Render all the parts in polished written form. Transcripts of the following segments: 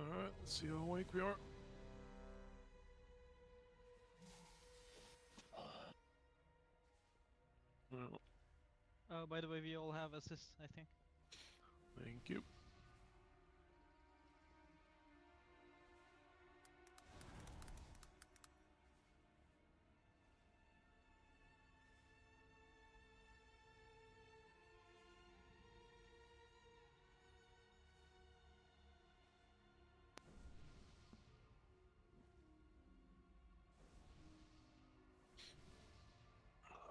Alright, let's see how awake we are. Well, By the way, we all have assists, I think. thank you.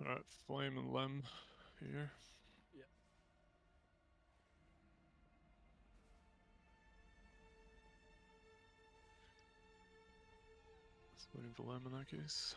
Alright, Flame and Lem here. Yeah. Just waiting for Lem in that case.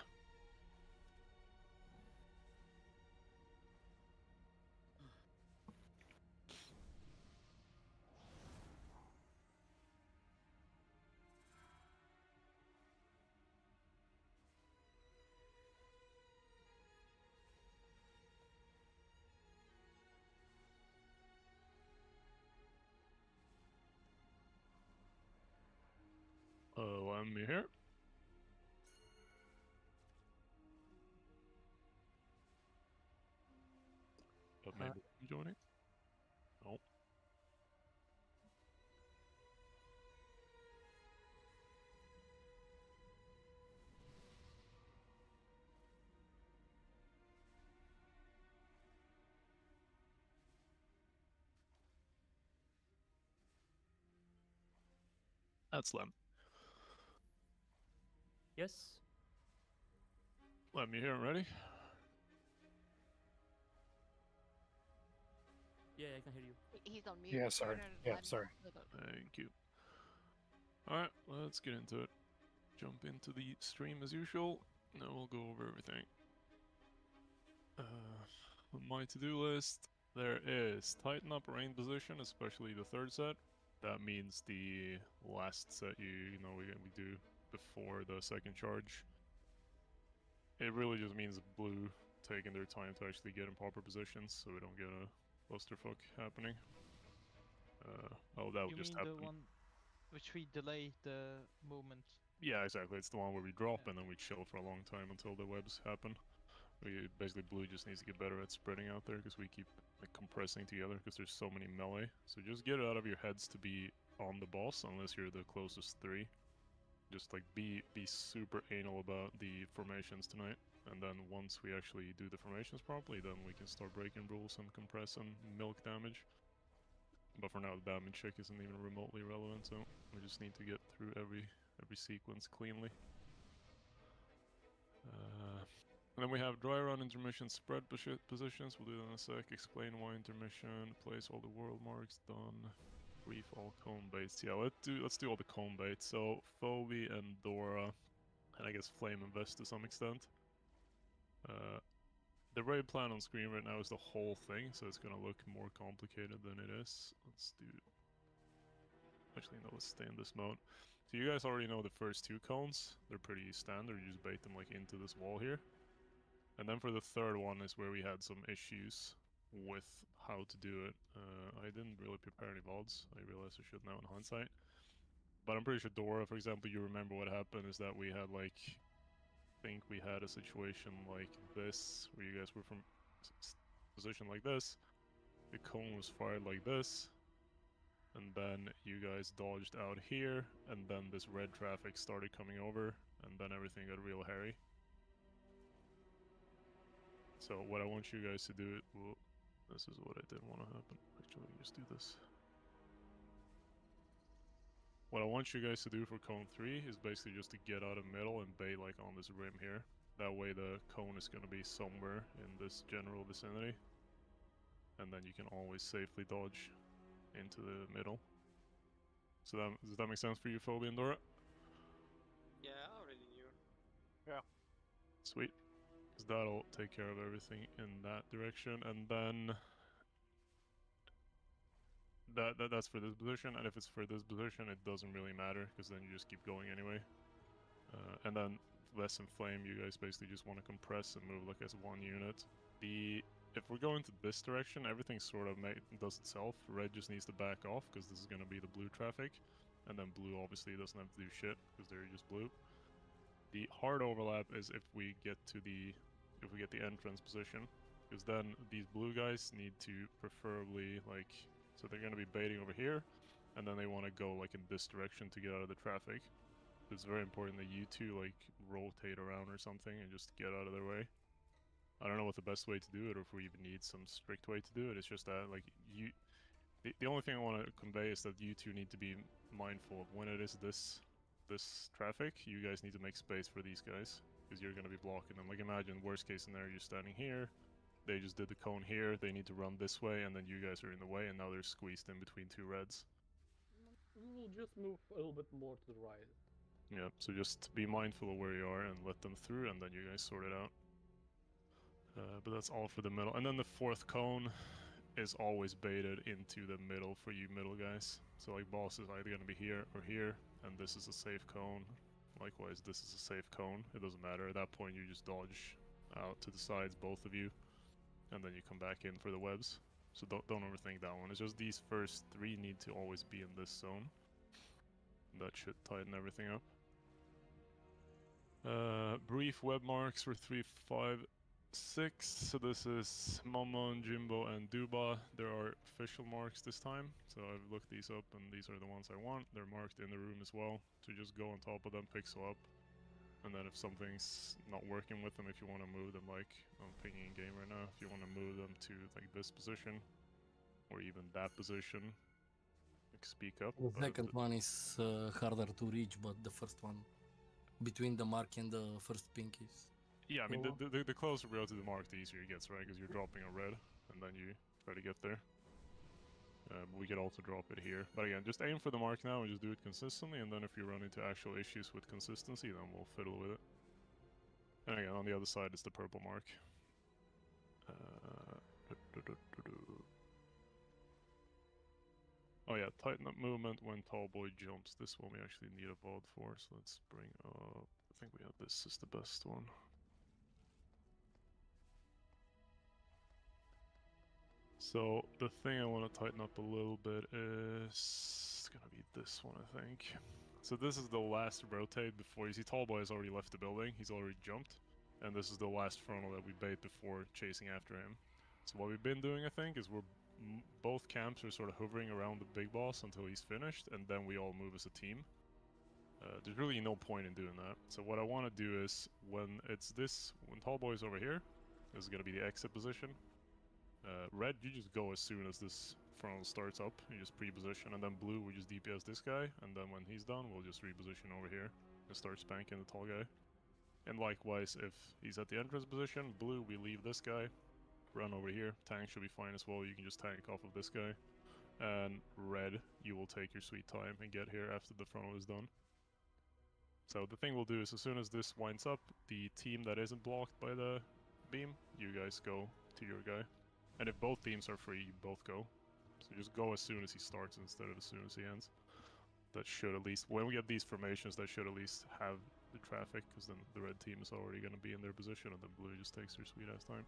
Lem, you here? But maybe I'm joining? Nope. That's Lem. Yes. Lem, you here and ready? Yeah, I can hear you. He's on mute. Yeah, sorry. Yeah, sorry. Thank you. Alright, let's get into it. Jump into the stream as usual, and then we'll go over everything. On my to-do list, there is tighten up rain position, especially the third set. That means the last set we do before the second charge. It really just means blue taking their time to actually get in proper positions, so we don't get a clusterfuck happening. Oh, that would You just mean happen. the one which we delay the movement? Yeah, exactly. It's the one where we drop and then we chill for a long time until the webs happen. Basically, blue just needs to get better at spreading out there because we keep like compressing together because there's so many melee. So just get it out of your heads to be on the boss unless you're the closest three. Just like be super anal about the formations tonight. And then once we actually do the formations properly, then we can start breaking rules and compress and milk damage. But for now, the damage check isn't even remotely relevant, so we just need to get through every sequence cleanly. And then we have dry run, intermission, spread positions. We'll do that in a sec. Explain why intermission. Place all the world marks. Done. Brief all cone baits. Yeah, let's do all the cone baits. So Phoebe and Dora, and I guess Flame and Vest to some extent. The raid plan on screen right now is the whole thing, so it's gonna look more complicated than it is. Let's do... Actually, no, let's stay in this mode. So you guys already know the first two cones. They're pretty standard, you just bait them like into this wall here. And then for the third one is where we had some issues with how to do it. I didn't really prepare any VODs, I realized I should now in hindsight. But I'm pretty sure Dora, for example, you remember what happened is that we had like... I think we had a situation like this, where you guys were from position like this, the cone was fired like this, and then you guys dodged out here, and then this red traffic started coming over, and then everything got real hairy. So what I want you guys to do, well, this is what I didn't want to happen. Actually, just do this. What I want you guys to do for cone 3 is basically just to get out of middle and bait like on this rim here. That way the cone is going to be somewhere in this general vicinity. And then you can always safely dodge into the middle. So does that make sense for you, Phoebe and Dora? Yeah, I already knew. Yeah. Sweet. Because that'll take care of everything in that direction. And then... That's for this position, and if it's for this position, it doesn't really matter, because then you just keep going anyway. And then Less and Flame, you guys basically just want to compress and move like as one unit. If we're going to this direction, everything sort of does itself. Red just needs to back off, because this is going to be the blue traffic. and then blue obviously doesn't have to do shit because they're just blue. The hard overlap is if we get the entrance position, because then these blue guys need to preferably like, so they're gonna be baiting over here, and then they want to go like in this direction to get out of the traffic. It's very important that you two like rotate around or something and just get out of their way. I don't know what the best way to do it, or if we even need some strict way to do it. It's just that like the only thing I want to convey is that you two need to be mindful of when it is this traffic. You guys need to make space for these guys because you're gonna be blocking them. Like imagine worst case scenario, you're standing here. They just did the cone here. They need to run this way, and then you guys are in the way, and now they're squeezed in between two reds. We'll just move a little bit more to the right. Yeah, so just be mindful of where you are and let them through, and then you guys sort it out. But that's all for the middle. And then the fourth cone is always baited into the middle for you middle guys. So like boss is either going to be here or here, and this is a safe cone. Likewise, this is a safe cone. It doesn't matter. At that point, you just dodge out to the sides, both of you, and then you come back in for the webs. So don't overthink that one. It's just these first three need to always be in this zone. That should tighten everything up. Brief web marks for 3, 5, 6. So this is Mammon, Jimbo, and Duba. There are official marks this time. So I've looked these up, and these are the ones I want. They're marked in the room as well. So just go on top of them, pixel up. And then if something's not working with them, if you want to move them, like I'm pinging game right now, if you want to move them to like this position, or even that position, like speak up. The second one is harder to reach, but the first one, between the mark and the first pink is... Yeah, I mean, the closer we go to the mark, the easier it gets, right? Because you're dropping a red, and then you try to get there. We could also drop it here. But again, just aim for the mark now and just do it consistently, and then if you run into actual issues with consistency, then we'll fiddle with it. And again, on the other side is the purple mark. Oh yeah, tighten up movement when tall boy jumps. This one we actually need a VOD for, so let's bring up... I think we have this is the best one. So the thing I want to tighten up a little bit is gonna be this one, I think. So this is the last rotate before, you see tall boy has already left the building, he's already jumped. And this is the last frontal that we bait before chasing after him. So what we've been doing, I think, is both camps are sort of hovering around the big boss until he's finished, and then we all move as a team. There's really no point in doing that. So what I want to do is, when tall boy's over here, this is going to be the exit position. Red, you just go as soon as this frontal starts up, you just pre-position, and then blue, we just DPS this guy, and then when he's done, we'll just reposition over here and start spanking the tall guy. And likewise, if he's at the entrance position, blue, we leave this guy, run over here, tank should be fine as well, you can just tank off of this guy. And red, you will take your sweet time and get here after the frontal is done. So the thing we'll do is, as soon as this winds up, the team that isn't blocked by the beam, you guys go to your guy. And if both teams are free, you both go. So just go as soon as he starts instead of as soon as he ends. That should at least, when we get these formations, that should at least have the traffic, because then the red team is already going to be in their position, and then blue just takes their sweet ass time.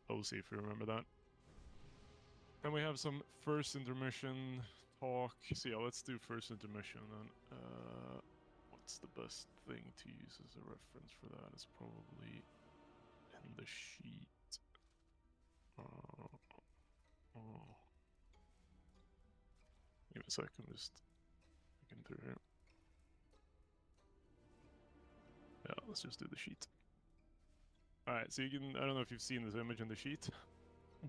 OC, if you remember that. Then we have some first intermission talk. So yeah, let's do first intermission then. What's the best thing to use as a reference for that? It's probably in the sheet. Give me a second, just looking through here. Yeah, let's just do the sheet. Alright, so you can, I don't know if you've seen this image in the sheet.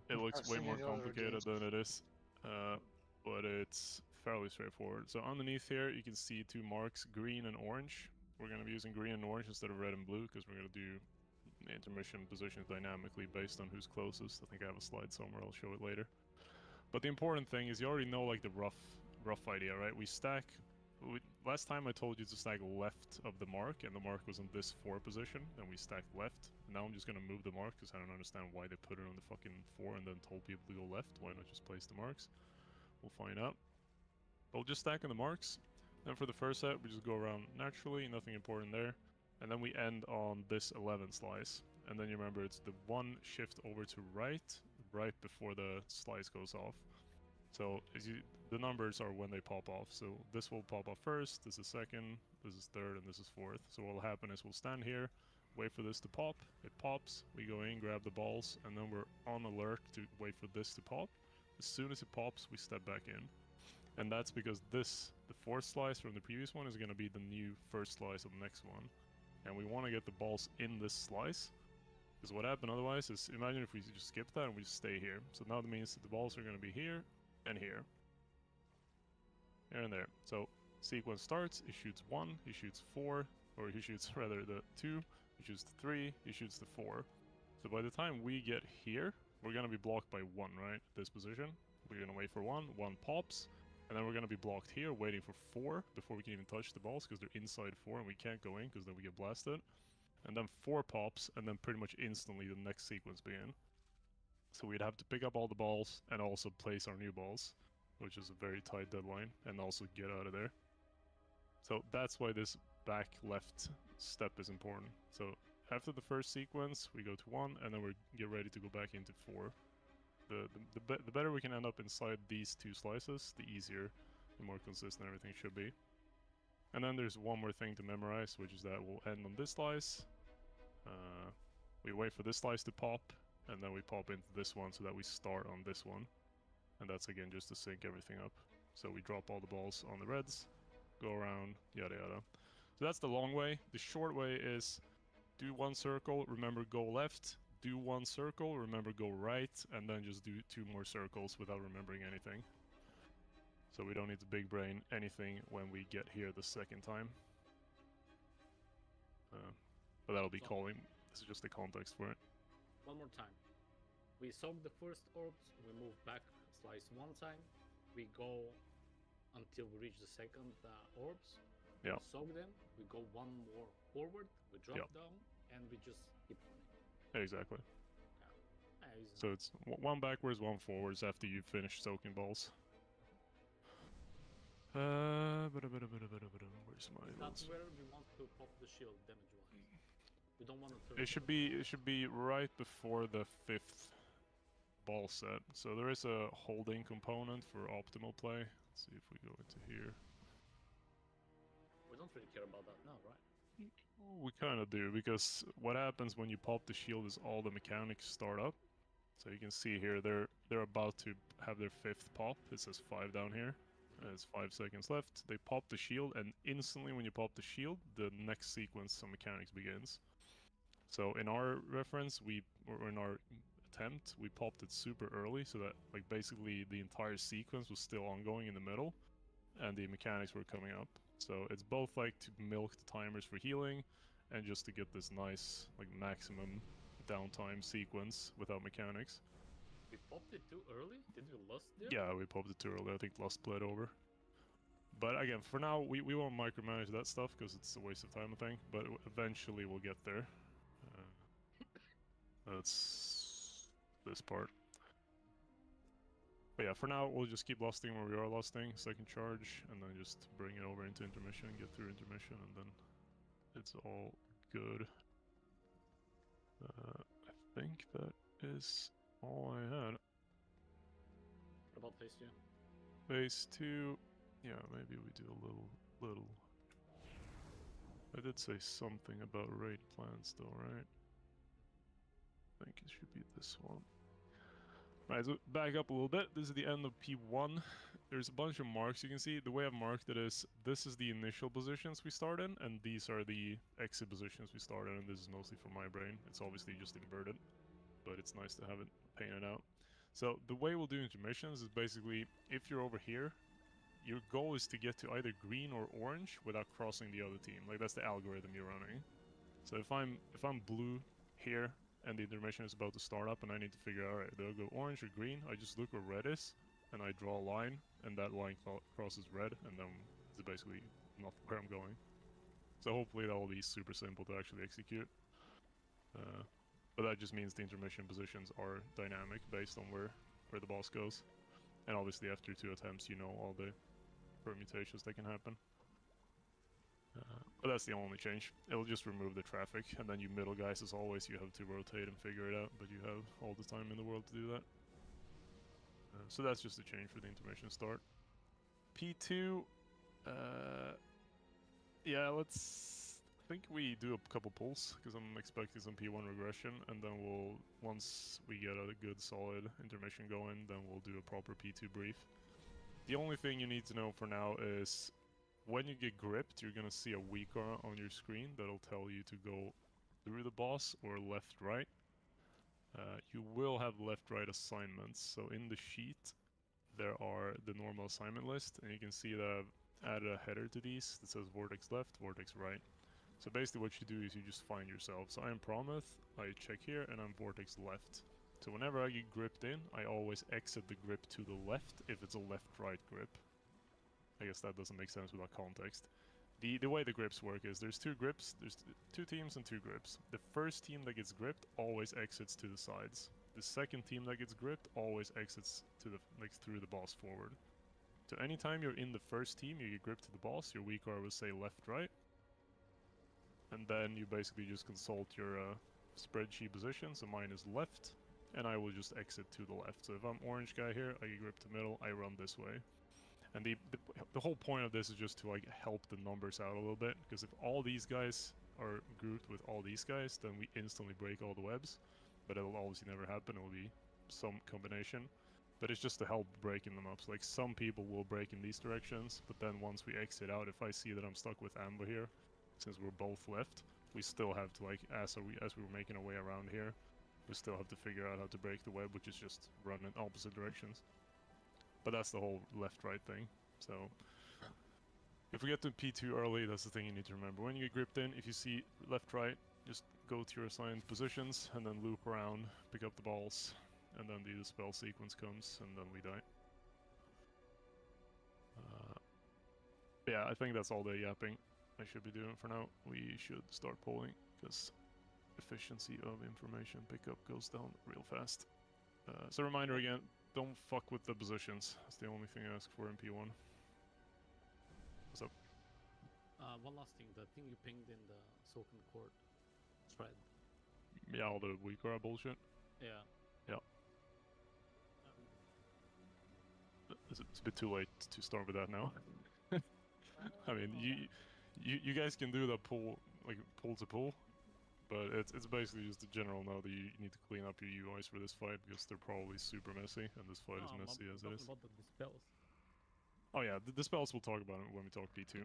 It looks I've way seen more it the other complicated days. than it is. But it's fairly straightforward. So underneath here, you can see two marks, green and orange. We're going to be using green and orange instead of red and blue, because we're going to do the intermission positions dynamically based on who's closest. I think I have a slide somewhere, I'll show it later. But the important thing is you already know like the rough idea, right? We stack, last time I told you to stack left of the mark, and the mark was in this 4 position, and we stacked left. Now I'm just gonna move the mark, because I don't understand why they put it on the fucking 4 and then told people to go left. Why not just place the marks? We'll find out. But we'll just stack on the marks. Then for the first set, we just go around naturally, nothing important there. And then we end on this 11 slice. And then you remember it's the 1 shift over to right before the slice goes off. So the numbers are when they pop off. So this will pop off first, this is second, this is third, and this is fourth. So what will happen is we'll stand here, wait for this to pop, it pops, we go in, grab the balls, and then we're on alert to wait for this to pop. As soon as it pops, we step back in. And that's because this, the fourth slice from the previous one, is going to be the new first slice of the next one. And we want to get the balls in this slice. Because what happened otherwise is, imagine if we just skip that and we just stay here. So now that means that the balls are going to be here and here. Here and there. So sequence starts, he shoots 1, he shoots 4, or he shoots rather the 2, he shoots the 3, he shoots the 4. So by the time we get here, we're going to be blocked by 1, right? This position. We're going to wait for 1, 1 pops, and then we're going to be blocked here, waiting for 4 before we can even touch the balls, because they're inside 4 and we can't go in because then we get blasted. And then 4 pops, and then pretty much instantly the next sequence begin. So we'd have to pick up all the balls and also place our new balls, which is a very tight deadline, and also get out of there. So that's why this back left step is important. So after the first sequence, we go to 1, and then we get ready to go back into 4. The better we can end up inside these 2 slices, the easier and more consistent everything should be. And then there's one more thing to memorize, which is that we'll end on this slice. We wait for this slice to pop, and then we pop into this one so that we start on this one. And that's again just to sync everything up. So we drop all the balls on the reds, go around, yada yada. So that's the long way. The short way is do 1 circle, remember go left, do 1 circle, remember go right, and then just do 2 more circles without remembering anything. So we don't need to big brain anything when we get here the second time. But that'll be calling. This is just the context for it. One more time. We soak the first orbs, we move back, slice 1 time, we go until we reach the second orbs. Yeah. We soak them, we go 1 more forward, we drop down, and we just keep running. Exactly. Yeah. So it's 1 backwards, 1 forwards after you've finished soaking balls. Where's my? That's where we want to pop the shield damage-wise. We don't want to turn. It should be right before the 5th ball set. So there is a holding component for optimal play. Let's see if we go into here. We don't really care about that now, right? We kind of do, because what happens when you pop the shield is all the mechanics start up. So you can see here they're about to have their 5th pop. It says 5 down here. There's 5 seconds left. They pop the shield, and instantly when you pop the shield, the next sequence of mechanics begins. So in our reference, or in our attempt, we popped it super early, so that like basically the entire sequence was still ongoing in the middle, and the mechanics were coming up. So it's both like to milk the timers for healing, and just to get this nice like maximum downtime sequence without mechanics. We popped it too early? Did we lust there? Yeah, we popped it too early. I think Lust bled over. But again, for now, we won't micromanage that stuff because it's a waste of time, I think. But eventually we'll get there. That's this part. But yeah, for now, we'll just keep lusting where we are lusting. Second charge, and then just bring it over into intermission, get through intermission, and then it's all good. I think that is all I had. What about phase 2? Phase 2, yeah, maybe we do a little. I did say something about raid plans though, right? I think it should be this one. Right, so back up a little bit. This is the end of P1. There's a bunch of marks you can see. The way I've marked it is, this is the initial positions we start in, and these are the exit positions we start in, and this is mostly for my brain. It's obviously just inverted, but it's nice to have it painted out. So the way we'll do intermissions is basically, if you're over here, your goal is to get to either green or orange without crossing the other team. Like, that's the algorithm you're running. So if I'm blue here, and the intermission is about to start up, and I need to figure out, alright, do I go orange or green? I just look where red is, and I draw a line, and that line crosses red, and then it's basically not where I'm going. So hopefully that will be super simple to actually execute. But that just means the intermission positions are dynamic based on where the boss goes. And obviously after 2 attempts, you know all the permutations that can happen. But that's the only change. It'll just remove the traffic, and then you middle guys, as always, you have to rotate and figure it out, but you have all the time in the world to do that. So that's just a change for the intermission start. P2, yeah, let's. I think we do a couple pulls because I'm expecting some P1 regression, and then we'll once we get a good solid intermission going, then we'll do a proper P2 brief. The only thing you need to know for now is when you get gripped, you're gonna see a weaker on your screen that'll tell you to go through the boss or left-right. You will have left-right assignments, so in the sheet there are the normal assignment list, and you can see that I've added a header to these that says vortex left, vortex right. So basically what you do is you just find yourself. So I am Promuth, I check here, and I'm vortex left. So whenever I get gripped in, I always exit the grip to the left if it's a left-right grip. I guess that doesn't make sense without context. The way the grips work is there's two grips, there's two teams and two grips. The first team that gets gripped always exits to the sides. The second team that gets gripped always exits to the through the boss forward. So anytime you're in the first team, you get gripped to the boss, your weak R will say left-right. And then you basically just consult your spreadsheet position, so mine is left, and I will just exit to the left. So if I'm orange guy here, I get gripped to middle, I run this way. And the whole point of this is just to like help the numbers out a little bit, because if all these guys are grouped with all these guys, then we instantly break all the webs. But it'll obviously never happen, it'll be some combination. But it's just to help breaking them up. So like some people will break in these directions, but then once we exit out, if I see that I'm stuck with Amber here, since we're both left, we still have to like, as we're making our way around here, we still have to figure out how to break the web, which is just run in opposite directions. But that's the whole left-right thing. So if we get to P2 early, that's the thing you need to remember. When you get gripped in, if you see left-right, just go to your assigned positions and then loop around, pick up the balls, and then the spell sequence comes, and then we die. Yeah, I think that's all the yapping I should be doing for now. We should start polling, because efficiency of information pickup goes down real fast. So reminder again, don't fuck with the positions. That's the only thing I ask for in P1. What's up? One last thing, the thing you pinged in the Silken Court thread. Yeah, all the weaker bullshit. Yeah. Yeah. It's a bit too late to start with that now. I mean, you guys can do the pull to pull, but it's basically just a general note that you need to clean up your UIs for this fight, because they're probably super messy, and this fight is messy as it is. About the dispels. Oh yeah, the spells we'll talk about when we talk P2.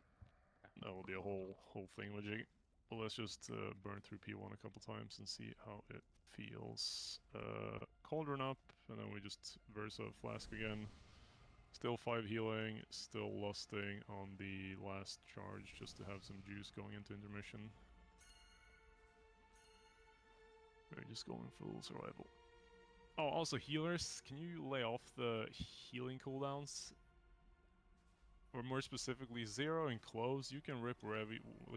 That will be a whole thingamajig. Well, let's just burn through P1 a couple times and see how it feels. Cauldron up, and then we just Versa Flask again. Still 5 healing, still lusting on the last charge just to have some juice going into intermission. We're just going full survival. Oh, also healers, can you lay off the healing cooldowns? Or more specifically, 0 and close, you can rip wherever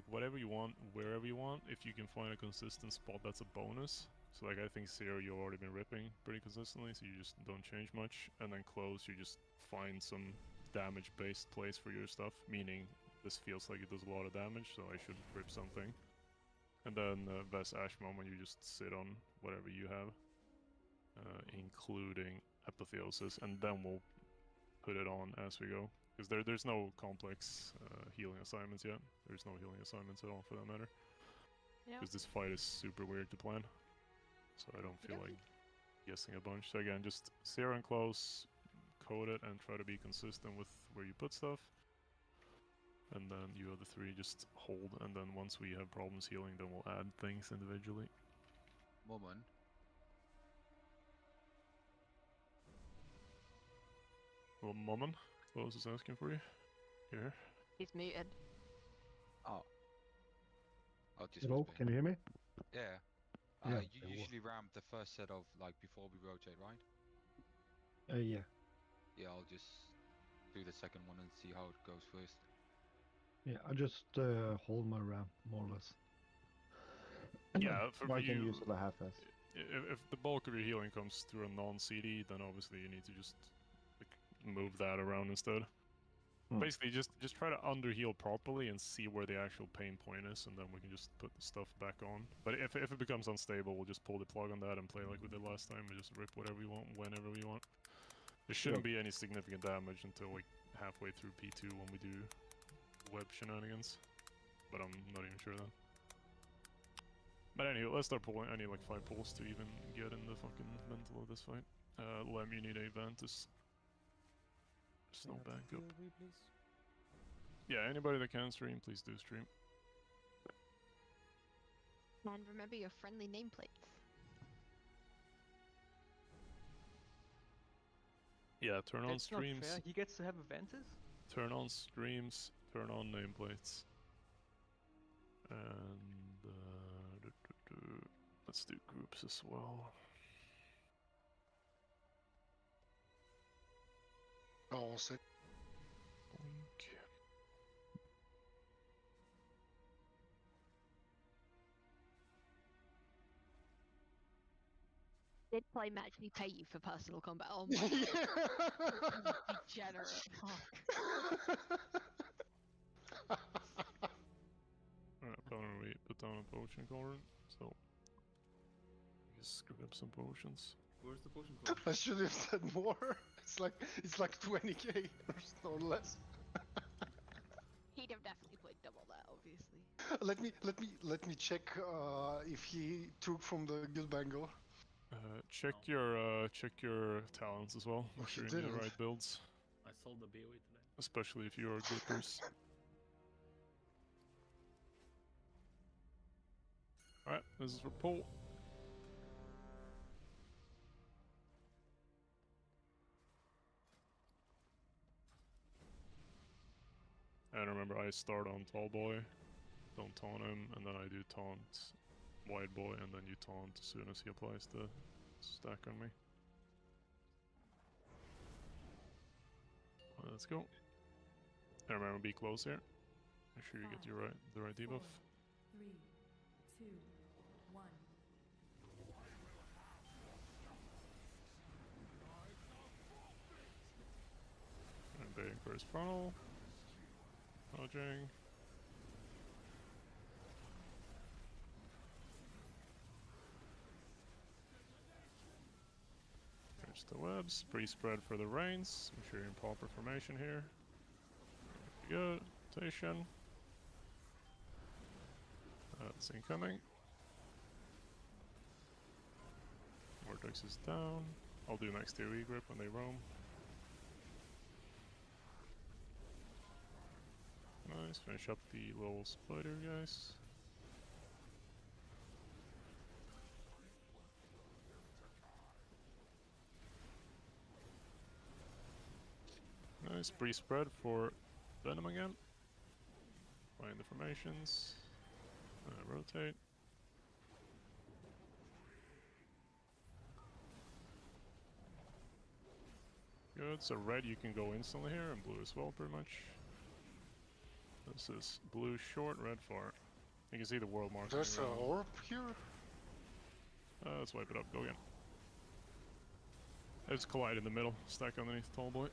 whatever you want, wherever you want, if you can find a consistent spot that's a bonus. So like I think 0 you've already been ripping pretty consistently, so you just don't change much. And then close, you just find some damage-based place for your stuff, meaning this feels like it does a lot of damage, so I should rip something. And then Ves Ash moment, you just sit on whatever you have, including Apotheosis, and then we'll put it on as we go. Because there's no complex healing assignments yet. There's no healing assignments at all, for that matter. Because this fight is super weird to plan. So I don't feel like guessing a bunch. So again, just 0 and close, code it, and try to be consistent with where you put stuff. And then you other 3 just hold, and then once we have problems healing, then we'll add things individually. Moment. Well, Momon, Close is asking for you. Here. He's muted. Oh. I'll just Hello, can you hear me? Yeah. Yeah, You usually ramp the first set of, like, before we rotate, right? Yeah. Yeah, I'll just do the second one and see how it goes first. Yeah, I just hold my ramp, more or less. Yeah, for I you, can use it a half-ass. if the bulk of your healing comes through a non-CD, then obviously you need to just move that around instead. Basically, just try to under-heal properly and see where the actual pain point is, and then we can just put the stuff back on. But if it becomes unstable, we'll just pull the plug on that and play like we did last time, and just rip whatever we want, whenever we want. There shouldn't be any significant damage until like halfway through P2 when we do web shenanigans. But I'm not even sure then. But anyway, let's start pulling. I need like 5 pulls to even get in the fucking mental of this fight. Lem, you need a Ventus. There's no backup. Yeah, anybody that can stream, please do stream. And remember your friendly nameplates. Yeah, turn on That's not streams. fair. He gets to have a Ventus? Turn on streams. Turn on nameplates. And let's do groups as well. Oh, sick. Boink. Did play actually pay you for personal combat? Oh my god. You degenerate. Fuck. Alright, apparently we put down a potion card, so just grab some potions. Where's the potion card? I should have said more. It's like 20k or less. He'd have definitely played double that, obviously. Let me check if he took from the guild bangle. Check your talents as well. Make sure you need the right builds, I sold the BOE today. especially if you are grippers. Alright, this is for pull. And remember, I start on tall boy, don't taunt him, and then I do taunt wide boy, and then you taunt as soon as he applies the stack on me. Let's go. And remember, be close here. Make sure you get the right debuff. 3, 2, 1. And baiting for his frontal. Dodging. There's the webs. Pre-spread for the reins. Make sure you're in proper formation here. Good. Rotation. That's incoming. Vortex is down. I'll do next to E-grip when they roam. Nice, finish up the little spider, guys. Nice, pre-spread for Venom again. Find the formations. Rotate. Good, so red you can go instantly here, and blue as well, pretty much. This is blue short, red far. You can see the world mark. There's an orb here? Let's wipe it up, go again. Let's collide in the middle, stack underneath tall boy.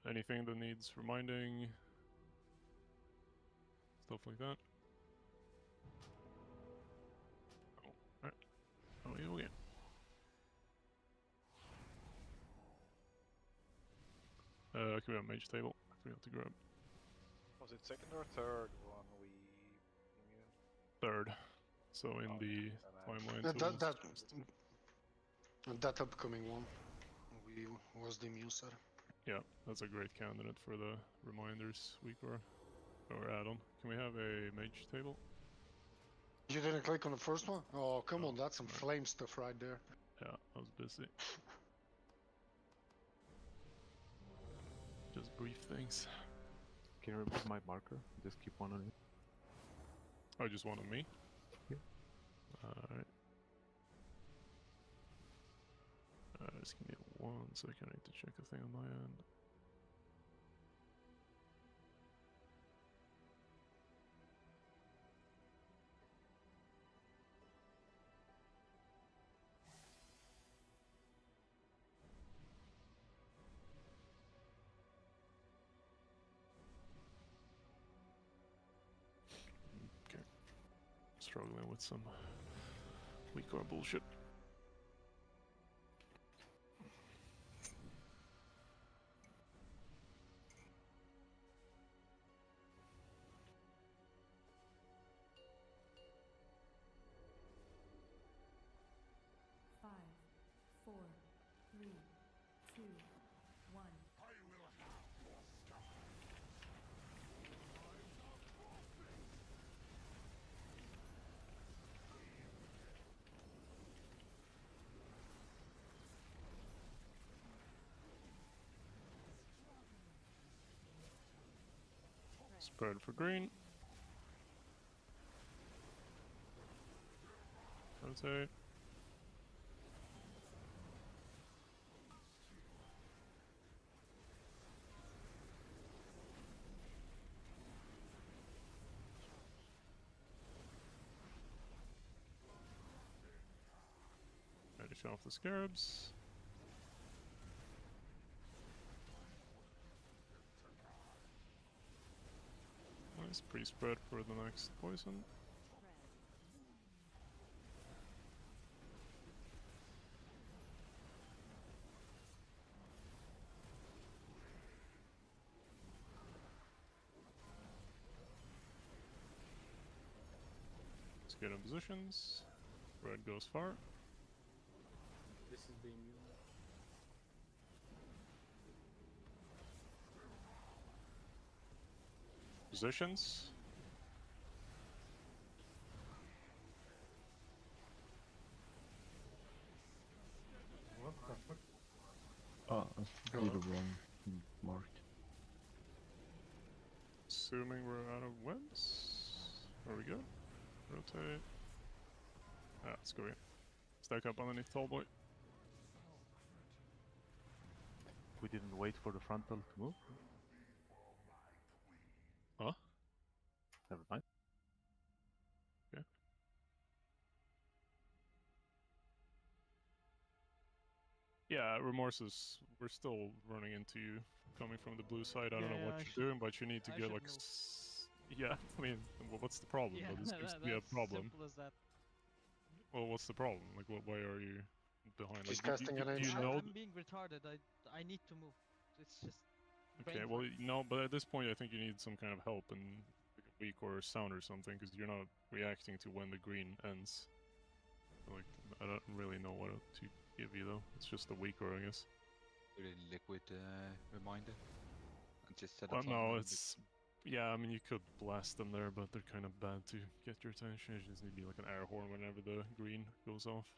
Anything that needs reminding, stuff like that. Oh, alright. Oh, yeah, again. Can we have mage table? We have to grab. Was it second or third one we Third. So in the timeline. That upcoming one was the Muser. Yeah, that's a great candidate for the reminders week or add-on. Can we have a mage table? You didn't click on the first one? Oh, come on, that's some flame stuff right there. Yeah, I was busy. Just brief things. Can you remove my marker? Just keep one on it. Oh, just one on me? Yeah. Alright. Just give me 1 second, I need to check a thing on my end. struggling with some weak core bullshit. Five, four, three, two, one. Spread for green. Rotate. Finish off the scarabs. Nice pre-spread for the next poison. Let's get in positions. Red goes far. This is being used. Positions. What the fuck? Oh, I did the wrong mark. Assuming we're out of webs. Are we good? Rotate. Ah, let's go here. Stack up underneath Tallboy. We didn't wait for the frontal to move. Huh? Never mind. Okay. Yeah, Remorses, we're still running into you coming from the blue side. I don't know what you're doing, but you need to get like... Yeah, I mean, what's the problem? Yeah, Well, this seems to be a problem. Simple as that. Well, what's the problem? Like, why are you behind? He's Like, casting an you ancient. know... I'm being retarded. I need to move. It's just. Okay, brain well, fart. no, but at this point, I think you need some kind of help and like a weak or a sound or something, because you're not reacting to when the green ends. Like, I don't really know what to give you though. It's just a weaker, I guess. Put a liquid reminder and just set Well, up no, it's... Yeah, I mean, you could blast them there, but they're kind of bad to get your attention. It just need to be like an air horn whenever the green goes off.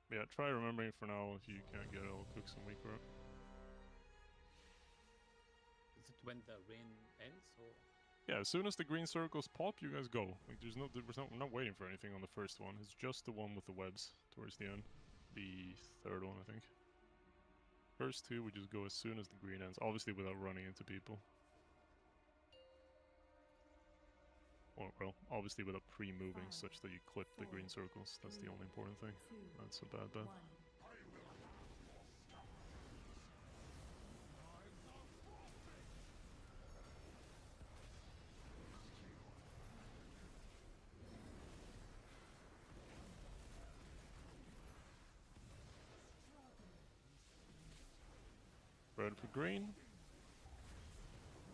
But yeah, try remembering for now. If you can't get it, I'll cook some weaker up. Is it when the rain ends or? Yeah, as soon as the green circles pop, you guys go. Like, we're not waiting for anything on the first one. It's just the one with the webs towards the end. The third one, I think. First two, we just go as soon as the green ends. Obviously without running into people. Or, well, obviously without pre-moving such that you clip the green circles. That's the only important thing. That's a bad bet. Red for green.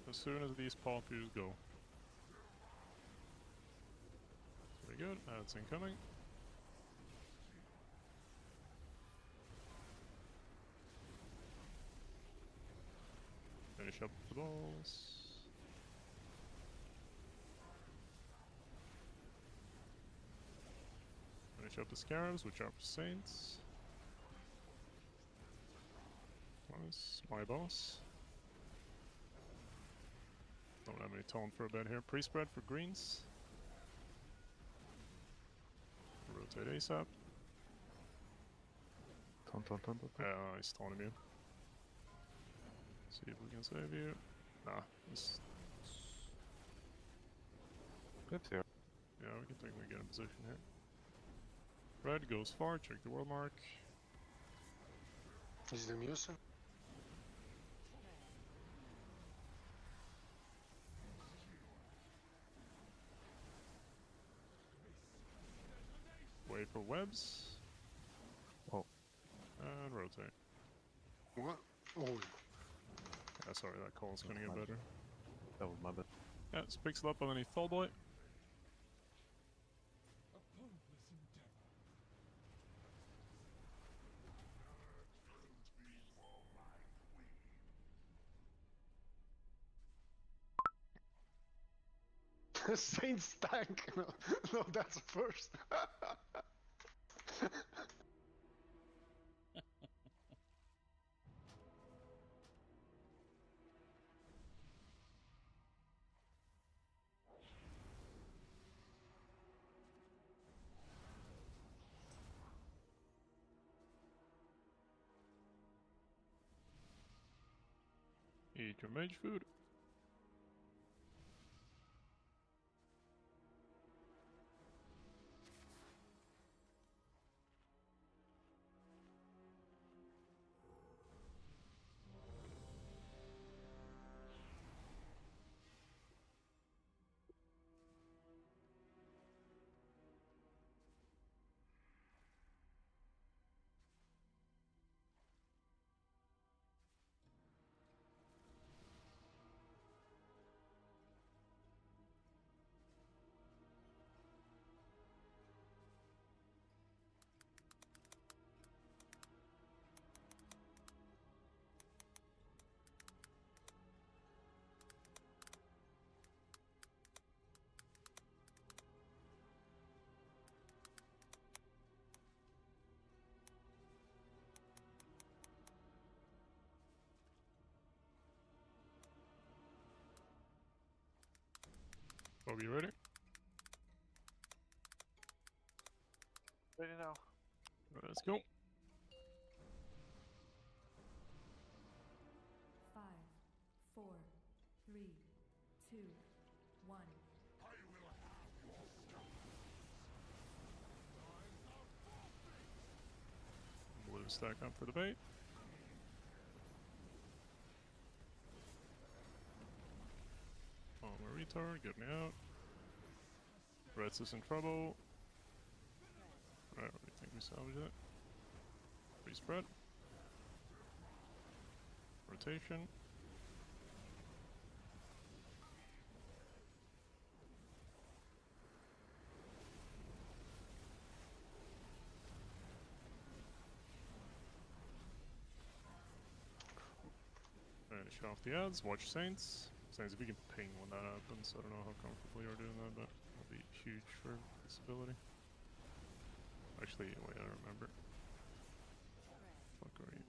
As soon as these pop, you just go. Very good, that's incoming. Finish up the balls. Finish up the scarabs, which are for saints. Nice, my boss. Don't have any tone for a bit here. Pre-spread for greens. Rotate ASAP. Ton. He's taunting you. See if we can save you. Nah, this... Clips here. Yeah, we can think we get in position here. Red goes far, check the world mark. Is the mucin? Wait for webs. Oh. And rotate. What? Oh, Yeah, sorry, that call's gonna get my better. That was my bad. Yeah, just pixel up underneath Fall Boy. Saints tank. No, no, that's a first. Eat your mage food. Are you ready? Ready now. Let's go. 5, 4, 3, 2, 1. Blue stack up for the bait. Oh, my retard, get me out. Reds is in trouble. Alright, what do you think we salvage it? Free spread. Rotation. Finish off the ads, watch Saints. Saints, if you can ping when that happens, I don't know how comfortable you are doing that, but it'll be huge for visibility. Actually, wait, I remember. Fuck are you?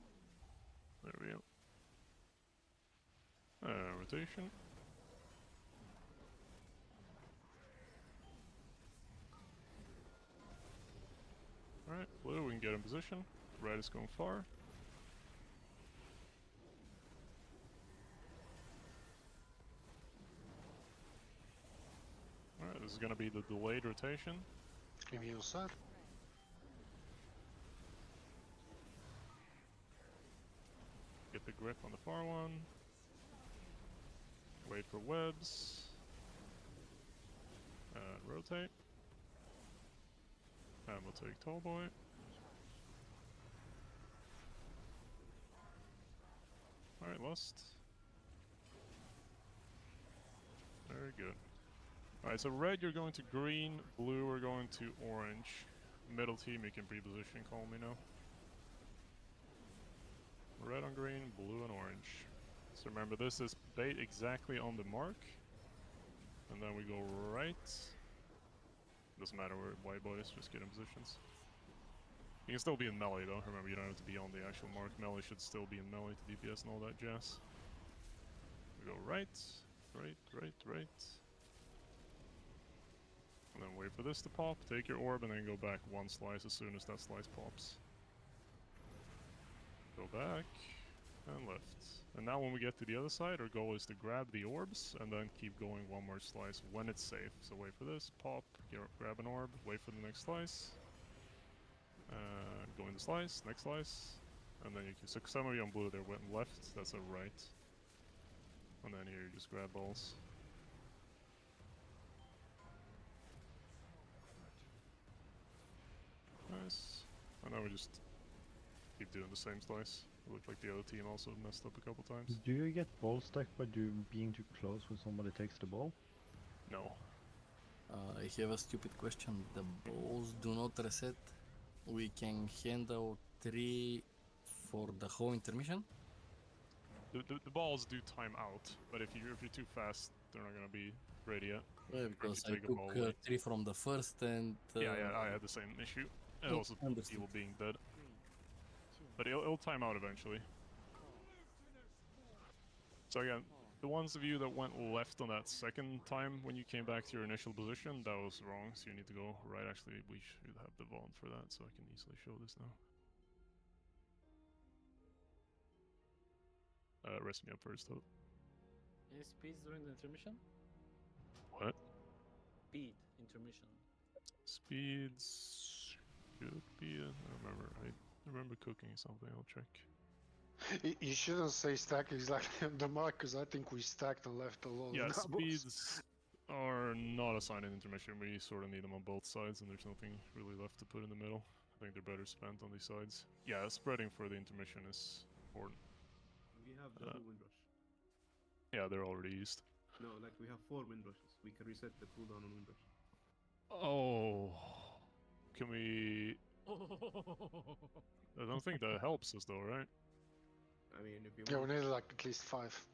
There we go. Rotation. Alright, blue, we can get in position. Red is going far. Alright, this is gonna be the delayed rotation. Immune set. Get the grip on the far one. Wait for webs. Rotate. And we'll take Tall Boy. Alright, Lust. Very good. Alright, so red you're going to green, blue we're going to orange. Middle team you can pre-position, call me now. Red on green, blue on orange. So remember, this is bait exactly on the mark. And then we go right. Doesn't matter where white boys, just get in positions. You can still be in melee though, remember you don't have to be on the actual mark. Melee should still be in melee to DPS and all that jazz. We go right, right, right, right. And then wait for this to pop, take your orb and then go back one slice as soon as that slice pops. Go back, and left. And now when we get to the other side, our goal is to grab the orbs, and then keep going one more slice when it's safe. So wait for this, pop, grab an orb, wait for the next slice. Go in the slice, next slice. And then you can, so some of you on blue, they went left, that's a right. And then here you just grab balls. we just keep doing the same slice. It looked like the other team also messed up a couple times. Do you get ball stack by being too close when somebody takes the ball? No. I have a stupid question. The balls do not reset. We can hand out 3 for the whole intermission. The balls do time out, but if you're too fast, they're not gonna be ready yet. Yeah, because I take a ball took late. 3 from the first and... Yeah, I had the same issue. And also understood. people being dead. But it'll time out eventually. So again, the ones of you that went left on that second time when you came back to your initial position, that was wrong, so you need to go right. Actually, we should have the vault for that, so I can easily show this now. Rest me up first, though. Any speeds during the intermission? What? Speed intermission. Speeds should be. I remember cooking something. I'll check. You shouldn't say stack exactly on the mark, because I think we stacked and left a lot Yeah, of doubles. speeds are not assigned in intermission. We sort of need them on both sides, and there's nothing really left to put in the middle. I think they're better spent on these sides. Yeah, spreading for the intermission is important. We have double windrush. Yeah, they're already used. No, like we have 4 windrushes. We can reset the cooldown on windrush. Oh, can we? I don't think that helps us though, right? I mean, if you Yeah, want... we need like at least 5.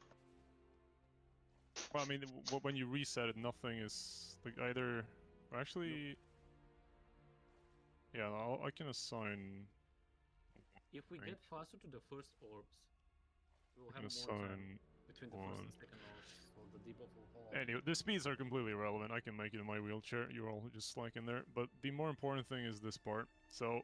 Well, I mean, when you reset it, nothing is like either. Actually, yeah, I can assign. If we get faster to the first orbs, we'll have more assign time between the first and second orbs, so the debuff will fall off. Anyway, the speeds are completely irrelevant. I can make it in my wheelchair. You're all just slacking there. But the more important thing is this part. So,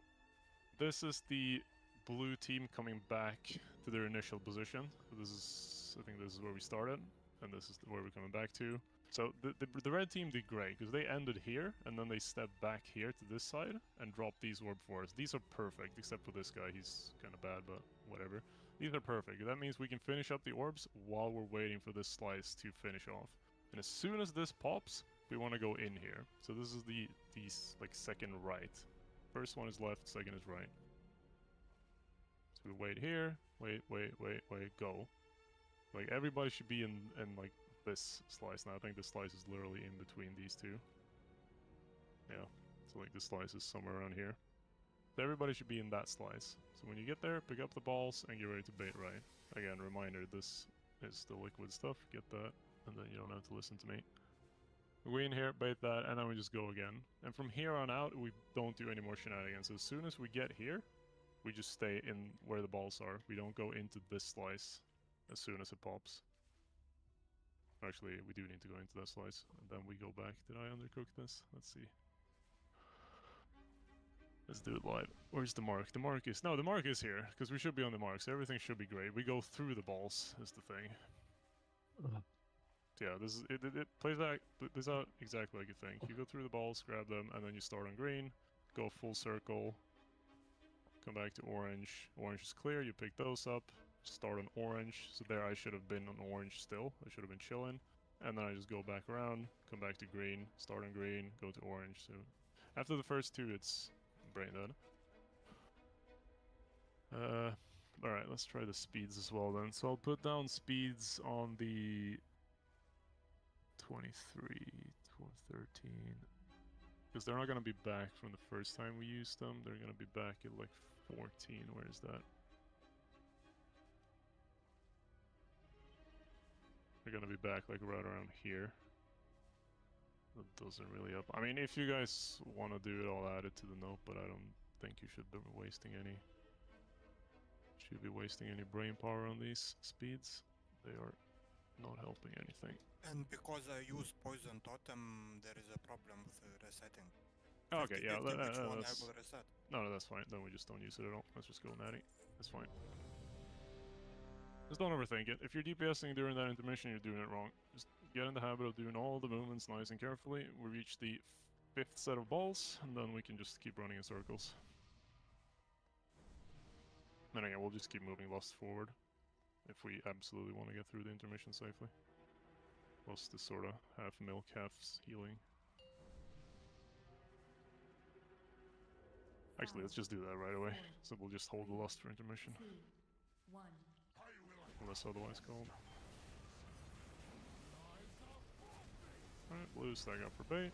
this is the blue team coming back to their initial position. So this is, I think this is where we started, and this is where we're coming back to. So the red team did great, because they ended here, and then they stepped back here to this side, and dropped these orb for us. These are perfect, except for this guy. He's kind of bad, but whatever. These are perfect. That means we can finish up the orbs while we're waiting for this slice to finish off. And as soon as this pops, we want to go in here. So this is the like second right. First one is left, second is right. So we wait here, wait, go. Like everybody should be in like this slice now. I think this slice is literally in between these two. Yeah, so like this slice is somewhere around here. So everybody should be in that slice. So when you get there, pick up the balls and get ready to bait right. Again, reminder, this is the liquid stuff. Get that, and then you don't have to listen to me. We in here, bait that, and then we just go again. And from here on out, we don't do any more shenanigans. As soon as we get here, we just stay in where the balls are. We don't go into this slice as soon as it pops. Actually, we do need to go into that slice, and then we go back. Did I undercook this? Let's see. Let's do it live. Where's the mark? The mark is... No, the mark is here, because we should be on the mark, so everything should be great. We go through the balls, is the thing. So yeah, this is, it plays this out exactly like you think. You go through the balls, grab them, and then you start on green, go full circle, come back to orange. Orange is clear, you pick those up, start on orange. So there I should have been on orange still. I should have been chilling. And then I just go back around, come back to green, start on green, go to orange. So after the first two, it's brain dead. Alright, let's try the speeds as well then. So I'll put down speeds on the 23, 13. Because they're not going to be back from the first time we used them. They're going to be back at like 14. Where is that? They're going to be back like right around here. That doesn't really help. I mean, if you guys want to do it, I'll add it to the note, but I don't think you should be wasting any. Should be wasting any brain power on these speeds. They are not helping anything. And because I use poison totem, there is a problem with resetting. Okay, 50, yeah, 50, which one I that's... will reset? No, that's fine. Then we just don't use it at all. Let's just go natty. That's fine. Just don't overthink it. If you're DPSing during that intermission, you're doing it wrong. Just get in the habit of doing all the movements nice and carefully. We reach the 5th set of balls, and then we can just keep running in circles. And again, we'll just keep moving Lust forward if we absolutely want to get through the intermission safely. Plus this sort of half milk, half healing. Actually, let's just do that right away. So we'll just hold the lust for intermission. 2, 1. Unless otherwise called. Alright, blue stack up for bait.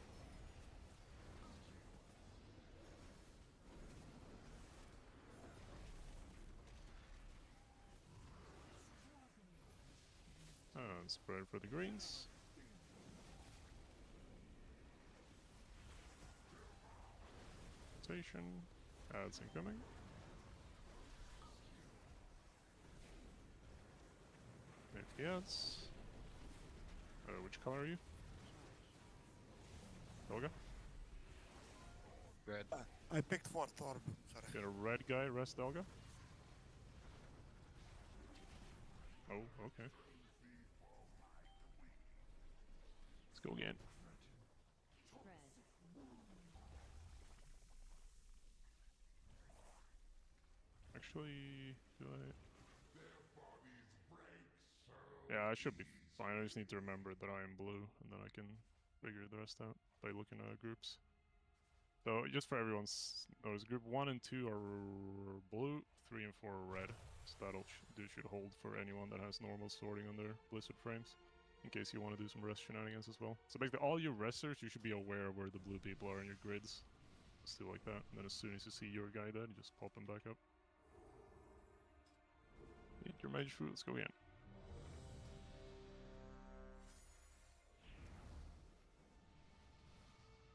And spread for the greens. Rotation. Ads incoming. Make the ads. Which color are you? Olga? Red. I picked fourth orb, sorry. Got a red guy, rest Olga? Oh, okay. Let's go again. Actually, do I? Yeah, I should be fine. I just need to remember that I am blue, and then I can figure the rest out by looking at groups. So, just for everyone's notice, group 1 and 2 are blue, 3 and 4 are red. So that'll should hold for anyone that has normal sorting on their Blizzard frames, in case you want to do some rest shenanigans as well. So basically, all your resters, you should be aware of where the blue people are in your grids. Just do like that, and then as soon as you see your guy dead, you just pop him back up. Eat your mage food, let's go again.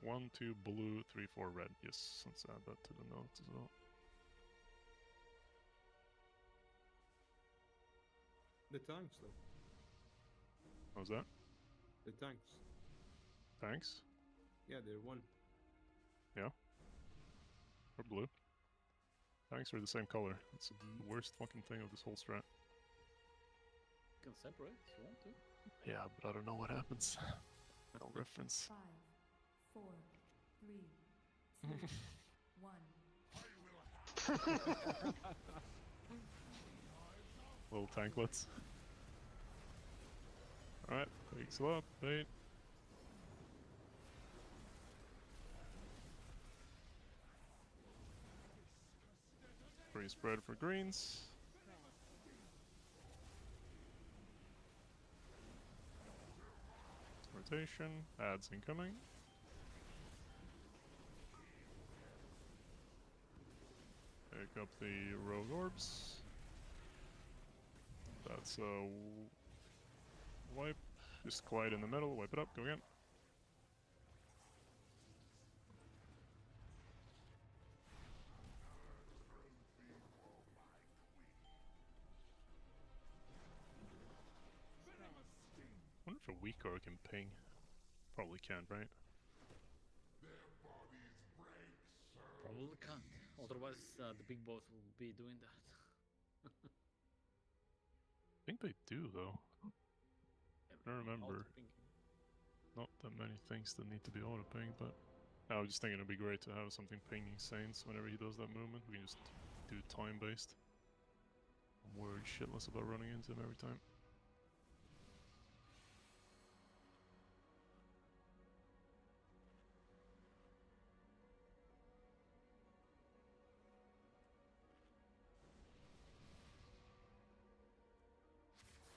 One, 2 blue, 3, 4 red. Yes, let's add that to the notes as well. The tanks, though. How's that? The tanks. Thanks? Yeah, they're one. Yeah? Or blue. Tanks are the same color. It's the worst fucking thing of this whole strat. You can separate if you want to. Yeah, but I don't know what happens. No reference. 5, 4, 3, 2, 1. Little tanklets. Alright, pixel up, bait. Free spread for greens. Rotation, ads incoming. Pick up the rogue orbs. That's a wipe. Just quiet in the middle, wipe it up, go again. I wonder if a weaker can ping. Probably can't, right? Probably can't. Otherwise, the big boss will be doing that. I think they do, though. I don't remember. Not that many things that need to be auto-pinged, but I was just thinking it'd be great to have something pinging Saints whenever he does that movement. We can just do time-based. I'm worried shitless about running into him every time.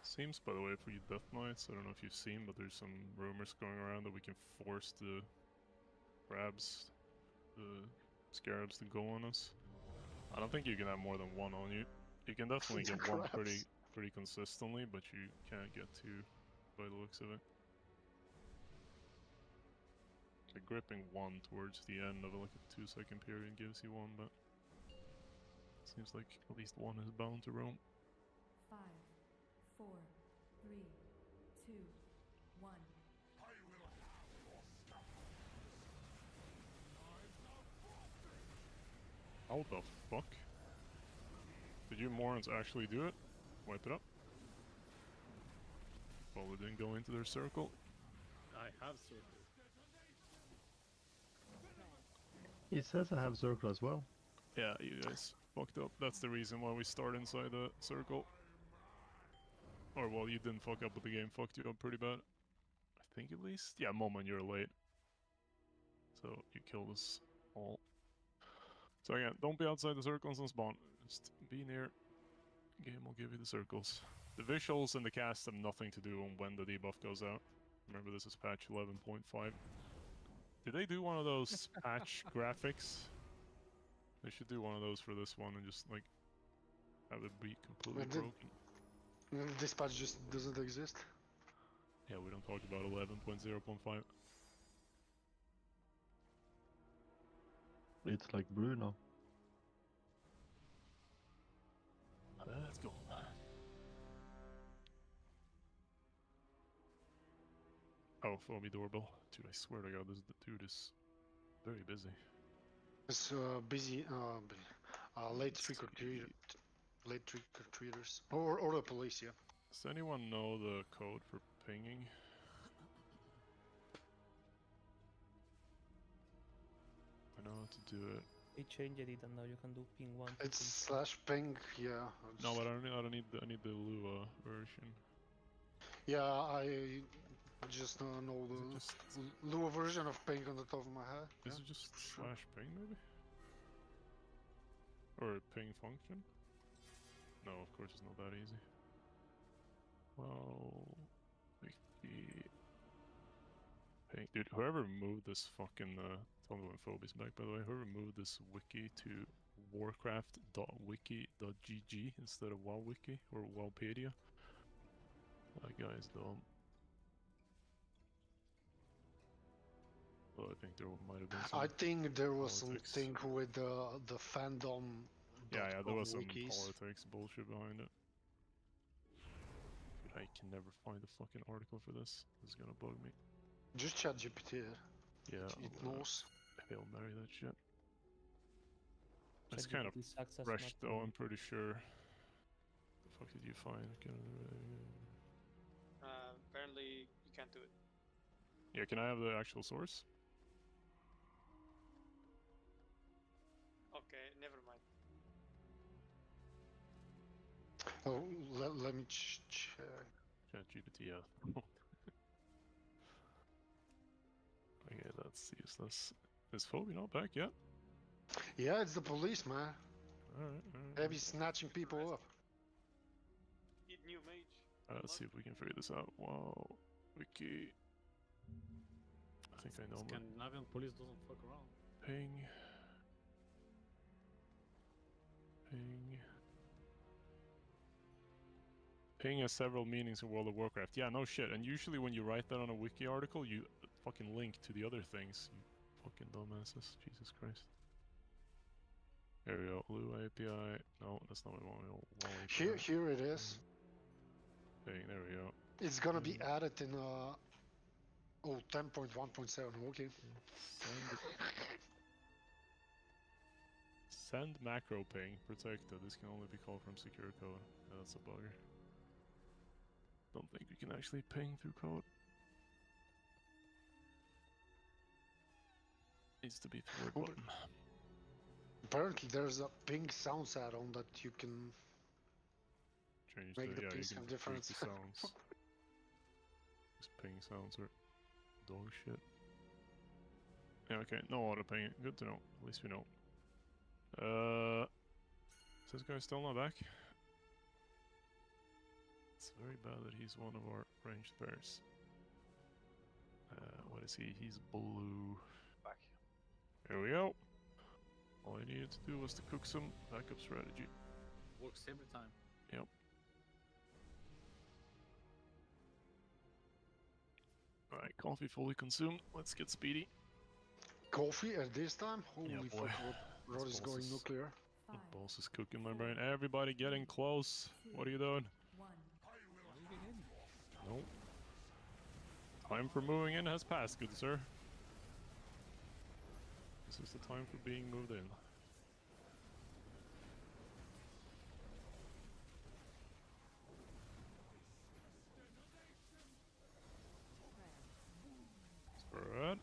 Seems, by the way, for you Death Knights, I don't know if you've seen, but there's some rumors going around that we can force the crabs, the scarabs to go on us. I don't think you can have more than one on you. You can definitely get one pretty consistently, but you can't get two by the looks of it. Like gripping one towards the end of like a 2-second period gives you one, but it seems like at least one is bound to roam. 5, 4, 3, 2, 1. How the fuck? Did you Morons actually do it? Wipe it up? Well, they didn't go into their circle. I have circle. He says I have circle as well. Yeah, you guys fucked up. That's the reason why we start inside the circle. Or, well, you didn't fuck up, but the game fucked you up pretty bad. I think at least? Yeah, moment, you're late. So, you killed us all. So again, don't be outside the circles and spawn. Just be near. Game will give you the circles. The visuals and the cast have nothing to do on when the debuff goes out. Remember, this is patch 11.5. Did they do one of those patch graphics? They should do one of those for this one and just like have it be completely broken. This patch just doesn't exist. Yeah, we don't talk about 11.0.5. It's like Bruno. Let's go. Oh, Foamy doorbell. Dude, I swear to God, this dude is very busy. It's busy. Late trick-or-treaters. Or the police, yeah. Does anyone know the code for pinging? I know how to do it. They changed it and now you can do ping 1. It's /ping, yeah. No, but I don't need the Lua version. Yeah, I just know the Lua version of ping on the top of my head. Is it just /ping maybe? Or a ping function? No, of course it's not that easy. Well, wiki ping. Dude, whoever moved this fucking tell me when Phobe's back, by the way. Whoever moved this wiki to warcraft.wiki.gg instead of WoWWiki or Wowpedia, that guy's dumb. Well, I think there might have been some. I think there was politics. something with the fandom. Yeah, there was some wikis. politics bullshit behind it. Dude, I can never find the fucking article for this. This is gonna bug me. Just chat GPT. Yeah, It knows. Hail Mary that shit. It's kind of fresh though, I'm pretty sure. The fuck did you find? Apparently you can't do it. Yeah, can I have the actual source? Okay, never mind. Oh, let me check. ChatGPT, yeah. Okay, that's useless. Is Phoebe not back yet? Yeah, it's the police, man. Alright. They be snatching people up. Eat new mage. Let's see if we can figure this out. Wow. Wiki. I think I know. Scandinavian police doesn't fuck around. Ping. Ping has several meanings in World of Warcraft. Yeah, no shit. And usually when you write that on a wiki article, you fucking link to the other things. You fucking dumbasses. Jesus Christ. There we go. Lua API. No, that's not what we want. Here it is. Ping, there we go. It's gonna be added in 10.1.7. Okay. Send macro ping protected. This can only be called from secure code. Yeah, that's a bugger. Don't think we can actually ping through code. Needs to be through a button. Apparently there's a ping sounds add-on that you can change make the yeah, ping you sound can different. tweak the sounds. These ping sounds are dog shit. Yeah, okay, no auto ping. Good to know. At least we know. Is this guy still not back? It's very bad that he's one of our ranged pairs. What is he? He's blue. Back. Here we go. All I needed to do was to cook some backup strategy. Works every time. Yep. Alright, coffee fully consumed. Let's get speedy. Coffee at this time? Holy Yeah, fuck, boy. Rod is going nuclear. The boss is cooking my brain. Everybody getting close. What are you doing? Nope. Time for moving in has passed, good sir. This is the time for being moved in. Spread.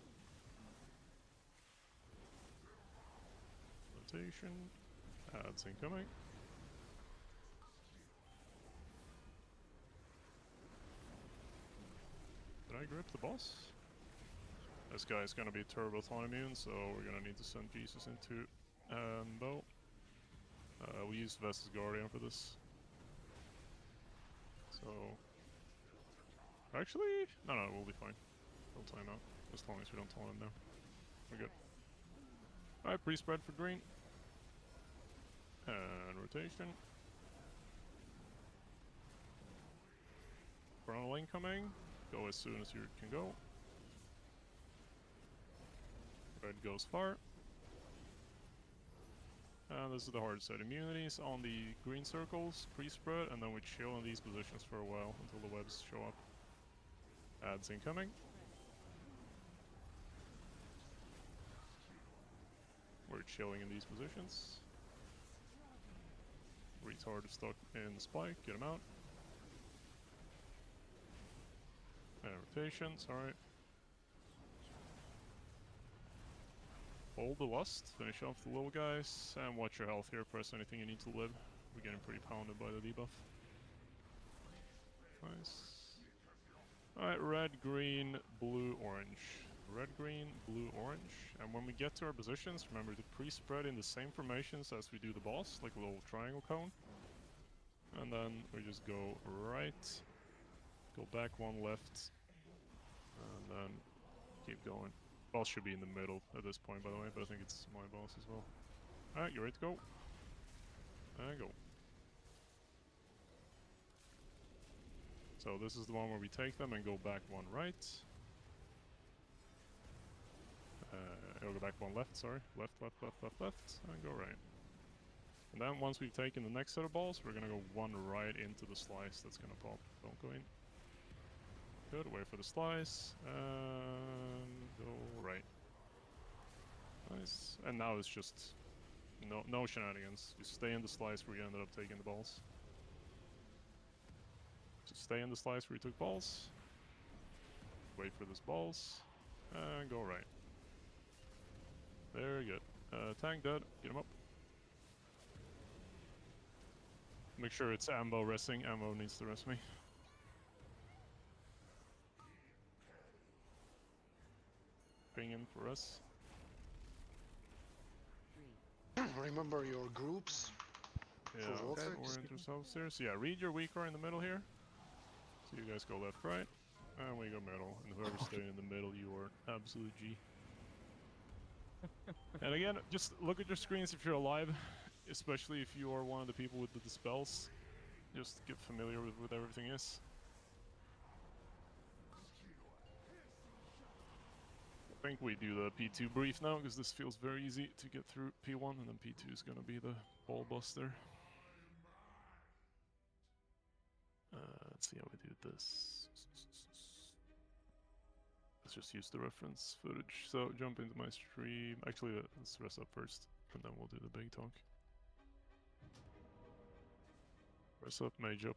Rotation. Ads incoming. Did I grip the boss? This guy's gonna be turbo time immune, so we're gonna need to send Jesus into and bow. We use Ves's Guardian for this. So... Actually... No, we'll be fine. We'll time out. As long as we don't taunt him now. We're good. Alright, pre-spread for green. And rotation. Chronal incoming. Go as soon as you can go. Red goes far. And this is the hard set. Immunities on the green circles, pre-spread, and then we chill in these positions for a while until the webs show up. Ads incoming. We're chilling in these positions. Retard is stuck in the spike, get him out. And rotation, sorry. Hold the lust, finish off the little guys, and watch your health here, press anything you need to live. We're getting pretty pounded by the debuff. Nice. Alright, red, green, blue, orange. Red, green, blue, orange. And when we get to our positions, remember to pre-spread in the same formations as we do the boss, like a little triangle cone. And then we just go right, go back one left, and then keep going. Boss should be in the middle at this point, by the way, but I think it's my boss as well. Alright, you ready to go? And go. So this is the one where we take them and go back one right. I'll go back one left, sorry. Left, and go right. And then once we've taken the next set of balls, we're gonna go one right into the slice that's gonna pop. Don't go in. Good, wait for the slice, and go right. Nice. And now it's just no shenanigans. Just stay in the slice where you ended up taking the balls. Just stay in the slice where you took balls. Wait for those balls, and go right. Very good. Tank dead. Get him up. Make sure it's Ambo resting. Ambo needs to rest me. Ping in for us. Remember your groups. Yeah, okay. Orient yourselves here. So yeah, read your weak core in the middle here. So you guys go left, right. And we go middle. And whoever's staying in the middle, you are absolute G. And again, just look at your screens if you're alive, especially if you are one of the people with the dispels. Just get familiar with what everything is. I think we do the P2 brief now, because this feels very easy to get through P1, and then P2 is gonna be the ball buster. Let's see how we do this. Let's just use the reference footage. So jump into my stream. Actually, let's rest up first, and then we'll do the big talk. Rest up, mage up.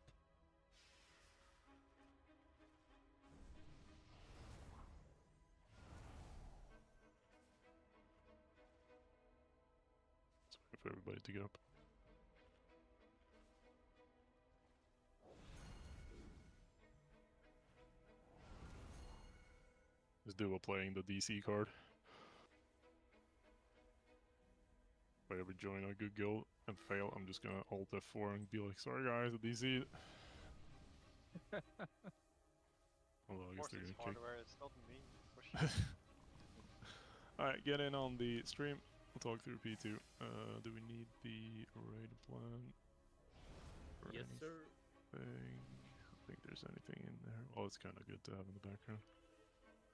Let's wait for everybody to get up. This duo playing the DC card. If I ever join a good guild and fail, I'm just gonna alt F4 and be like, sorry guys, the DC. Although I guess they're gonna kick. It's not me, for sure. Alright, get in on the stream. We'll talk through P2. Do we need the raid plan? Yes, sir. I think there's anything in there. Well, it's kind of good to have in the background.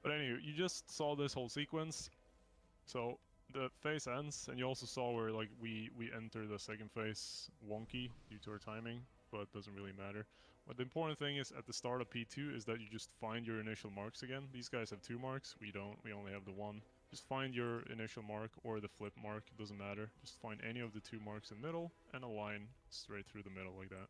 But anyway, you just saw this whole sequence. So the phase ends, and you also saw where like we enter the second phase wonky due to our timing, but it doesn't really matter. But the important thing is at the start of P2 is that you just find your initial marks again. These guys have 2 marks, we don't, we only have the 1. Just find your initial mark or the flip mark, it doesn't matter. Just find any of the 2 marks in the middle and a line straight through the middle like that.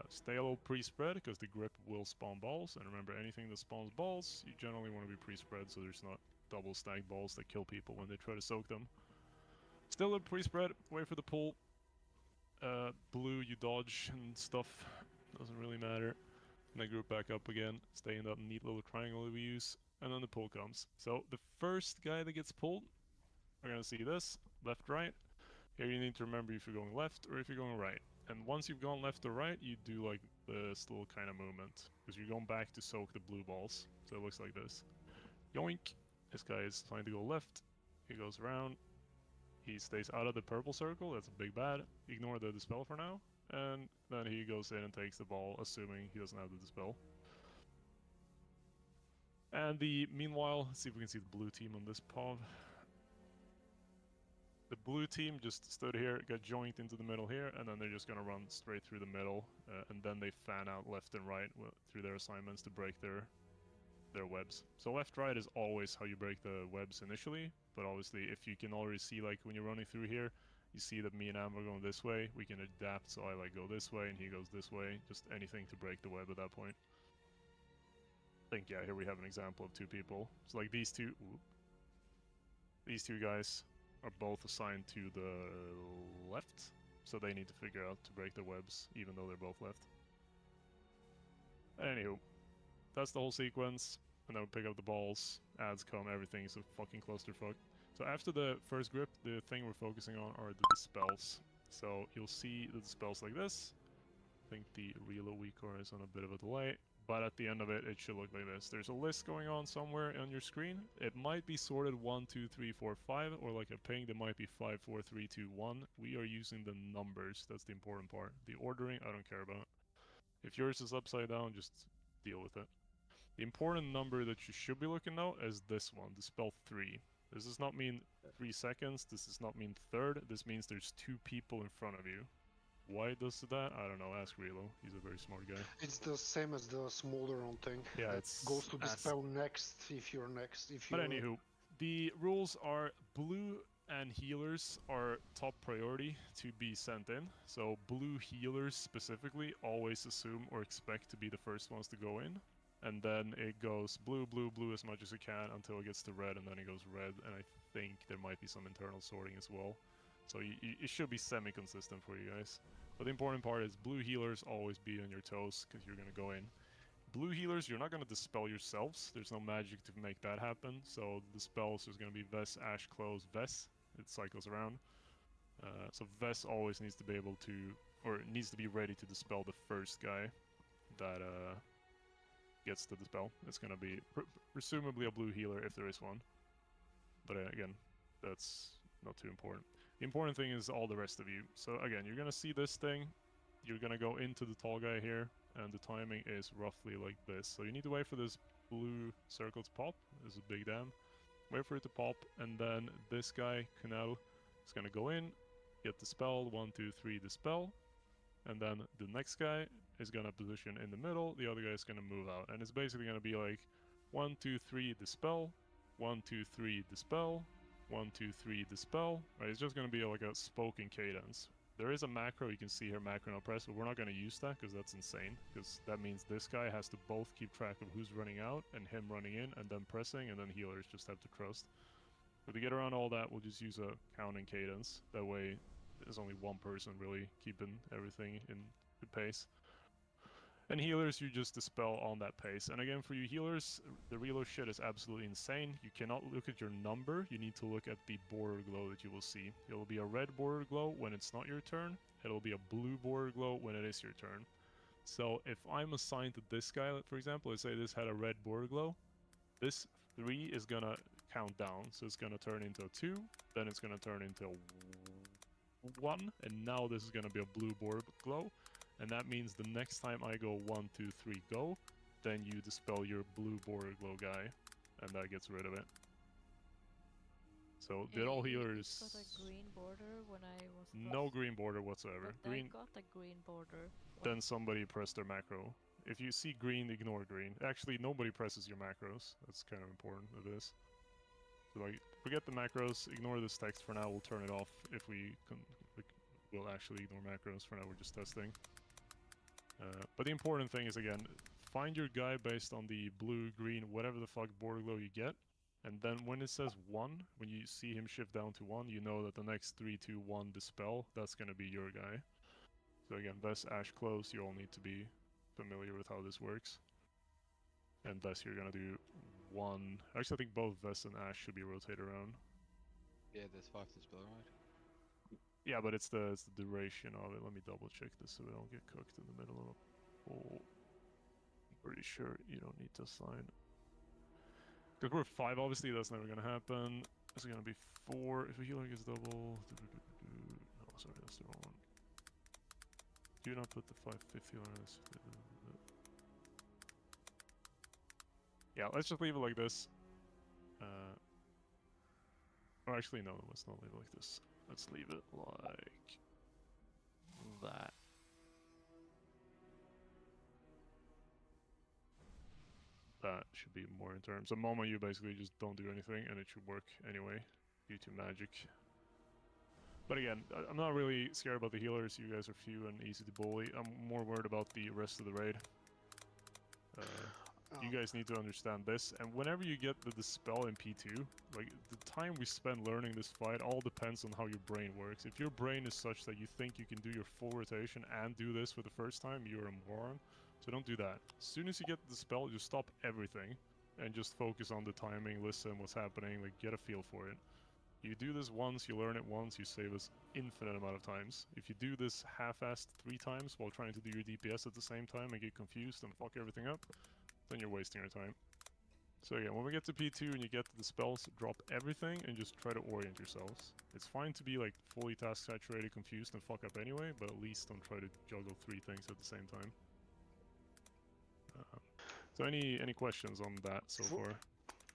Stay a little pre-spread because the grip will spawn balls, and remember anything that spawns balls, you generally want to be pre-spread so there's not double stacked balls that kill people when they try to soak them. Still a pre-spread, wait for the pull. Blue you dodge and stuff, doesn't really matter. And then group back up again, stay in that neat little triangle that we use, and then the pull comes. So the first guy that gets pulled, we're gonna see this, left, right. Here you need to remember if you're going left or if you're going right. And once you've gone left or right, you do like this little kind of movement. Because you're going back to soak the blue balls. So it looks like this. Yoink! This guy is trying to go left. He goes around. He stays out of the purple circle. That's a big bad. Ignore the dispel for now. And then he goes in and takes the ball, assuming he doesn't have the dispel. And meanwhile, let's see if we can see the blue team on this POV. The blue team just stood here, got joinked into the middle here, and then they're just gonna run straight through the middle, and then they fan out left and right through their assignments to break their webs. So left-right is always how you break the webs initially, but obviously if you can already see, like when you're running through here, you see that me and Am are going this way, we can adapt, so I like go this way and he goes this way, just anything to break the web at that point. I think, yeah, here we have an example of two people. So like these two guys are both assigned to the left, so they need to figure out to break the webs, even though they're both left. Anywho, that's the whole sequence, and then we pick up the balls, ads come, everything's a fucking clusterfuck. So after the first grip, the thing we're focusing on are the dispels. So you'll see the dispels like this. I think the real weaker is on a bit of a delay, but at the end of it, it should look like this. There's a list going on somewhere on your screen. It might be sorted 1, 2, 3, 4, 5, or like a ping, there might be 5, 4, 3, 2, 1. We are using the numbers, that's the important part. The ordering, I don't care about. If yours is upside down, just deal with it. The important number that you should be looking at is this one, dispel 3. This does not mean 3 seconds, this does not mean third, this means there's 2 people in front of you. Why it does that? I don't know, ask Relo, he's a very smart guy. It's the same as the smolder on thing. Yeah, it it's goes to dispel next if you're next. But anywho, the rules are blue and healers are top priority to be sent in. So blue healers specifically always assume or expect to be the first ones to go in. And then it goes blue, blue, blue as much as it can until it gets to red, and then it goes red, and I think there might be some internal sorting as well. So it should be semi-consistent for you guys. But the important part is blue healers always be on your toes, because you're going to go in. Blue healers, you're not going to dispel yourselves. There's no magic to make that happen. So the spells is going to be Ves, Ash, Close, Ves. It cycles around. So Ves always needs to be able to, or needs to be ready to dispel the first guy that gets the dispel. It's going to be presumably a blue healer if there is one. But again, that's not too important. The important thing is all the rest of you. So again, you're going to see this thing. You're going to go into the tall guy here, and the timing is roughly like this. So you need to wait for this blue circle to pop. This is a big dam. Wait for it to pop, and then this guy, Kunal, is going to go in, get dispelled, 1, 2, 3, dispel. And then the next guy is going to position in the middle, the other guy is going to move out. And it's basically going to be like 1, 2, 3, dispel, 1, 2, 3, dispel, 1, 2, 3, dispel. Right, it's just going to be like a spoken cadence. There is a macro, you can see here macro now press, but we're not going to use that because that's insane. Because that means this guy has to both keep track of who's running out and him running in and then pressing, and then healers just have to trust. But to get around all that, we'll just use a counting cadence. That way there's only one person really keeping everything in good pace. And healers, you just dispel on that pace. And again, for you healers, the reload shit is absolutely insane. You cannot look at your number, you need to look at the border glow that you will see. It will be a red border glow when it's not your turn. It'll be a blue border glow when it is your turn. So if I'm assigned to this guy, for example, let's say this had a red border glow, this 3 is gonna count down. So it's gonna turn into a 2, then it's gonna turn into a 1, and now this is gonna be a blue border glow. And that means the next time I go 1, 2, 3, go, then you dispel your blue border glow guy, and that gets rid of it. So did all healers... Got a green border when I was... No green border whatsoever. But Green... I got a green border. Then somebody pressed their macro. If you see green, ignore green. Actually, nobody presses your macros. That's kind of important, it is. So like, forget the macros, ignore this text for now, we'll turn it off if we can... We'll actually ignore macros, for now we're just testing. But the important thing is, again, find your guy based on the blue, green, whatever the fuck border glow you get. And then when it says 1, when you see him shift down to 1, you know that the next 3, 2, 1 dispel, that's gonna be your guy. So again, Ves, Ash, Close, you all need to be familiar with how this works. And Ves, you're gonna do 1... Actually, I think both Ves and Ash should be rotated around. Yeah, there's 5 dispel, right? Yeah, but it's the duration of it. Let me double check this so we don't get cooked in the middle of a poll. I'm pretty sure you don't need to assign. Because we're 5, obviously that's never gonna happen. It's gonna be 4 if a healer gets double. No, sorry, that's the wrong one. Do not put the 5/5 healer on this. Yeah, let's just leave it like this. Or actually, no, let's not leave it like this. Let's leave it like that. That should be more in terms. The moment you basically just don't do anything and it should work anyway due to magic. But again, I'm not really scared about the healers. You guys are few and easy to bully. I'm more worried about the rest of the raid. You guys need to understand this, and whenever you get the Dispel in P2, like, the time we spend learning this fight all depends on how your brain works. If your brain is such that you think you can do your full rotation and do this for the first time, you're a moron. So don't do that. As soon as you get the Dispel, just stop everything, and just focus on the timing, listen what's happening, like, get a feel for it. You do this once, you learn it once, you save us infinite amount of times. If you do this half-assed 3 times while trying to do your DPS at the same time and get confused and fuck everything up, then you're wasting your time. So again, when we get to P2 and you get to the spells, drop everything and just try to orient yourselves. It's fine to be like fully task saturated, confused, and fuck up anyway, but at least don't try to juggle 3 things at the same time. So any questions on that so far?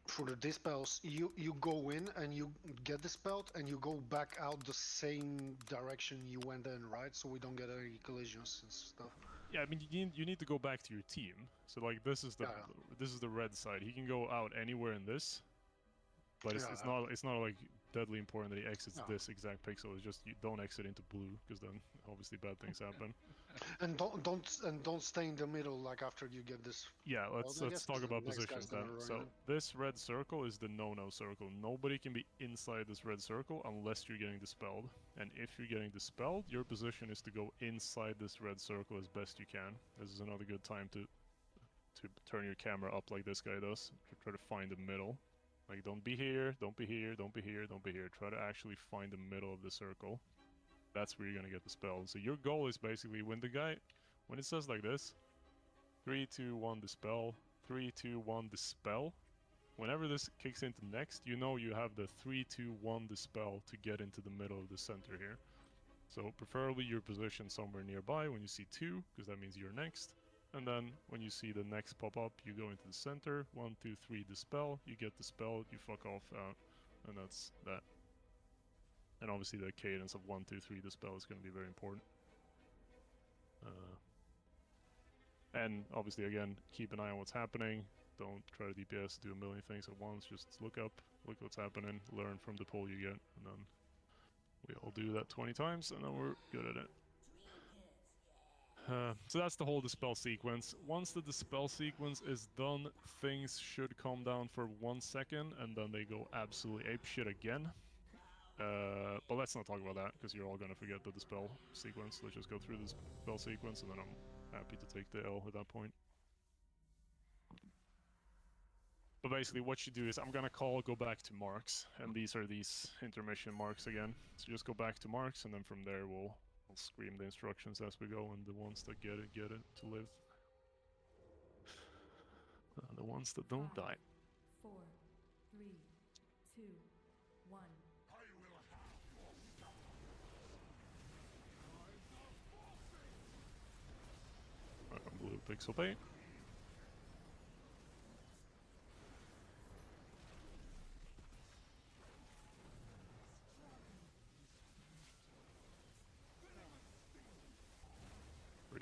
For the dispels, you go in and you get dispelled and you go back out the same direction you went in, right? So we don't get any collisions and stuff. Yeah, I mean you need to go back to your team. So like this is the red side. He can go out anywhere in this, but it's not like deadly important that he exits this exact pixel. It's just you don't exit into blue because then obviously bad things happen. And don't stay in the middle like after you get this. Yeah, let's talk about positions then. So this red circle is the no-no circle. Nobody can be inside this red circle unless you're getting dispelled. And if you're getting dispelled, your position is to go inside this red circle as best you can. This is another good time to turn your camera up like this guy does. To try to find the middle. Like don't be here, don't be here, don't be here, don't be here. Try to actually find the middle of the circle. That's where you're gonna get the spell. So your goal is basically when it says like this, 3, 2, 1 dispel, 3, 2, 1 dispel. Whenever this kicks into next, you know you have the 3, 2, 1 dispel to get into the middle of the center here. So preferably your position somewhere nearby when you see 2, because that means you're next. And then when you see the next pop up, you go into the center, 1, 2, 3 dispel, you get dispelled, you fuck off out, and that's that. And obviously the cadence of 1, 2, 3 dispel is going to be very important. And obviously again, keep an eye on what's happening. Don't try to DPS, do a million things at once. Just look up, look what's happening, learn from the pull you get, and then we all do that 20 times, and then we're good at it. So that's the whole dispel sequence. Once the dispel sequence is done, things should calm down for 1 second, and then they go absolutely apeshit again. But let's not talk about that, because you're all gonna forget the dispel sequence. Let's just go through the spell sequence, and then I'm happy to take the L at that point. But basically what you do is I'm gonna go back to marks, and these are these intermission marks again. So just go back to marks, and then from there we'll scream the instructions as we go, and the ones that get it to live. The ones that don't die. 4, 3, 2, 1. Blue pixel paint.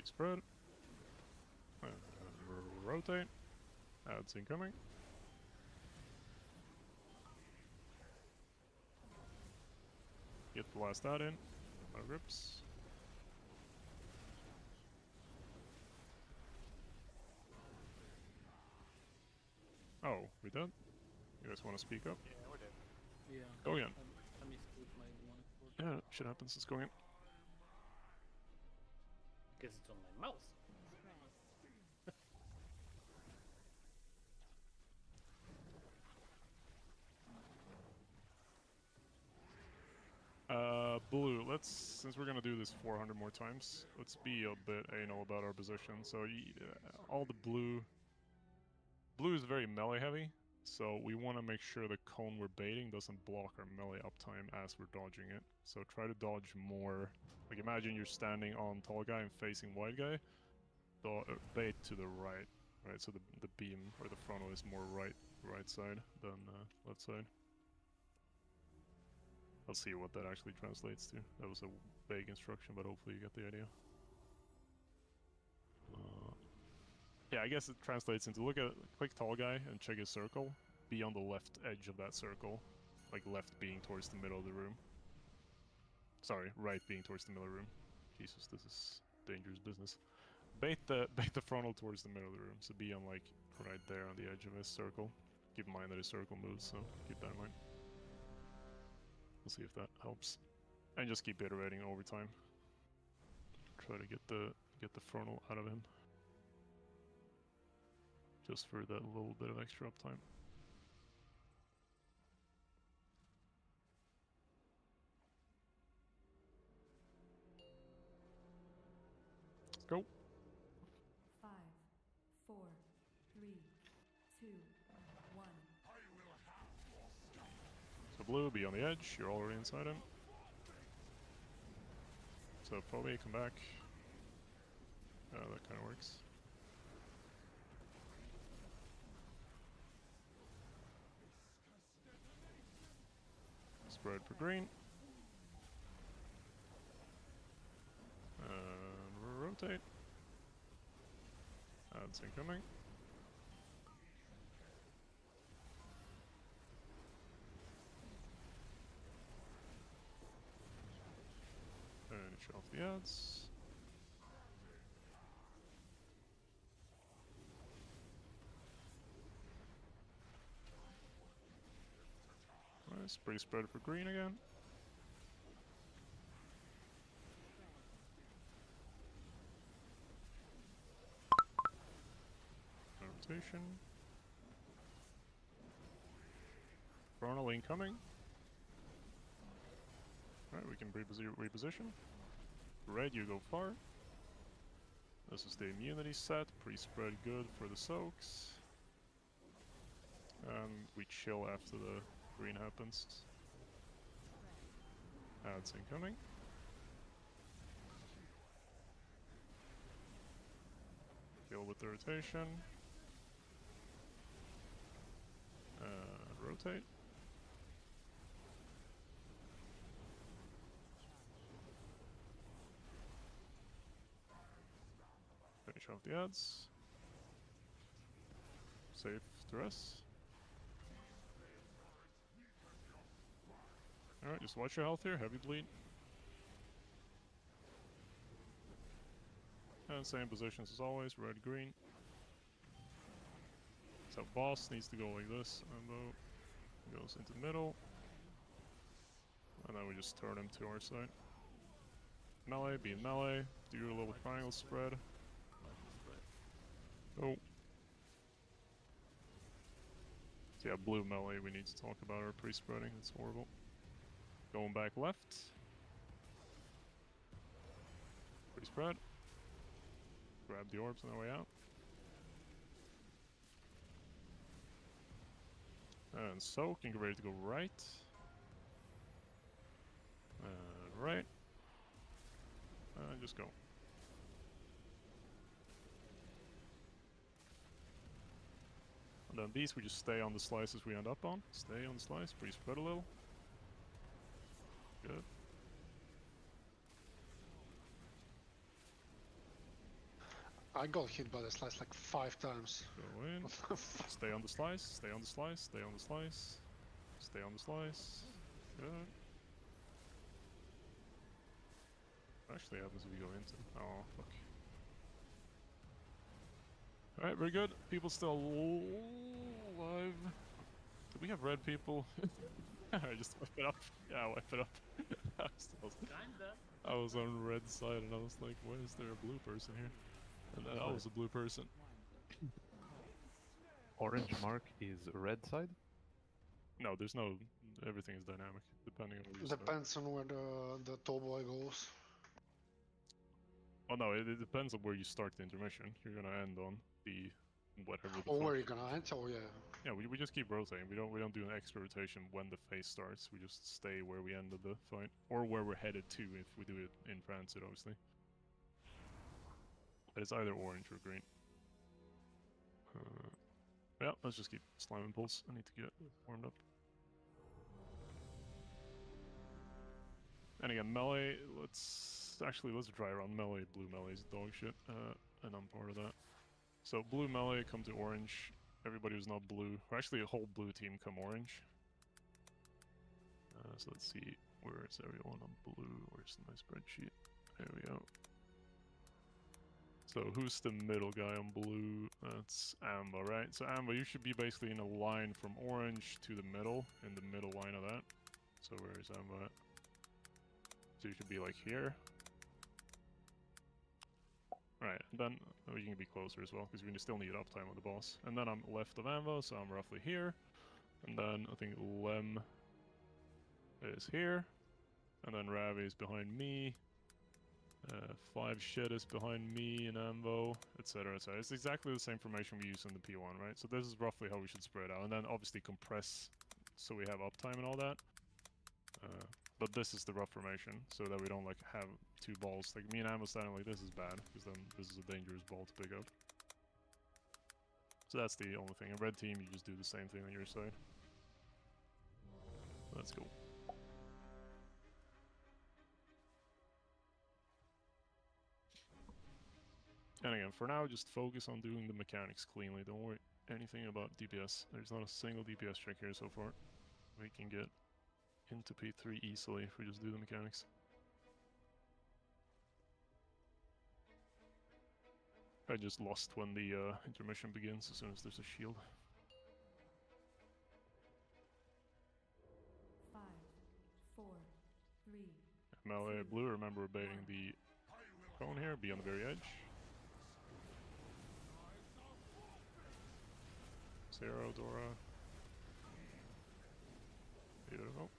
Spread. Rotate. Ads incoming. Get the last add in. No grips. Oh, we done? You guys want to speak up? Yeah, we're dead. Yeah. Go again. I missed with my demonic word. Yeah, shit happens. Let's go again. Because it's on my mouse. Blue, since we're gonna do this 400 more times, let's be a bit anal about our position. So all the blue is very melee heavy, so we want to make sure the cone we're baiting doesn't block our melee uptime as we're dodging it. So try to dodge more. Like imagine you're standing on tall guy and facing wide guy, bait to the right, so the beam or the frontal is more right side than left side. I'll see what that actually translates to. That was a vague instruction, but hopefully you get the idea. Yeah, I guess it translates into click tall guy and check his circle. Be on the left edge of that circle, like left being towards the middle of the room. Sorry, right being towards the middle of the room. Jesus, this is dangerous business. Bait the frontal towards the middle of the room, so be on like right there on the edge of his circle. Keep in mind that his circle moves, so keep that in mind. We'll see if that helps, and just keep iterating over time. Try to get the frontal out of him, just for that little bit of extra uptime. Let's go. 5, 4, 3, 2, 1. So blue, be on the edge. You're already inside him. So probably come back. That kind of works. Spread for green. And rotate. That's incoming. Finish off the ads. Nice, pretty spread for green again. Rotation. Frontal incoming. Alright, we can reposition. Red, you go far. This is the immunity set. Pre-spread good for the soaks. And we chill after the green happens. Ads incoming. Deal with the rotation. Rotate. Finish off the ads. Save stress. Alright, just watch your health here, heavy bleed. And same positions as always, red, green. So boss needs to go like this, and goes into the middle. And then we just turn him to our side. Melee, be in melee, do your little triangle spread. Oh. So yeah, blue melee, we need to talk about our pre-spreading, it's horrible. Going back left. Pre-spread. Grab the orbs on our way out. And soak, and get ready to go right. Right. Just go. And then these we just stay on the slices we end up on. Stay on the slice, pre-spread a little. Good. I got hit by the slice like 5 times. Go in. Stay on the slice, stay on the slice, stay on the slice. Stay on the slice. Good. Actually happens if you go into. Oh, fuck. Alright, very good. People still alive. Do we have red people? I just wipe it up. Yeah, wipe it up. I was on red side and I was like, why is there a blue person here? And then I was a blue person. Orange mark is red side? No, there's no everything is dynamic, depending on where you start. Depends on where the tall boy goes. Oh no, it depends on where you start the intermission. You're gonna end on the whatever the Oh, where fuck. you gonna enter? Oh yeah. Yeah, we just keep rotating. We don't do an extra rotation when the phase starts. We just stay where we ended the fight, or where we're headed to if we do it in transit, obviously. But it's either orange or green. Yeah, let's just keep slamming pulse. I need to get warmed up. And again, melee. Let's try around melee. Blue melee is dog shit, and I'm part of that. So blue melee come to orange. Everybody who's not blue, or actually a whole blue team come orange. So let's see, where is everyone on blue? Where's my spreadsheet? There we go. So who's the middle guy on blue? That's Amba, right? So Amba, you should be basically in a line from orange to the middle, in the middle line of that. So where is Amba at? So you should be like here. Right, and then you can be closer as well, because we still need uptime on the boss. And then I'm left of Anvo, so I'm roughly here. And then I think Lem is here. And then Ravi is behind me. 5 Shed is behind me and Anvo, etc, etc. It's exactly the same formation we use in the P1, right? So this is roughly how we should spread out. And then obviously compress, so we have uptime and all that. But this is the rough formation, so that we don't like have 2 balls. Like me and Ammo standing like this is bad, because then this is a dangerous ball to pick up. So that's the only thing. In red team, you just do the same thing on your side. Let's go. And again, for now, just focus on doing the mechanics cleanly. Don't worry anything about DPS. There's not a single DPS check here so far. We can get into P3 easily if we just do the mechanics. I just lost when the intermission begins as soon as there's a shield. 5, 4, 3. Melee blue, remember we're baiting the cone here, be on the very edge. 0, Dora. Beautiful.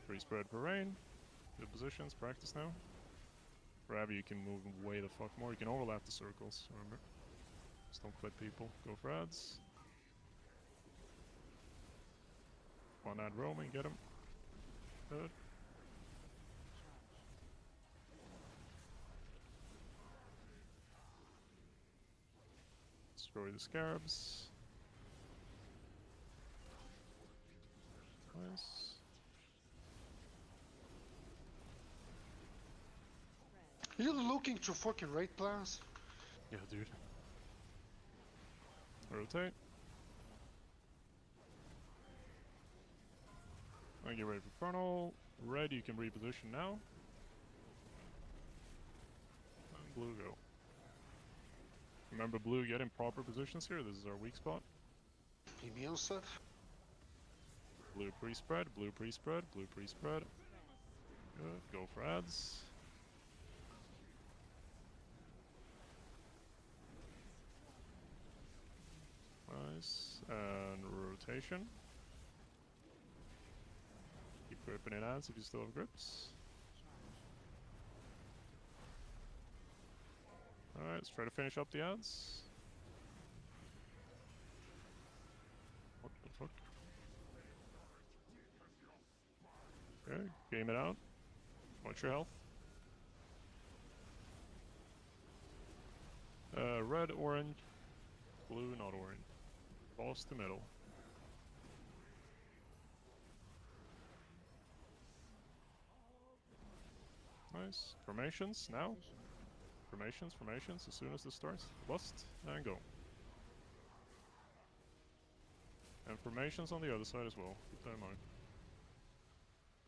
Free spread for rain. Good positions, practice now. Ravi, you can move way the fuck more. You can overlap the circles, remember. Just don't quit people. Go for ads. One ad roaming, get him. Good. Destroy the scarabs. Nice. You looking to fucking raid plans? Yeah, dude. Rotate. I get ready for Chronal. Red, you can reposition now. And blue, go. Remember blue, get in proper positions here. This is our weak spot. Immune stuff. Blue pre-spread, blue pre-spread, blue pre-spread. Good, go for ads. Nice, and rotation. Keep gripping in ads if you still have grips. Alright, let's try to finish up the ads. What the fuck? Okay, game it out. Watch your health. Red, orange, blue, not orange. Boss to middle. Nice. Formations now. Formations, formations, as soon as this starts. Bust, and go. And formations on the other side as well. Keep that in mind.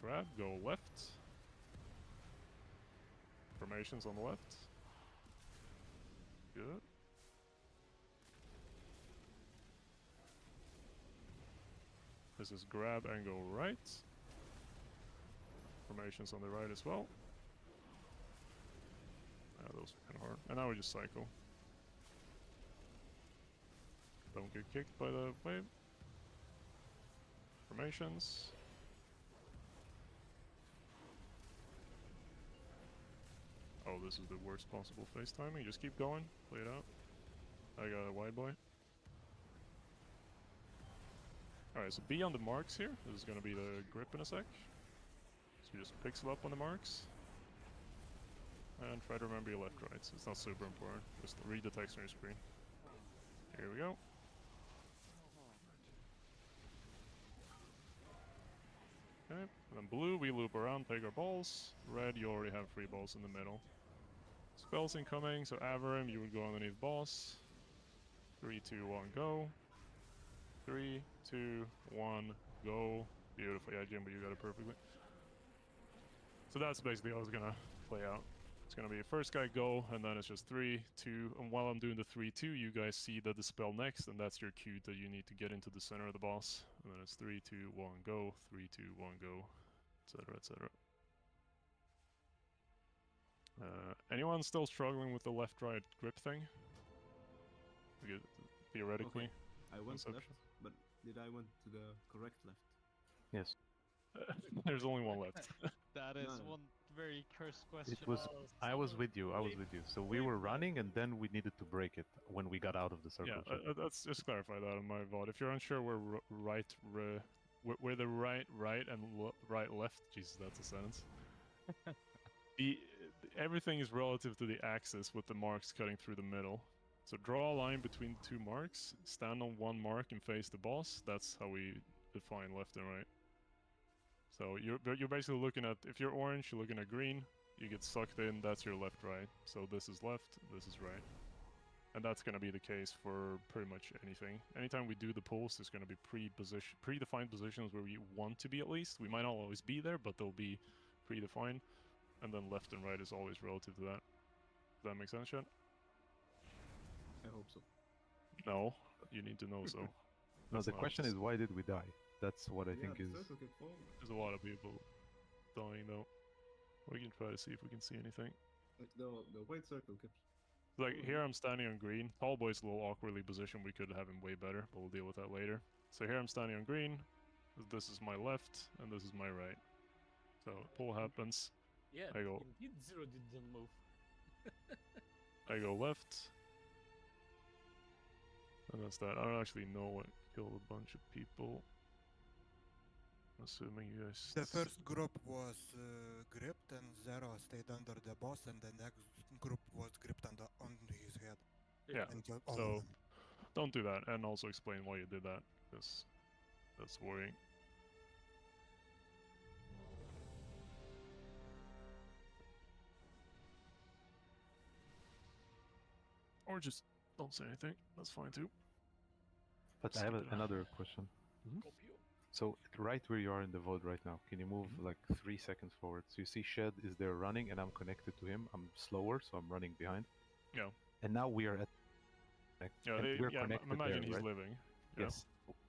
Grab, go left. Formations on the left. Good. This is grab and go right. Formations on the right as well. Those are kind of hard. And now we just cycle. Don't get kicked by the wave. Formations. Oh, this is the worst possible face timing. Just keep going. Play it out. I got a wide boy. Alright, so be on the marks here. This is gonna be the grip in a sec. So just pixel up on the marks. And try to remember your left rights. It's not super important. Just read the text on your screen. Here we go. Okay, and then blue, we loop around, take our balls. Red, you already have 3 balls in the middle. Spells incoming, so Averim, you would go underneath boss. 3, 2, 1, go. 3, 2, 1, go. Beautiful. Yeah, Jimbo, you got it perfectly. So that's basically how it's gonna play out. It's gonna be first guy go, and then it's just 3, 2, and while I'm doing the 3, 2, you guys see that the spell next, and that's your cue that you need to get into the center of the boss. And then it's 3, 2, 1, go, 3, 2, 1, go, etc., etc. Anyone still struggling with the left-right grip thing? Theoretically. Okay. I went left, but did I went to the correct left? Yes. There's only one left. That is No. one very cursed question. It was. I was with you. I was with you. So we were running, and then we needed to break it when we got out of the circle. Yeah, let's just clarify that on my VOD. If you're unsure where where the right and right left, Jesus, that's a sentence. Everything is relative to the axis with the marks cutting through the middle. So draw a line between the 2 marks, stand on one mark and face the boss. That's how we define left and right. So you're basically looking at, if you're orange, you're looking at green, you get sucked in, that's your left right. So this is left, this is right. And that's going to be the case for pretty much anything. Anytime we do the pulls, there's going to be predefined positions where we want to be at least. We might not always be there, but they'll be predefined. And then left and right is always relative to that. Does that make sense, Chad? I hope so. No, you need to know so. No, the question is, why did we die? That's what I think is... There's a lot of people dying though. We can try to see if we can see anything. Like the white circle kept... Like here I'm standing on green. Tall boy's a little awkwardly positioned. We could have him way better, but we'll deal with that later. So here I'm standing on green. This is my left, and this is my right. So pull happens. Yeah, I go. indeed, Zero didn't move. I go left. And that's that. I don't actually know what killed a bunch of people. Assuming you guys... The first group was gripped and Zero stayed under the boss, and the next group was gripped on his head. Yeah, And all of so them. don't do that, and also explain why you did that, because that's worrying. Or just don't say anything, that's fine too. But I have another question. So right where you are in the VOD right now, can you move like 3 seconds forward? So you see Shed is there running, and I'm connected to him. I'm slower, so I'm running behind. Yeah. And now we are at... Yeah, we're connected imagine there, he's right? living. Yeah. Yes.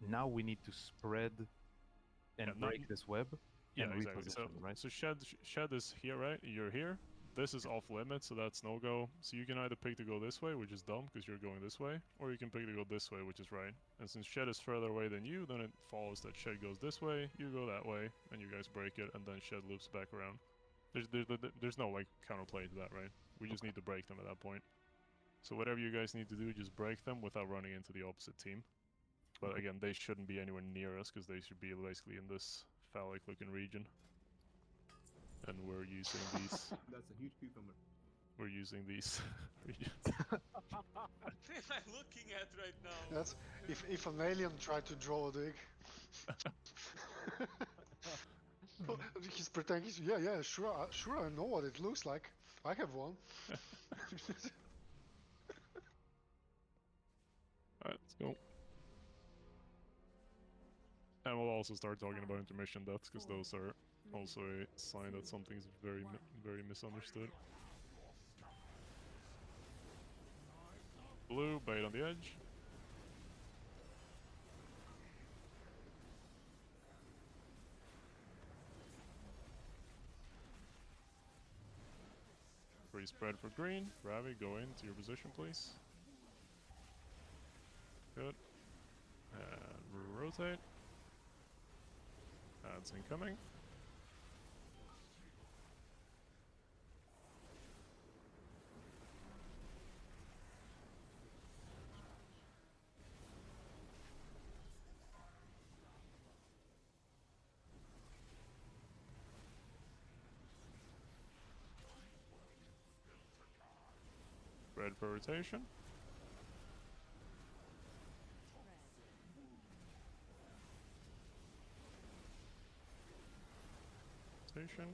Now we need to spread and break this web. Yeah, and exactly. So, reposition, right? so Shed is here, right? You're here. This is off limits, so that's no go. So you can either pick to go this way, which is dumb because you're going this way, or you can pick to go this way, which is right. And since Shed is further away than you, then it follows that Shed goes this way, you go that way, and you guys break it, and then Shed loops back around. There's no like counterplay to that, right? We just need to break them at that point. So whatever you guys need to do, just break them without running into the opposite team. But again, they shouldn't be anywhere near us because they should be basically in this phallic-looking region. And we're using these. That's a huge cucumber. We're using these regions. What am I looking at right now? That's if an alien tried to draw a dick. He's pretending. Yeah, sure, I know what it looks like. I have one. Alright, let's go. And we'll also start talking about intermission deaths, because those are also a sign that something's very misunderstood. Blue, bait on the edge. Free spread for green. Ravi, go into your position, please. Good. rotate. Ads incoming. Red for rotation. Rotation.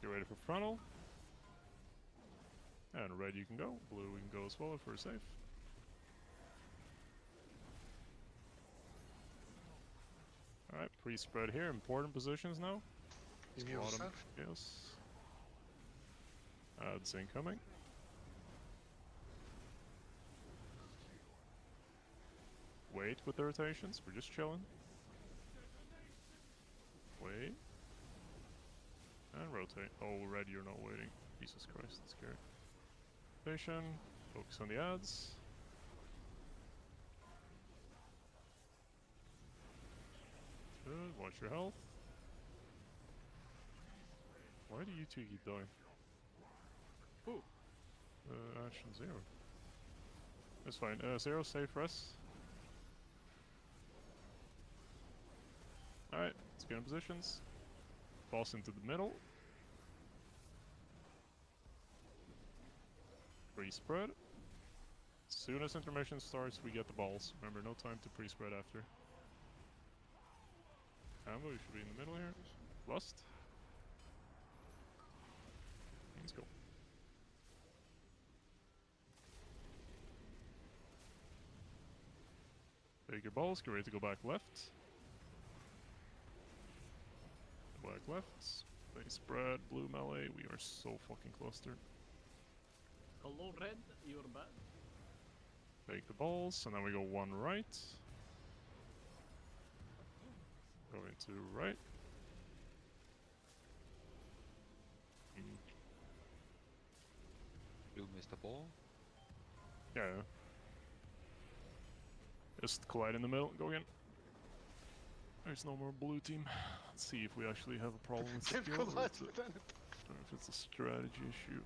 Get ready for frontal. And red you can go. Blue we can go as well if we're safe. Alright, pre-spread here. Important positions now. Give me your set. Yes. Ads incoming. Wait with the rotations, we're just chilling. Wait. And rotate. Oh, red, you're not waiting. Jesus Christ, that's scary. Rotation. Focus on the ads. Good, watch your health. Why do you two keep dying? Ooh. Action 0. That's fine. 0, safe for us. Alright, let's get in positions. Boss into the middle. Pre-spread. As soon as intermission starts, we get the balls. Remember, no time to pre-spread after. Ambo, you should be in the middle here. Lust. Let's go. Take your balls, get ready to go back left. Back left. They spread, blue melee, we are so fucking clustered. Hello, red, you're bad. Take the balls, and then we go one right. Go into right. You missed the ball? Yeah. Just collide in the middle, go again. There's no more blue team. Let's see if we actually have a problem with Can't skill, or collide if with anything. it's a strategy issue.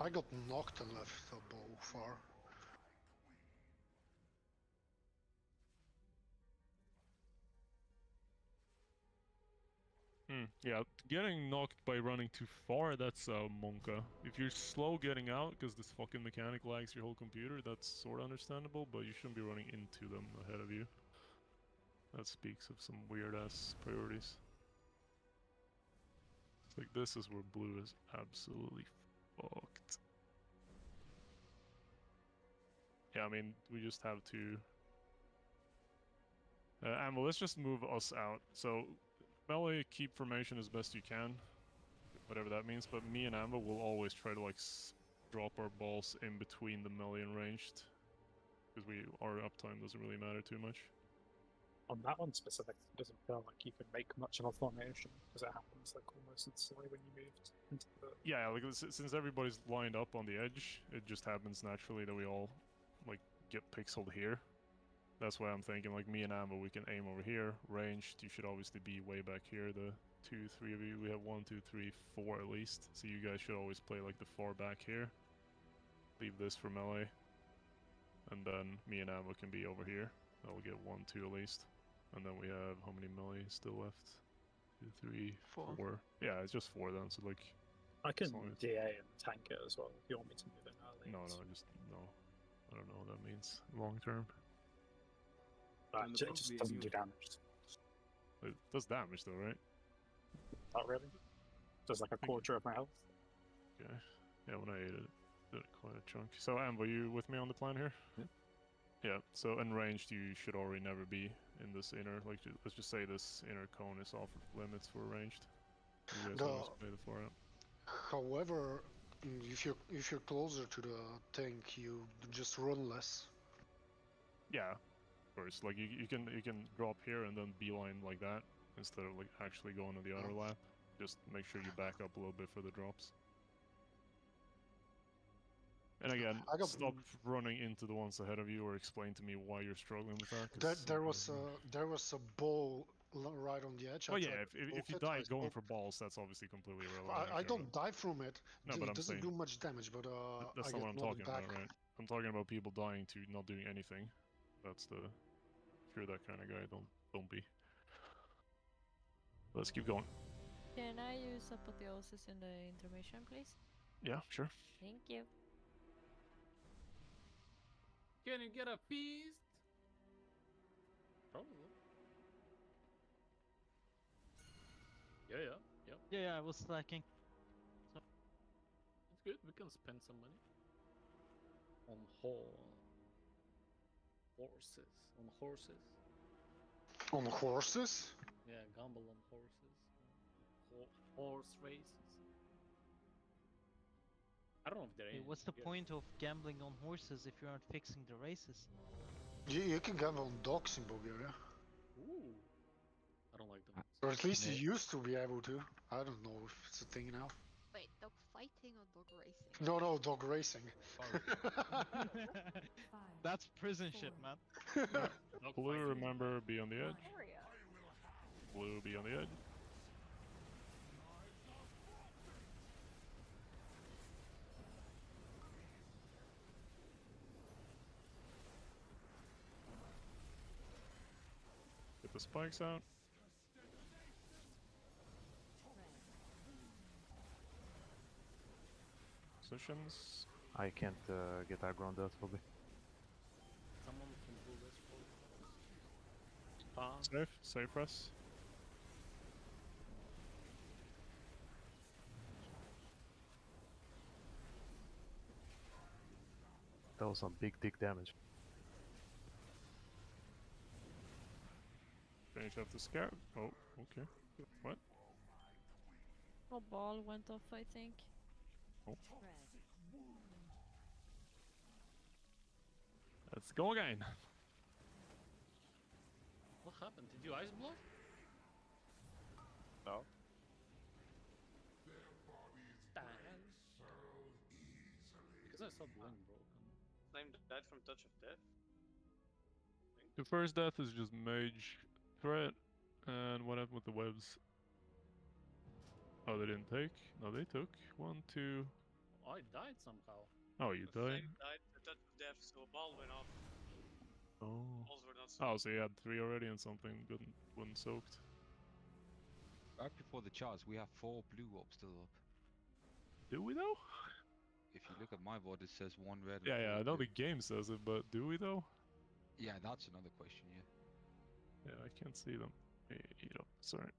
I got knocked and left a bow far. Yeah, getting knocked by running too far, that's Monka. If you're slow getting out, because this fucking mechanic lags your whole computer, that's sort of understandable, but you shouldn't be running into them ahead of you. That speaks of some weird-ass priorities. Like, this is where blue is absolutely fucked. Yeah, I mean, we just have to... Ambo, let's just move us out. So, melee, keep formation as best you can. Whatever that means, but me and Ambo will always try to, like, drop our balls in between the melee and ranged. Because our uptime doesn't really matter too much. On that one specifically, it doesn't feel like you can make much of a formation, because it happens, like, almost instantly when you moved into the... Yeah, like, since everybody's lined up on the edge, it just happens naturally that we all, like, get pixeled here. That's why I'm thinking, like, me and Ambo, we can aim over here. Ranged, you should obviously be way back here. The 2, 3 of you, we have 1, 2, 3, 4 at least. So you guys should always play, like, the far back here. Leave this for melee. And then me and Ambo can be over here. That'll get 1, 2 at least. And then we have, how many melee still left? 2, 3, 4. Yeah, it's just 4 then, so, like... I can DA and tank it as well, if you want me to move in early. No, no. I don't know what that means long term. It just doesn't do damage. It does damage though, right? Not really. Does like a quarter of my health. Okay. Yeah, when I ate it, did quite a chunk. So, Ambo, you with me on the plan here? Yeah. Yeah, so in ranged, you should already never be in this inner, like, let's just say this inner cone is off limits for ranged. You guys always play the far out. However, if you're closer to the tank, you just run less. Yeah, first, like you can drop here and then beeline like that instead of like actually going to the other lap. Just make sure you back up a little bit for the drops. And again, I got- stop running into the ones ahead of you, or explain to me why you're struggling with that. 'cause There was a ball right on the edge. I Well, tried yeah, to if you poke it, die I going spoke- for balls, that's obviously completely irrelevant. I don't die from it. No, but It I'm doesn't saying do much damage, but that's I not get what I'm bloated talking back. about, right? I'm talking about people dying to not doing anything. That's the. If you're that kind of guy, don't be. Let's keep going. Can I use apotheosis in the intermission, please? Yeah, sure. Thank you. Can you get a feast? Probably. Yeah. Yeah, I was slacking. So It's good. We can spend some money on horses. On horses? Yeah, gamble on horses. Horse races. I don't know if there Hey, is. what's the point of gambling on horses if you aren't fixing the races? You can gamble on dogs in Bulgaria. Ooh. I don't like them. Or at least you used to be able to. I don't know if it's a thing now. Wait, dog fighting or dog racing? No, dog racing. That's prison shit, man. Blue, remember, be on the edge. Area. Blue, be on the edge. Get the spikes out. Positions. I can't get aggro on that probably. Someone can do this for you. Safe press. That was some big dick damage. Finish off the scout. Oh, okay. What? A ball went off, I think. Oh. Let's go again. What happened? Did you ice block? No. Because I saw Blink broken. Flame died from Touch of Death. The first death is just mage threat, and what happened with the webs? Oh, they didn't take? No, they took. 1, 2. Oh, I died somehow. Oh, you The died? Flame died, the Touch of Death, so a ball went off. Oh. Balls were not Oh, so you had 3 already and something wasn't soaked. Right before the charge, we have 4 blue orbs still up. Do we though? If you look at my board, it says 1 red. And Yeah, 4 I know blue. the game says it, but do we though? Yeah, that's another question. Yeah. Yeah, I can't see them. Eat up. Sorry.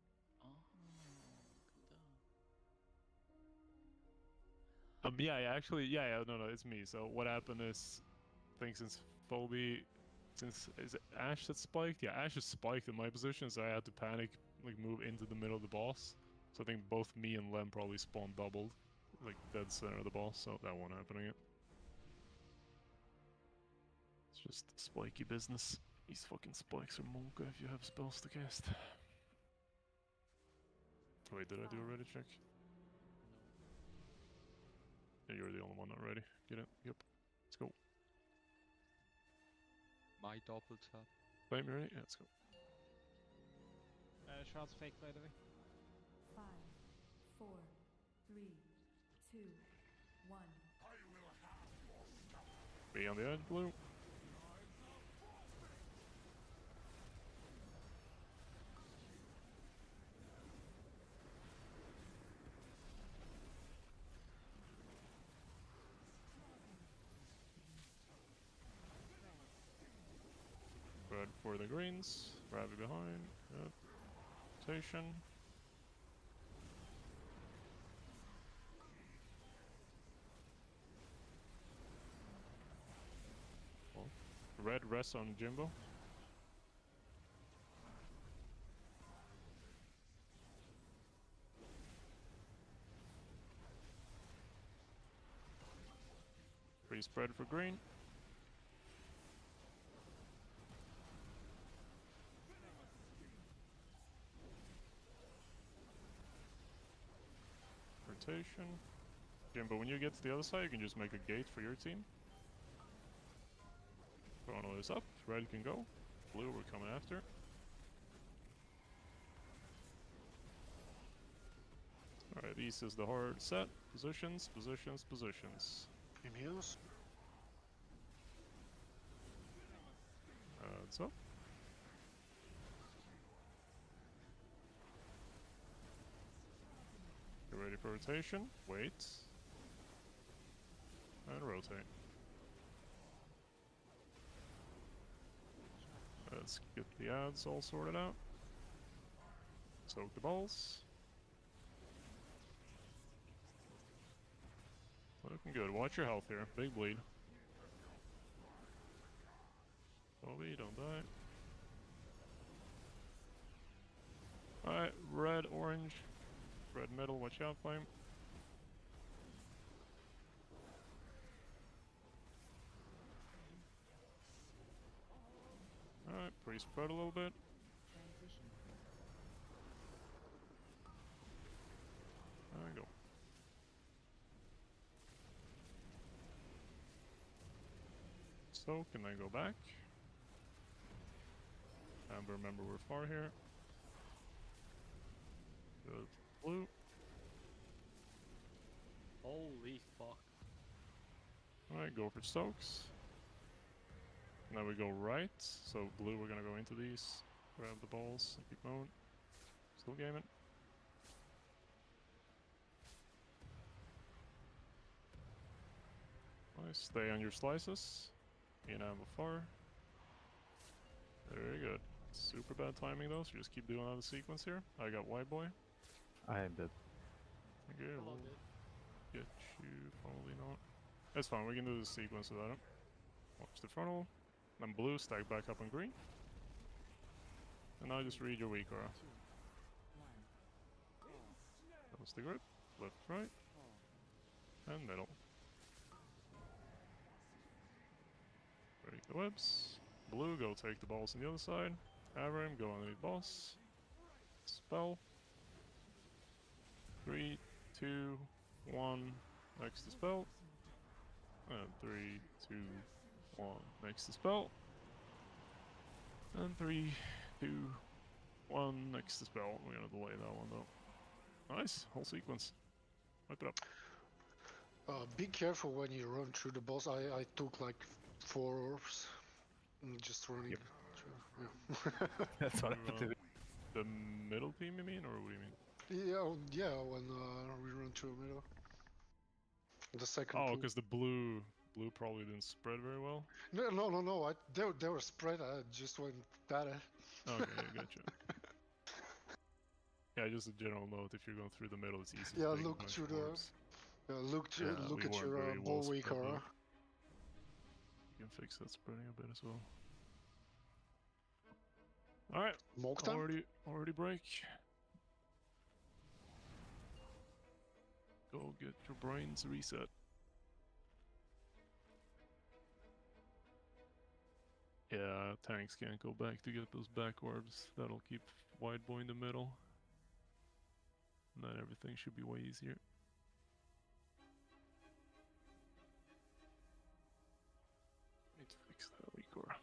No, it's me. So what happened is, I think since is it Ash that spiked? Yeah, Ash is spiked in my position, so I had to panic, like move into the middle of the boss. So I think both me and Lem probably spawned doubled, like dead center of the boss, so that won't happen again. It's just spiky business. These fucking spikes are Monka if you have spells to cast. Wait, did I do a ready check? Yeah, you're the only one not ready. Get it? Yep. Let's go. My double tap. Flame, you ready? Yeah, let's go. Shots fake, by the way. 5, 4, 3, 2, 1. Be on the edge, blue. Red for the greens. Rabbit behind. Yep. Rotation. Oh. Red rests on Jimbo. Free spread for green. Rotation. Jim, but when you get to the other side, you can just make a gate for your team. Chrono is up. Red can go. Blue, we're coming after. Alright, east is the hard set. Positions, positions, positions. Heals. It's up. Get ready for rotation. Wait. And rotate. Let's get the ads all sorted out. Soak the balls. Looking good. Watch your health here. Big bleed. Bobby, don't die. Alright, red, orange. Red middle, watch out, flame. Alright, pre-spread a little bit. There we go. So, can I go back? And remember we're far here. Good. Blue. Holy fuck. Alright, go for Stokes. Now we go right. So blue, we're gonna go into these. Grab the balls and keep moving. Still gaming. Nice. Stay on your slices. Me and Amber far. Very good. Super bad timing though, so just keep doing out the sequence here. I got white boy. I am dead. Okay, we'll get you, probably not. That's fine, we can do the sequence without him. Watch the frontal. Then blue, stack back up on green. And now just read your weak aura. That was the grip. Left, right. And middle. Break the webs. Blue, go take the balls on the other side. Avram, go underneath boss. Spell. 3, 2, 1. Next to spell. And 3, 2, 1. Next to spell. And 3, 2, 1. Next to spell. We're gonna delay that one though. Nice, whole sequence. Wipe it up. Be careful when you run through the boss. I took like 4 orbs. Just running. Yep. Through. Yeah. That's what I did. The middle team, you mean, or what do you mean? Yeah, when we run through the middle. The second. Oh, pool. because the blue probably didn't spread very well. No. They were spread. I just went better. Okay, yeah, gotcha. Yeah, just a general note. If you're going through the middle, it's easy. Yeah, to take look a bunch through of the. orbs. Look we at weren't your very ball well weak spread, aura. though. You can fix that spreading a bit as well. All right, Smoke time? already break. Go get your brains reset. Yeah, tanks can't go back to get those back orbs. That'll keep White Boy in the middle. And then everything should be way easier. Need to fix that weak aura.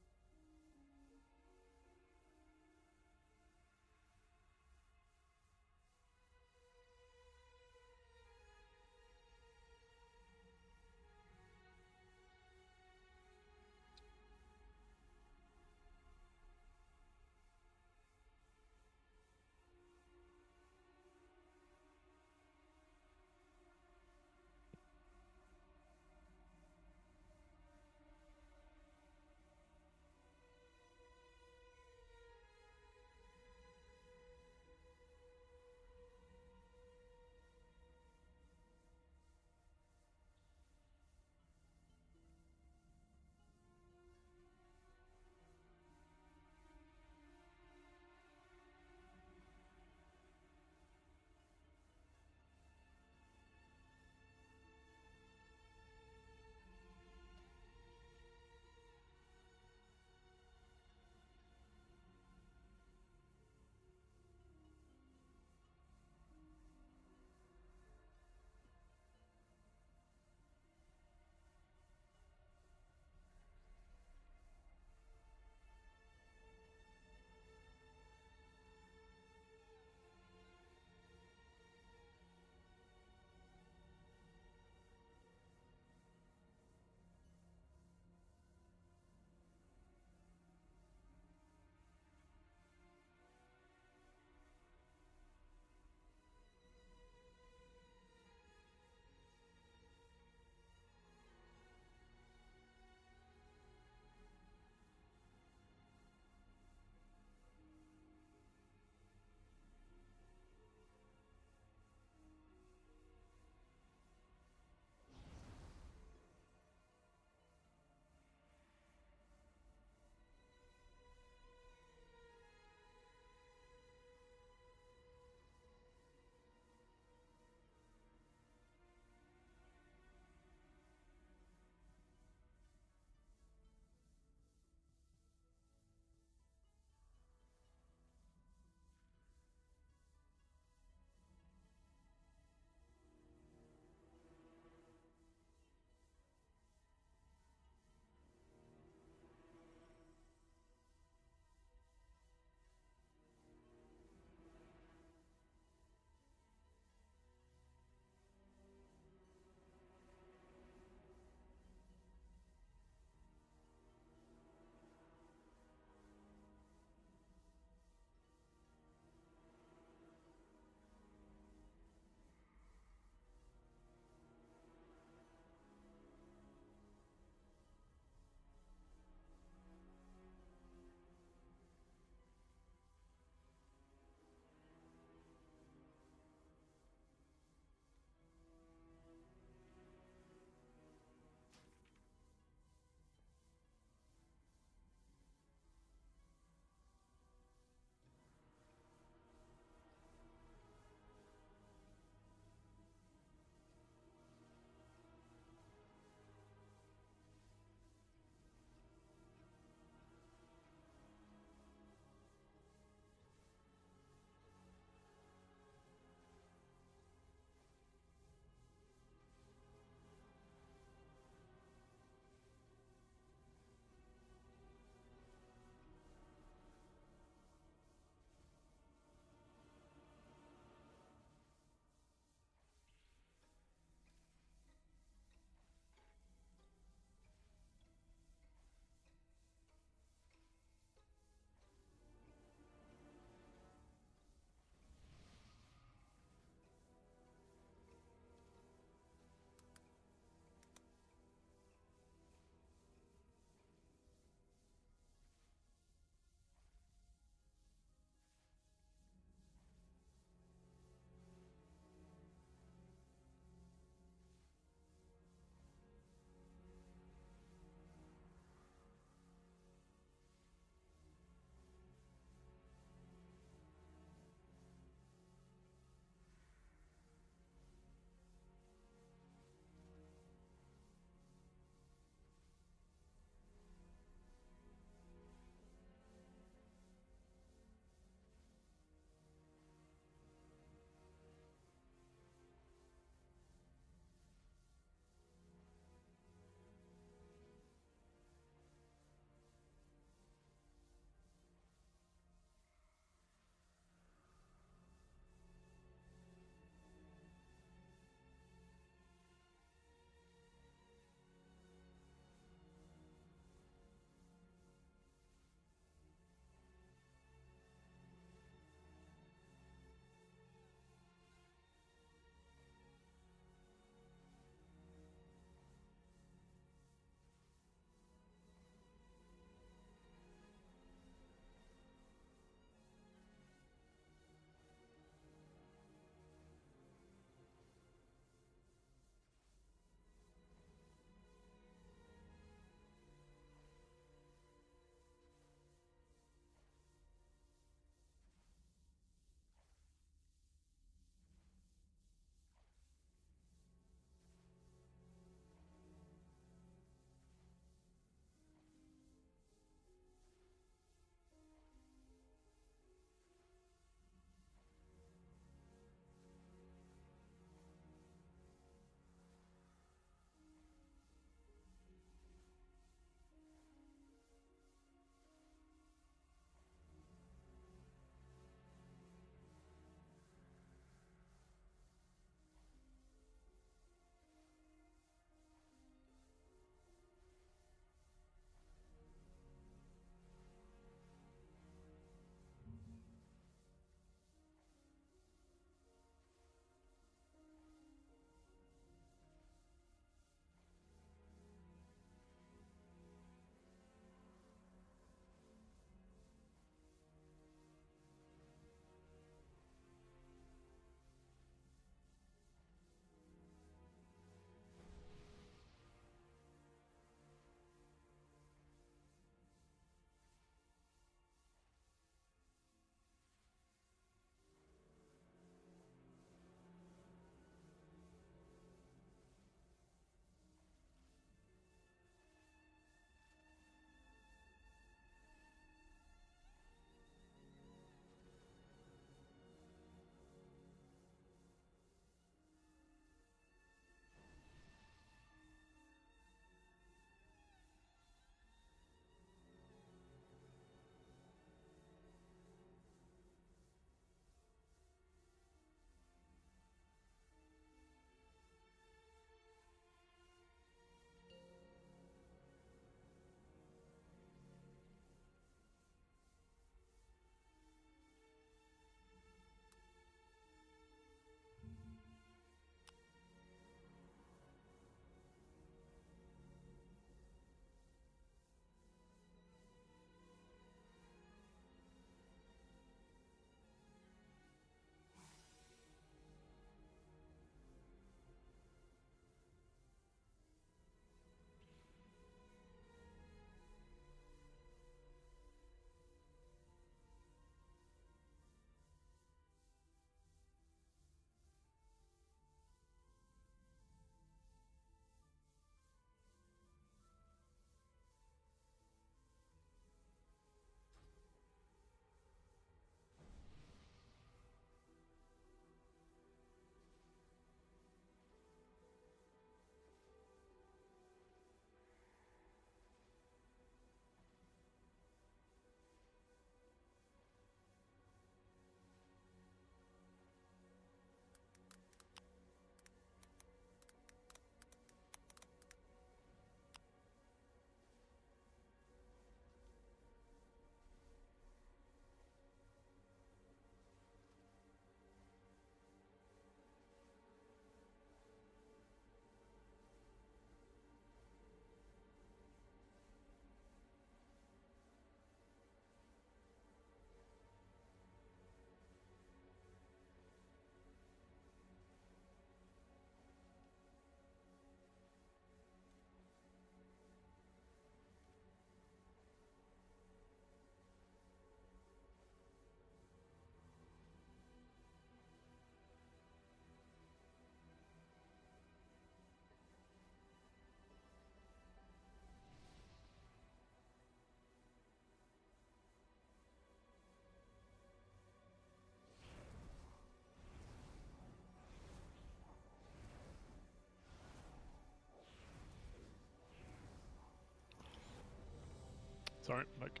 Sorry, back.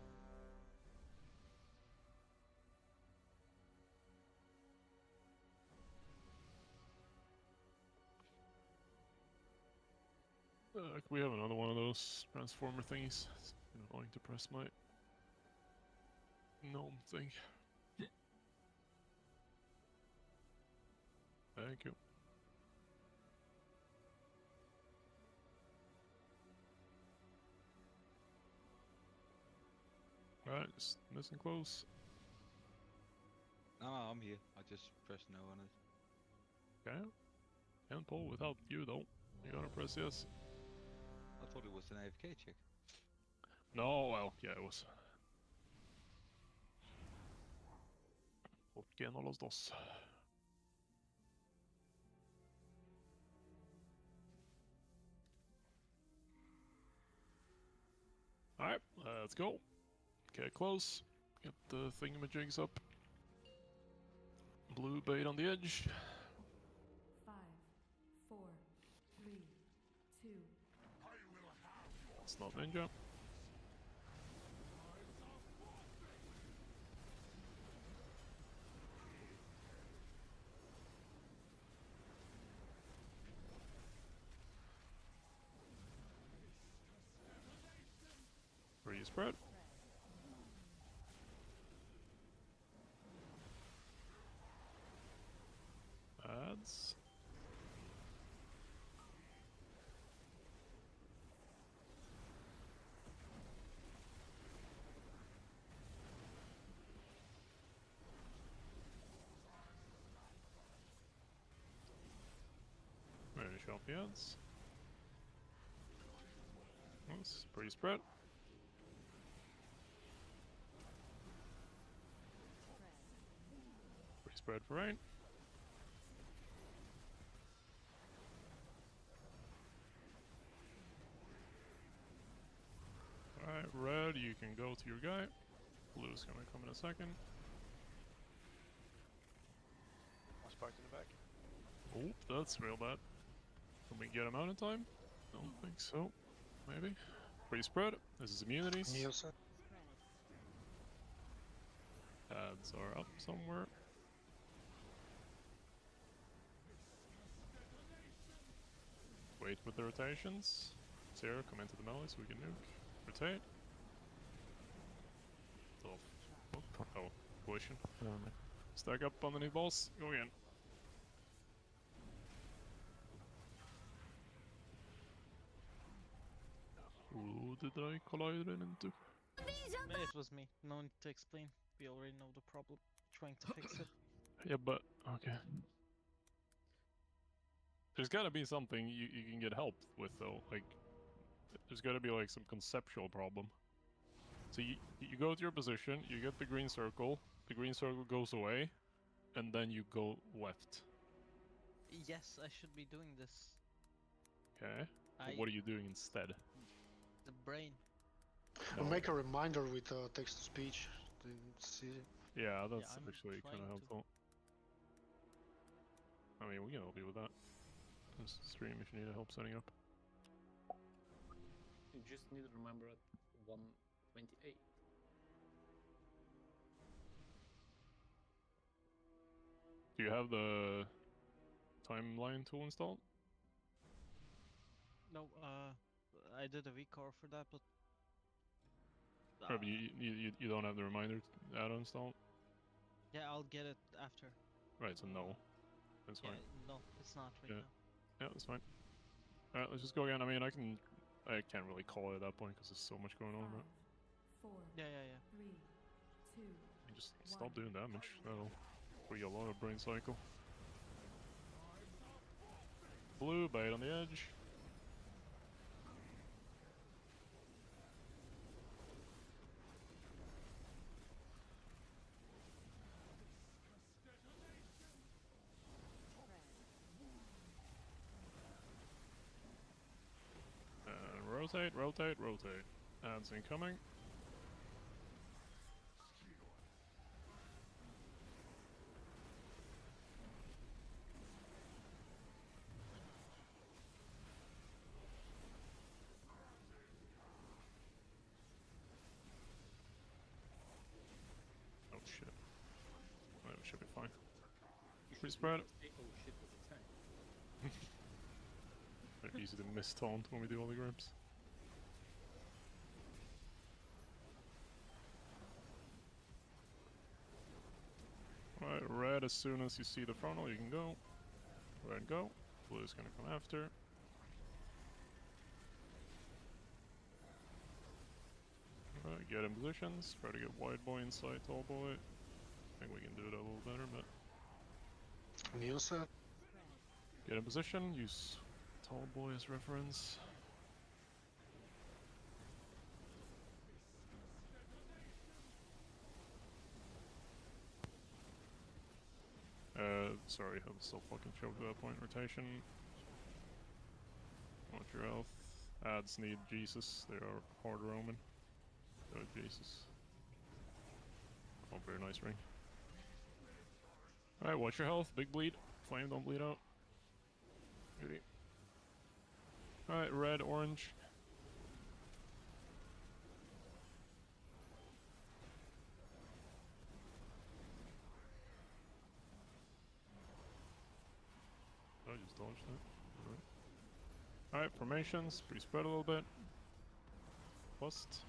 Can we have another one of those transformer thingies? It's been annoying to press my gnome thing. Thank you. Alright, just missing close. No, I'm here. I just pressed no on it. Okay. Can't pull without you though. You gotta press yes. I thought it was an AFK check. No, well, yeah, it was. ¿Por qué no los dos? Alright, let's go. Get close. Get the thingamajigs up. Blue bait on the edge. 5, 4, 3, 2. It's not ninja. Free spread. Ads. Finish off the ads. That's pretty spread. Pretty spread for rain. Alright, red, you can go to your guy. Blue's gonna come in a second. One sparked in the back. Oh, that's real bad. Can we get him out in time? Don't think so. Maybe. Pretty spread. This is immunities. Ads are up somewhere. Wait with the rotations. Sarah, come into the melee so we can nuke. Rotate. Oh, collision. Stack up underneath balls. Go again. Who did I collide into? It was me. No need to explain. We already know the problem. Trying to fix it. Yeah, but okay. There's gotta be something you can get help with though. Like, there's gotta be like some conceptual problem. So you go to your position, you get the green circle goes away, and then you go left. Yes, I should be doing this. Okay. But what are you doing instead? The brain. I'll make a reminder with text to speech. See. Yeah, that's I'm actually kind trying of to. helpful. I mean, we can help you with that. Just stream if you need help setting up. You just need to remember at 128. Do you have the timeline tool installed? No, I did a VCAR for that, but Or but you don't have the reminder add-on installed? yeah, I'll get it after. Right, so no. That's fine. No, it's not right now. Yeah, that's fine. Alright, let's just go again. I mean, I can't really call it at that point because there's so much going on. But 4, Yeah. 3, 2. just stop doing damage. That'll free a lot of brain cycle. Blue, bait on the edge. Rotate, rotate, rotate. Ads incoming. Pretty spread. Oh shit, was a tank. Very easy to miss taunt when we do all the grips. Alright, red, as soon as you see the frontal, you can go. Red, go. Blue is gonna come after. Alright, get in positions. Try to get wide boy inside tall boy. I think we can do it a little better, but... Neil said. Get in position, use tall boy as reference. Sorry, I'm so fucking choked at that point. Rotation. Watch your health. Ads need Jesus, they are hard roaming. Go Jesus. Oh, very nice ring. Alright, watch your health, big bleed. Flame, don't bleed out. Beauty. Alright, red, orange. I just dodged that. Alright, formations, pretty spread a little bit. Bust.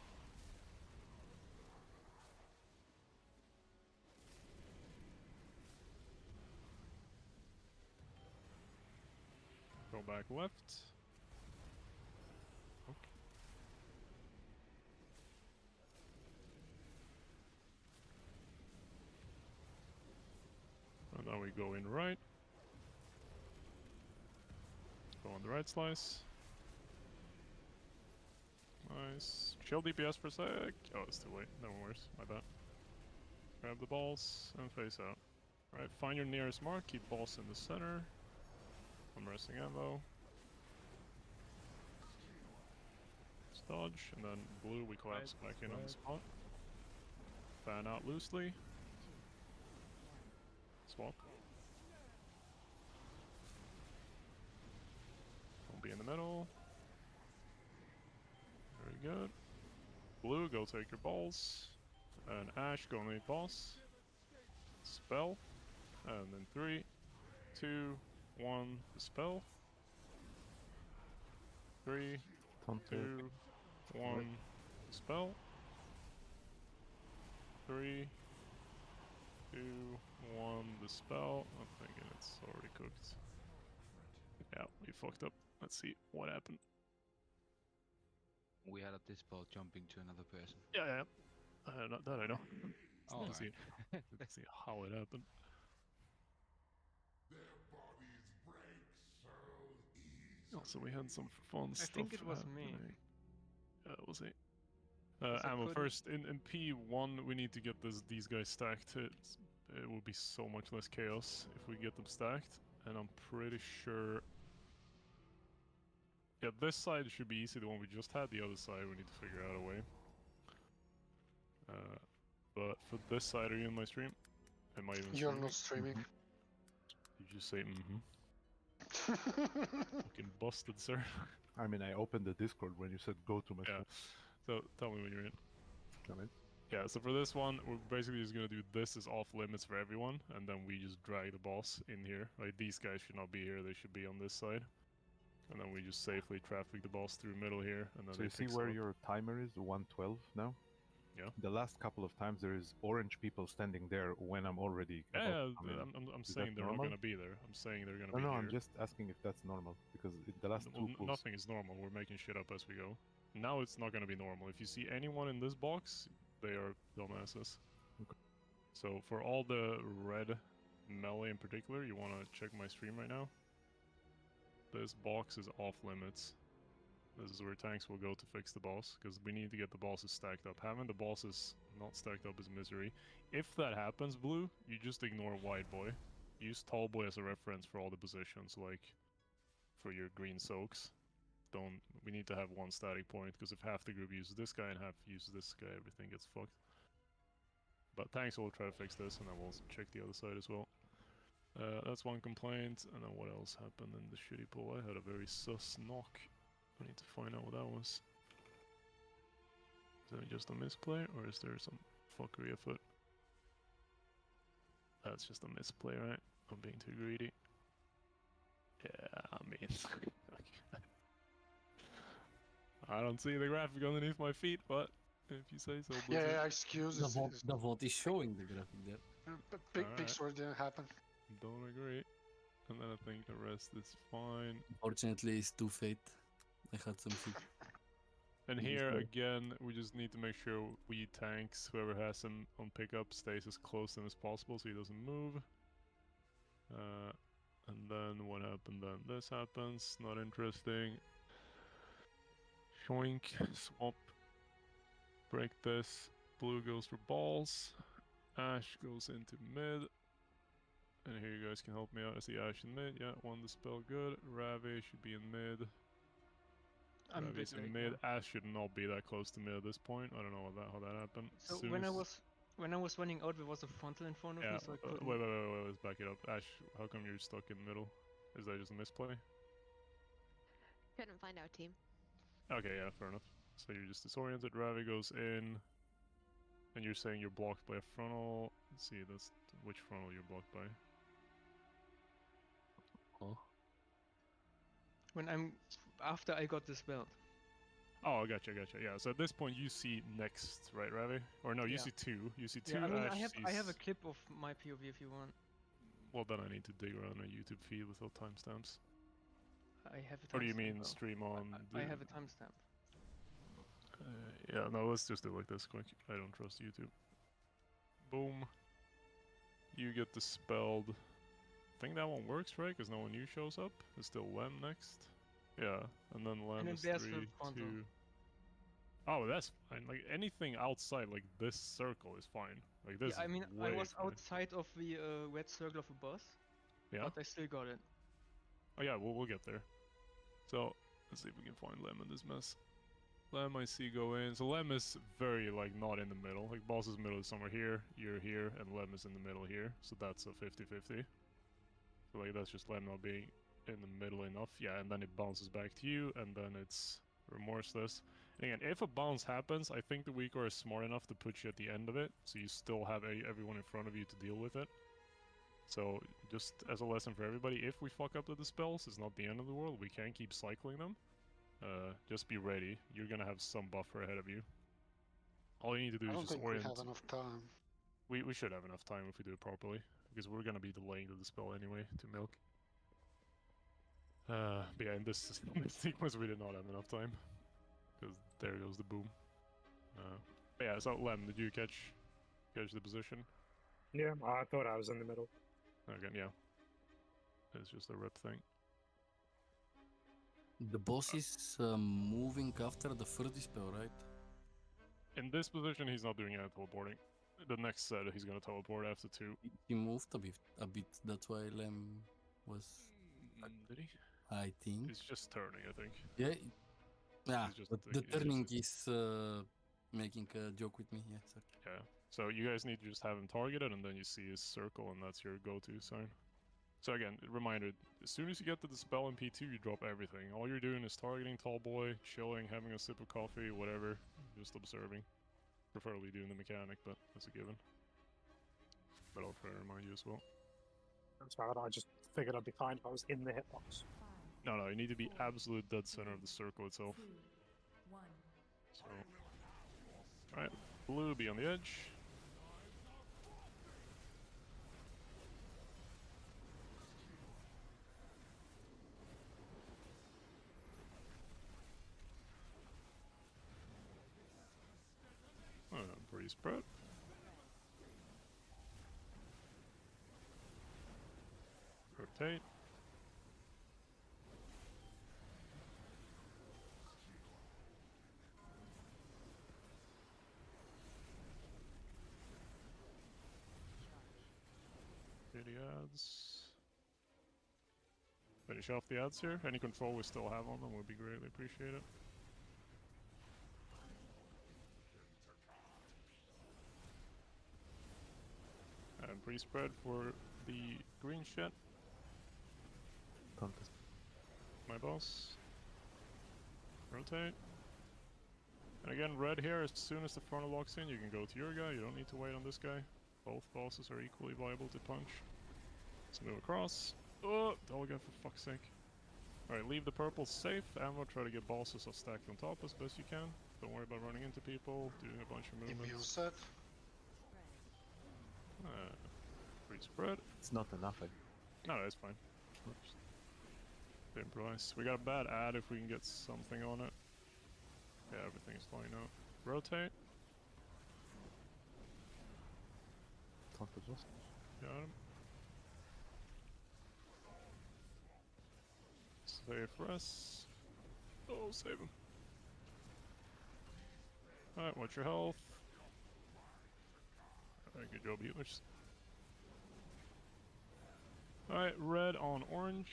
Go back left. Okay. And now we go in right. Go on the right slice. Nice. Chill DPS for a sec. Oh, it's too late. No worse. My bad. Grab the balls and face out. Alright, find your nearest mark. Keep balls in the center. I'm resting ammo. Just dodge, and then blue we collapse back in on the spot. Fan out loosely. Swap. Don't be in the middle. Very good. Blue, go take your balls. And Ash, go need boss. Spell. And then 3, 2, 1, spell. 3, 2, 1, spell. 3, 2, 1, the spell. I'm thinking it's already cooked. Yeah, we fucked up. Let's see what happened. We had a dispel jumping to another person. Yeah. Not that I know. Oh, Let's see. Let's see how it happened. Also, we had some fun stuff. I think it was me. We'll see. Ammo first. In P1, we need to get these guys stacked. It will be so much less chaos if we get them stacked. And I'm pretty sure... Yeah, this side should be easy, the one we just had. The other side, we need to figure out a way. But for this side, are you in my stream? Am I even You're streaming? not streaming. Did you say Fucking busted, sir. I mean, I opened the Discord when you said go to my stream. So, tell me when you're in. Come in. Yeah, so for this one, we're basically just gonna do this is off limits for everyone, and then we just drag the boss in here. Like, these guys should not be here, they should be on this side. And then we just safely traffic the boss through middle here, and then So you see where your timer is, 112 now? Yeah. The last couple of times there is orange people standing there when I'm already... I'm saying they're not gonna be there. I'm saying they're gonna be here. No, I'm just asking if that's normal, because the last two pools... Nothing is normal, we're making shit up as we go. Now it's not gonna be normal. If you see anyone in this box, they are dumbasses. Okay. So for all the red melee in particular, you wanna check my stream right now. This box is off limits. This is where tanks will go to fix the boss, because we need to get the bosses stacked up. Having the bosses not stacked up is misery. If that happens, Blue, you just ignore Wide Boy. Use Tall Boy as a reference for all the positions, like for your green soaks. We need to have one static point, because if half the group uses this guy and half uses this guy, everything gets fucked. But tanks will try to fix this, and then we'll check the other side as well. That's one complaint, and then what else happened in the shitty pool? I had a very sus knock. I need to find out what that was. Is that just a misplay, or is there some fuckery afoot? That's just a misplay, right? I'm being too greedy. Yeah, I mean... I don't see the graphic underneath my feet, but if you say so, Blizzard. Yeah, excuse The us. vote is showing the graphic there. Big Alright. picture didn't happen. Don't agree. And then I think the rest is fine. Unfortunately, it's too fate. I had some shit. And Yes, here sir. again, we just need to make sure we tanks, whoever has him on pickup, stays as close to him as possible so he doesn't move. And then what happened then? This happens, not interesting. Shoink, swap, break this. Blue goes for balls. Ash goes into mid. And here you guys can help me out. I see Ash in mid. Yeah, won the spell, good. Ravi should be in mid. I'm a Ravi's bit in late mid. now. Ash should not be that close to mid at this point. I don't know how that happened. So Soon when I as- was running out, there was a frontal in front of Yeah, me, so I couldn't. wait, let's back it up. Ash, how come you're stuck in the middle? Is that just a misplay? Couldn't find out, team. Okay, yeah, fair enough. So you're just disoriented. Ravi goes in, and you're saying you're blocked by a frontal. Let's see, that's which frontal you're blocked by. Oh. When I'm after I got this belt. Oh, gotcha. Yeah, so at this point you see next, right, Ravi? Or no, you Yeah. see two. You see two. Yeah, I mean, Ash I have a sees- clip of my POV if you want. Well, then I need to dig around a YouTube feed without timestamps. I have a timestamp. Or do you mean though. stream on? I have a timestamp. Yeah, no, let's just do it like this quick. I don't trust YouTube. Boom. You get dispelled. I think that one works, right? Because no one new shows up. It's still Lem next. Yeah, and then Lem And then is there's 3, the frontal. 2... Oh, that's fine. Like, anything outside, like, this circle is fine. Like, this Yeah, I mean, is I way was fine. outside of the red circle of a boss. Yeah? But I still got it. Oh yeah, we'll get there. So, let's see if we can find Lem in this mess. Lem I see go in. So Lem is very, like, not in the middle. Like, boss's middle is somewhere here, you're here, and Lem is in the middle here. So that's a 50-50. So, like, that's just Lem not being in the middle enough. Yeah, and then it bounces back to you, and then it's remorseless. And again, if a bounce happens, I think the Weaker is smart enough to put you at the end of it, so you still have everyone in front of you to deal with it. So, just as a lesson for everybody, if we fuck up the dispels, it's not the end of the world. We can keep cycling them. Just be ready. You're gonna have some buffer ahead of you. All you need to do I is don't just think orient. we have enough time. We should have enough time if we do it properly, because we're gonna be delaying the dispel anyway to milk. But yeah, in this sequence we did not have enough time, because there goes the boom. But yeah, so Lem, did you catch the position? Yeah, I thought I was in the middle. Again, yeah. It's just a rep thing. The boss is moving after the first dispel, right? In this position, he's not doing any teleporting. The next set, he's gonna teleport after 2. He moved a bit. That's why Lem was. Did he? I think. He's just turning, I think. Yeah. Yeah. He's just- But the he's just- turning is making a joke with me. Yeah. Sorry. Yeah. So you guys need to just have him targeted, and then you see his circle, and that's your go-to sign. So again, reminder, as soon as you get to the spell in P2, you drop everything. All you're doing is targeting Tall Boy, chilling, having a sip of coffee, whatever, just observing. Preferably doing the mechanic, but that's a given. But I'll try to remind you as well. That's right, I just figured I'd be fine if I was in the hitbox. No, you need to be absolute dead center of the circle itself. So, alright, Blue be on the edge. Pretty spread. Rotate. The ads. Finish off the ads here. Any control we still have on them would be greatly appreciated. And pre-spread for the green shit. Contest. My boss. Rotate. And again, red here, as soon as the frontal locks in, you can go to your guy. You don't need to wait on this guy. Both bosses are equally viable to punch. Let's move across. Oh, Delegate for fuck's sake. Alright, leave the purple safe. Ammo, try to get bosses all stacked on top as best you can. Don't worry about running into people, doing a bunch of Immune movements. set. Free spread. It's not enough. No, that's fine. Just improvise. We got a bad ad if we can get something on it. Yeah, everything's fine now. Rotate. Don't adjust. Got him. Save rest. Oh, save him. Alright, watch your health. Alright, good job, you. Alright, red on orange.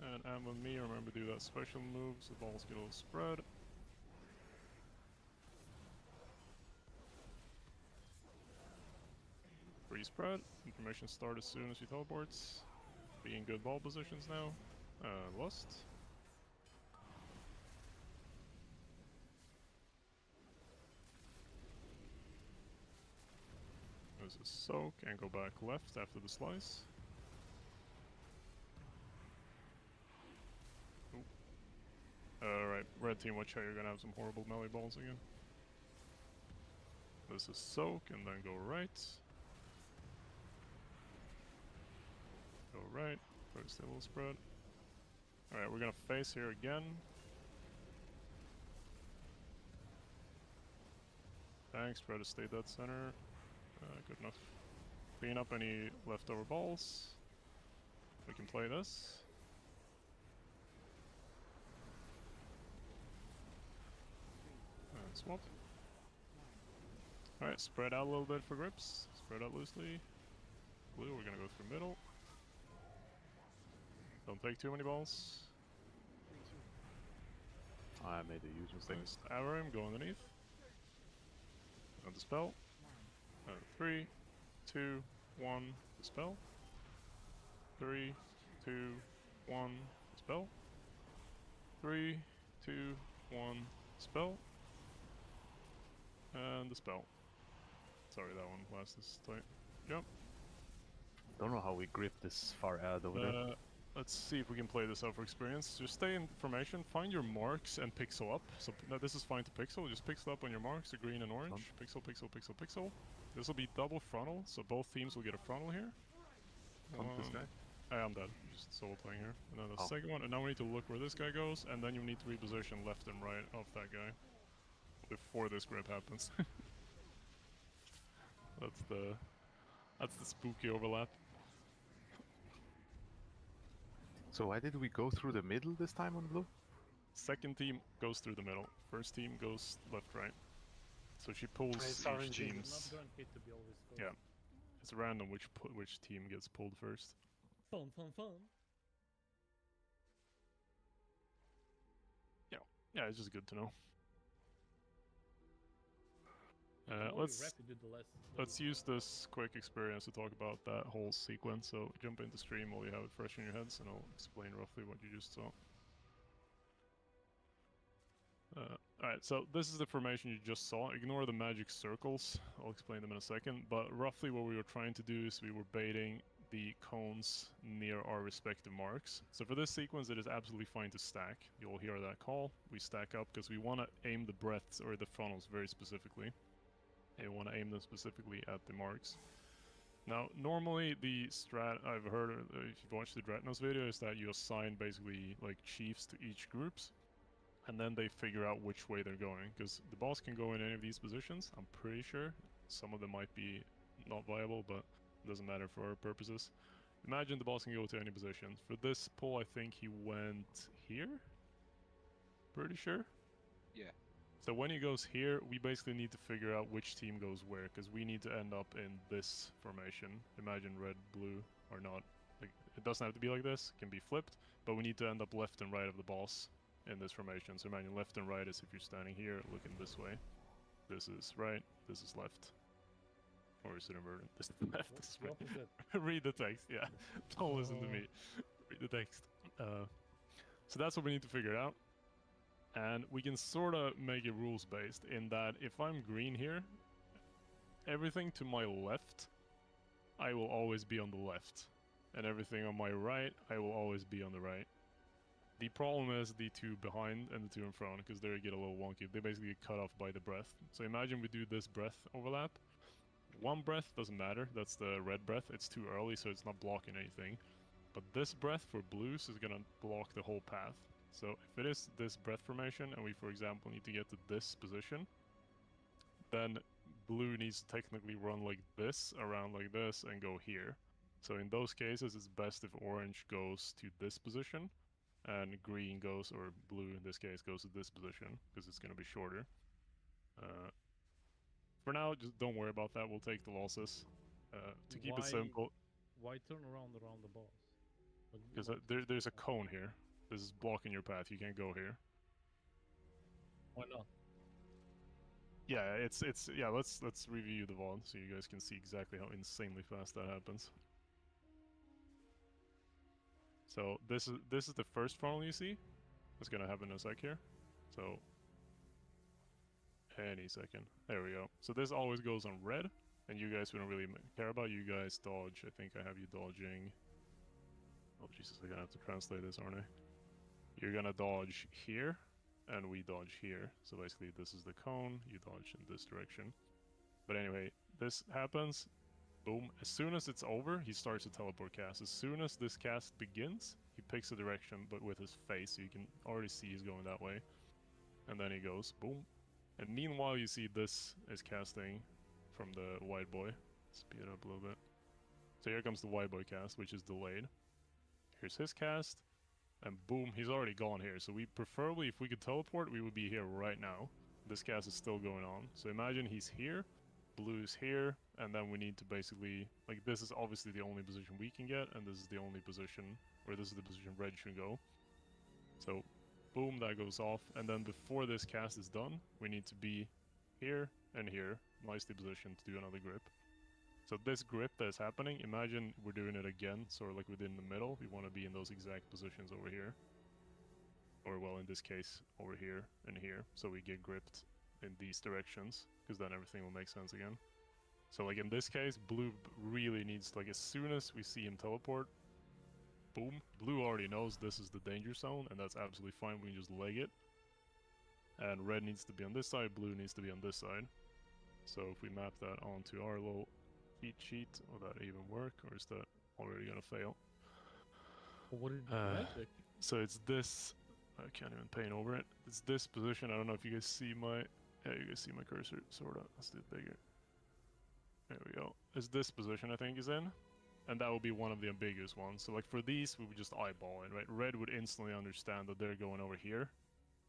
And Am with me, remember to do that special move so the balls get a little spread. Free spread. Information start as soon as he teleports. Be in good ball positions now. Lust. There's a soak and go back left after the slice. Alright, red team, watch out, you're gonna have some horrible melee balls again. This is soak and then go right. Go right, first a little spread. Alright, we're gonna face here again. Thanks, try to stay dead center. Good enough. Clean up any leftover balls. We can play this. And swap. Alright, spread out a little bit for grips. Spread out loosely. Blue, we're gonna go through middle. Don't take too many balls. I made a huge mistake. Arrow him, go underneath. And dispel. 3, 2, 1, dispel. 3, 2, 1, dispel. 3, 2, 1, dispel. And dispel. Sorry, that one last is tight. Jump. Don't know how we grip this far out over there. Let's see if we can play this out for experience. Just stay in formation, find your marks and pixel up. So no, this is fine to pixel, just pixel up on your marks, the green and orange. Pixel, pixel, pixel, pixel. This will be double frontal, so both teams will get a frontal here. This guy? I'm dead, just solo playing here. And then the second one, and now we need to look where this guy goes, and then you need to reposition left and right of that guy. Before this grip happens. That's the spooky overlap. So why did we go through the middle this time on blue? Second team goes through the middle. First team goes left, right. So she pulls each team's... Yeah. It's random which team gets pulled first. Fun. Yeah, it's just good to know. Let's use this quick experience to talk about that whole sequence. So jump into stream while you have it fresh in your heads, and I'll explain roughly what you just saw. Alright, so this is the formation you just saw. Ignore the magic circles. I'll explain them in a second. But roughly what we were trying to do is we were baiting the cones near our respective marks. So for this sequence, it is absolutely fine to stack. You'll hear that call. We stack up because we want to aim the breadths or the funnels very specifically. You want to aim them specifically at the marks. Now, normally the strat I've heard, if you've watched the Dratnos video, is that you assign basically like chiefs to each groups, and then they figure out which way they're going. Because the boss can go in any of these positions, I'm pretty sure. Some of them might be not viable, but it doesn't matter for our purposes. Imagine the boss can go to any position. For this pull, I think he went here? Pretty sure? Yeah. So when he goes here, we basically need to figure out which team goes where, because we need to end up in this formation. Imagine red, blue, or not. Like, it doesn't have to be like this, it can be flipped, but we need to end up left and right of the boss in this formation. So imagine left and right is if you're standing here, looking this way. This is right, this is left. Or is it inverted? This is left, this is right. Read the text, yeah. Don't listen to me. Read the text. So that's what we need to figure out. And we can sort of make it rules based in that if I'm green here, everything to my left I will always be on the left. And everything on my right, I will always be on the right. The problem is the two behind and the two in front, because they get a little wonky. They basically get cut off by the breath. So imagine we do this breath overlap. One breath doesn't matter, that's the red breath. It's too early, so it's not blocking anything. But this breath for blues is gonna block the whole path. So if it is this breath formation, and we, for example, need to get to this position, then blue needs to technically run like this, around like this, and go here. So in those cases, it's best if orange goes to this position, and green goes, or blue in this case, goes to this position, because it's going to be shorter. For now, just don't worry about that, we'll take the losses. To keep it simple... Why turn around the boss? Because there's a cone here. This is blocking your path, you can't go here. Why not? Yeah, yeah, let's review the VOD so you guys can see exactly how insanely fast that happens. So this is the first funnel you see. It's gonna happen in a sec here. So any second. There we go. So this always goes on red, and you guys we don't really care about. You guys dodge. I think I have you dodging. Oh Jesus, I'm gonna have to translate this, aren't I? You're gonna dodge here, and we dodge here. So basically this is the cone, you dodge in this direction. But anyway, this happens, boom. As soon as it's over, he starts to teleport cast. As soon as this cast begins, he picks a direction, but with his face, so you can already see he's going that way. And then he goes, boom. And meanwhile, you see this is casting from the white boy. Speed it up a little bit. So here comes the white boy cast, which is delayed. Here's his cast, and boom, he's already gone here. So we preferably, if we could teleport, we would be here right now. This cast is still going on. So imagine he's here, blue's here, and then we need to basically, like, this is obviously the only position we can get, and this is the only position, or this is the position red should go. So boom, that goes off, and then before this cast is done, we need to be here and here, nicely positioned to do another grip. So this grip that is happening, imagine we're doing it again, sort of like within the middle. We want to be in those exact positions over here. Or well, in this case, over here and here. So we get gripped in these directions, because then everything will make sense again. So like in this case, blue really needs, like as soon as we see him teleport, boom, blue already knows this is the danger zone, and that's absolutely fine, we can just leg it. And red needs to be on this side, blue needs to be on this side. So if we map that onto our little cheat sheet, will that even work, or is that already gonna fail? What did magic? So it's this, I can't even paint over it. It's this position, I don't know if you guys see my, yeah, you guys see my cursor, sorta, let's do it bigger. There we go. It's this position I think is in, and that will be one of the ambiguous ones. So like for these, we would just eyeball it, right? Red would instantly understand that they're going over here,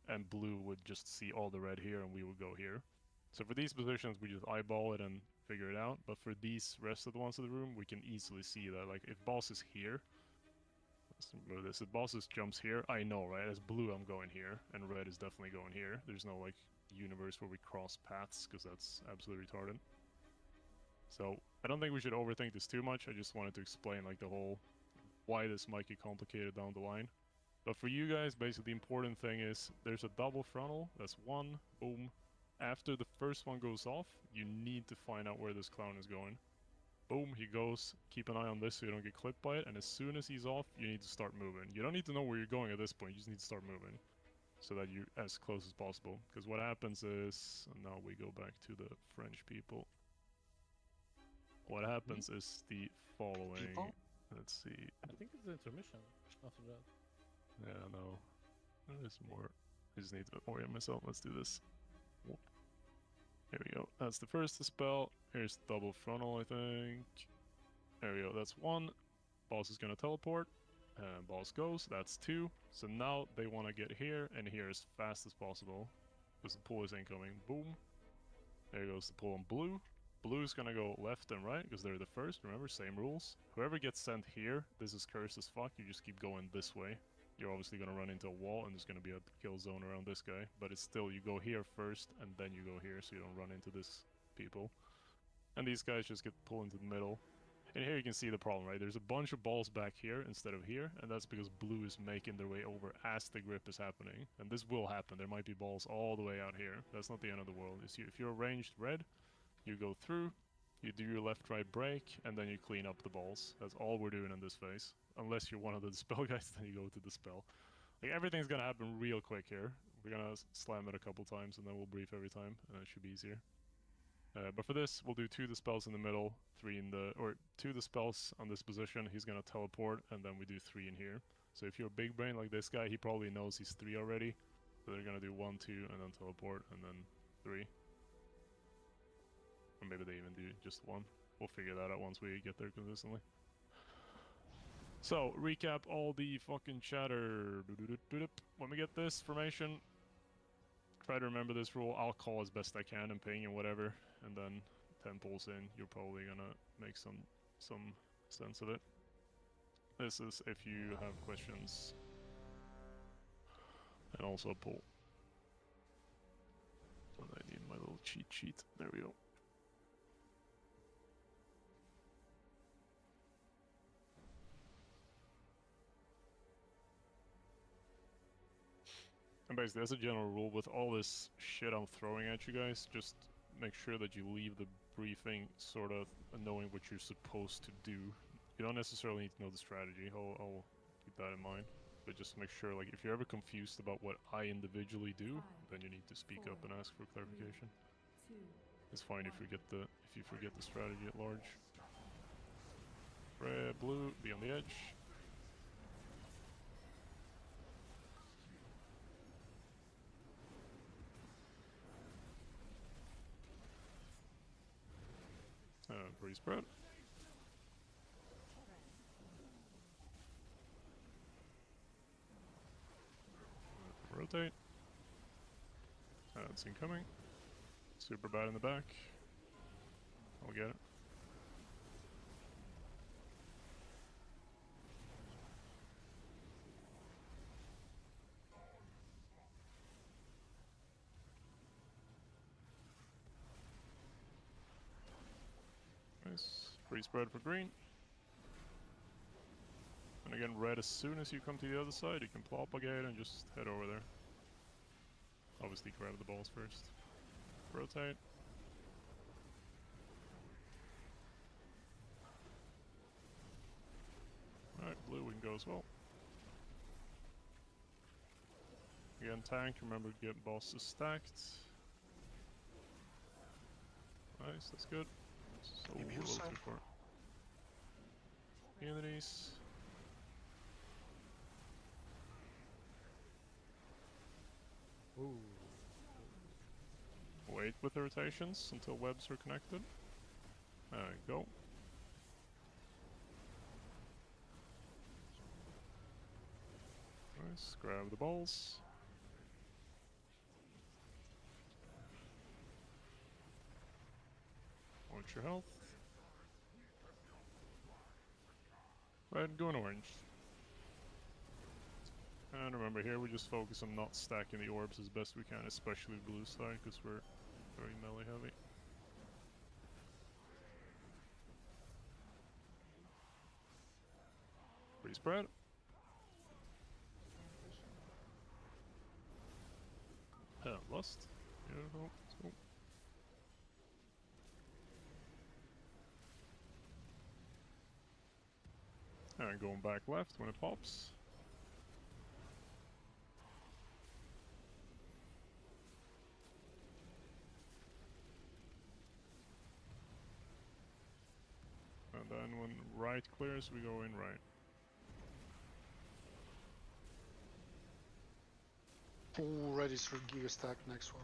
and blue would just see all the red here, and we would go here. So for these positions, we just eyeball it and figure it out. But for these rest of the ones in the room, we can easily see that. Like if boss is here, let's remove this. If boss jumps here, I know, right? As blue, I'm going here, and red is definitely going here. There's no like universe where we cross paths, because that's absolutely retarded. So I don't think we should overthink this too much. I just wanted to explain like the whole why this might get complicated down the line. But for you guys, basically the important thing is there's a double frontal. That's one. Boom. After the first one goes off, you need to find out where this clown is going. Boom, he goes. Keep an eye on this so you don't get clipped by it. And as soon as he's off, you need to start moving. You don't need to know where you're going at this point. You just need to start moving so that you're as close as possible. Because what happens is, and now we go back to the French people. What happens is the following. Let's see. I think it's the intermission after that. Yeah, no. There's more. I just need to orient myself. Let's do this. There we go. That's the first spell. Here's double frontal, I think. There we go. That's one. Boss is gonna teleport. And boss goes. That's two. So now they want to get here and here as fast as possible. Because the pull is incoming. Boom. There goes the pull on blue. Blue's gonna go left and right because they're the first. Remember, same rules. Whoever gets sent here, this is cursed as fuck. You just keep going this way. You're obviously gonna run into a wall and there's gonna be a kill zone around this guy. But it's still, you go here first and then you go here so you don't run into this people. And these guys just get pulled into the middle. And here you can see the problem, right? There's a bunch of balls back here instead of here. And that's because blue is making their way over as the grip is happening. And this will happen. There might be balls all the way out here. That's not the end of the world. If you're ranged red, you go through, You do your left-right break, and then you clean up the balls. That's all we're doing in this phase. Unless you're one of the dispel guys, then you go to dispel. Like, everything's gonna happen real quick here. We're gonna slam it a couple times, and then we'll brief every time, and it should be easier. But for this, we'll do 2 dispels in the middle, 3 in the... or 2 dispels on this position, he's gonna teleport, and then we do 3 in here. So if you're a big brain like this guy, he probably knows he's 3 already. So they're gonna do 1, 2, and then teleport, and then 3. Or maybe they even do just 1. We'll figure that out once we get there consistently. So, recap all the fucking chatter. When we get this formation, try to remember this rule. I'll call as best I can and ping and whatever. And then 10 pulls in, you're probably gonna make some sense of it. This is if you have questions. And also pull. And I need my little cheat sheet. There we go. And basically, as a general rule, with all this shit I'm throwing at you guys, just make sure that you leave the briefing sort of knowing what you're supposed to do. You don't necessarily need to know the strategy, I'll keep that in mind. But just make sure, like, if you're ever confused about what I individually do, then you need to speak up and ask for clarification. It's fine if you forget the strategy at large. Red, blue, be on the edge. Pretty spread. Rotate. That's incoming. Super bad in the back. I'll get it. Nice. Free spread for green. And again, red, as soon as you come to the other side, you can plop a gate and just head over there. Obviously grab the balls first. Rotate. Alright, blue we can go as well. Again, tank, remember to get bosses stacked. Nice, that's good. So a little too far. Unity,s Ooh. Wait with the rotations until webs are connected. There we go. Nice, grab the balls. Watch your health. Red, going orange. And remember here, we just focus on not stacking the orbs as best we can, especially blue side, because we're very melee heavy. Pretty spread. Lost. Beautiful. Cool. And going back left when it pops. And then when right clears, we go in right. All ready for gear stack next one.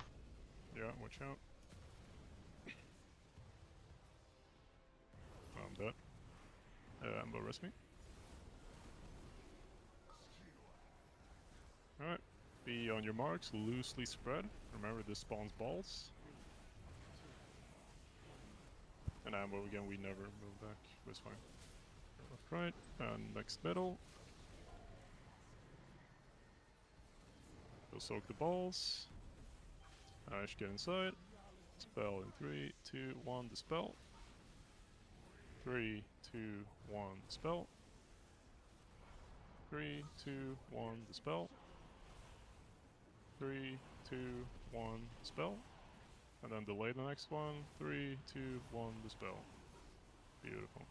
Yeah, watch out. I'm dead. Ambo, rest me. Alright, be on your marks, loosely spread. Remember, this spawns balls. And Ambo, again, we never move back. It was fine. Left, right, and next middle. Go soak the balls. Ash, get inside. Dispel in 3, 2, 1, dispel. 3, 2, 1, dispel. 3, 2, 1, dispel. 3, 2, 1, dispel. And then delay the next one. 3, 2, 1, dispel. Beautiful.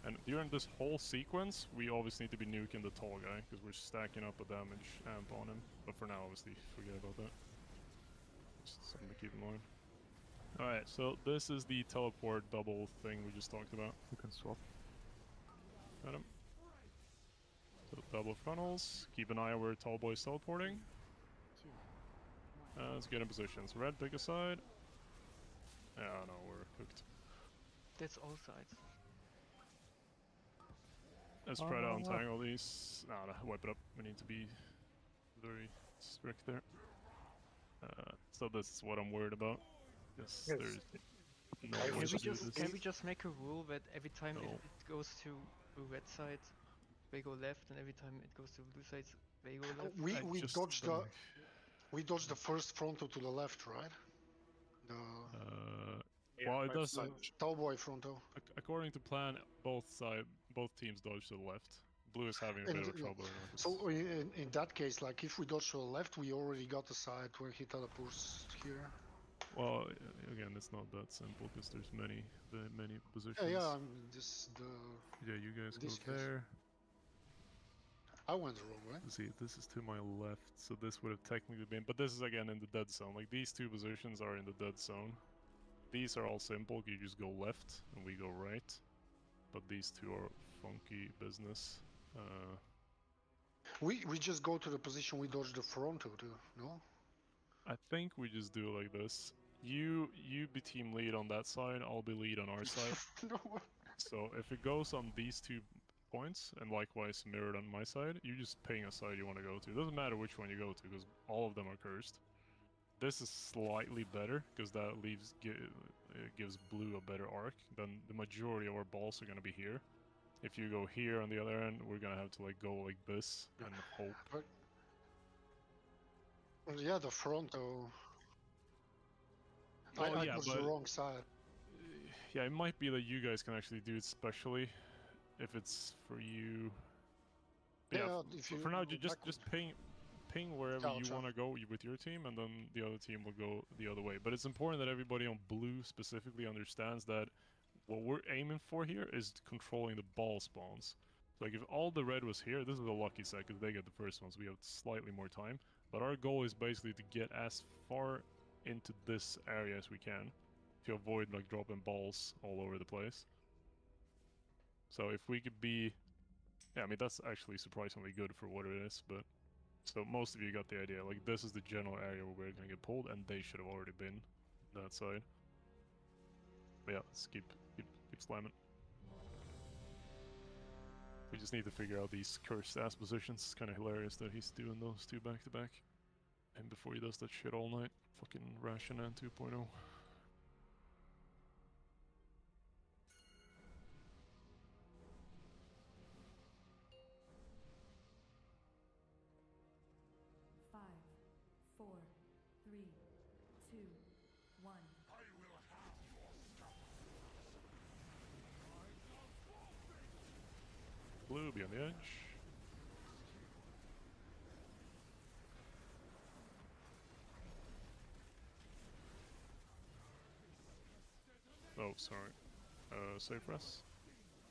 And during this whole sequence, we obviously need to be nuking the tall guy, because we're stacking up a damage amp on him. But for now, obviously, forget about that. Just something to keep in mind. Alright, so this is the teleport double thing we just talked about. You can swap. Got him. So double frontals. Keep an eye on where tall boy's teleporting. Let's get in positions. Red, pick a side. Yeah, no, we're cooked. That's all sides. Let's try to untangle these. Nah, wipe it up. We need to be very strict there. So this is what I'm worried about. Yes, Yes. there's no Can way we to do just- this. Can we just make a rule that every time No. it goes to the red side, they go left, and every time it goes to the blue side, they go left? We just dodged don't the first frontal to the left, right? The well, it does. Tallboy frontal. According to plan, both teams dodge to the left. Blue is having a bit of trouble. So in that case, like if we dodge to the left, we already got the side where he teleports here. Well, again, it's not that simple because there's many positions. Yeah. Yeah, you guys this go case. there. I went the wrong way. See, this is to my left, so this would have technically been, but this is again in the dead zone. Like these two positions are in the dead zone. These are all simple. You just go left and we go right. But these two are funky business. We just go to the position we dodged the frontal to, no? I think we just do it like this. You be team lead on that side, I'll be lead on our side. No. So if it goes on these 2 points, and likewise mirrored on my side, you just ping a side you want to go to. It doesn't matter which one you go to, because all of them are cursed. This is slightly better, because that gives blue a better arc. Then the majority of our balls are going to be here. If you go here on the other end, we're going to have to like go like this, and hope. But, yeah, the frontal... I was the wrong side. Yeah, it might be that you guys can actually do it specially, if it's for you. Yeah, if you for now, just ping wherever you want to go with your team, and then the other team will go the other way. But it's important that everybody on blue specifically understands that what we're aiming for here is controlling the ball spawns. So like if all the red was here, this is a lucky set because they get the first ones. We have slightly more time, but our goal is basically to get as far into this area as we can to avoid like dropping balls all over the place. So if we could be, yeah, I mean that's actually surprisingly good for what it is, but so most of you got the idea. Like this is the general area where we're gonna get pulled, and they should have already been that side. But yeah, let's keep slamming. We just need to figure out these cursed ass positions. It's kind of hilarious that he's doing those 2 back to back, and before he does that shit all night, fucking Ration and 2.0. Blue, be on the edge. Oh, sorry. Safe rest.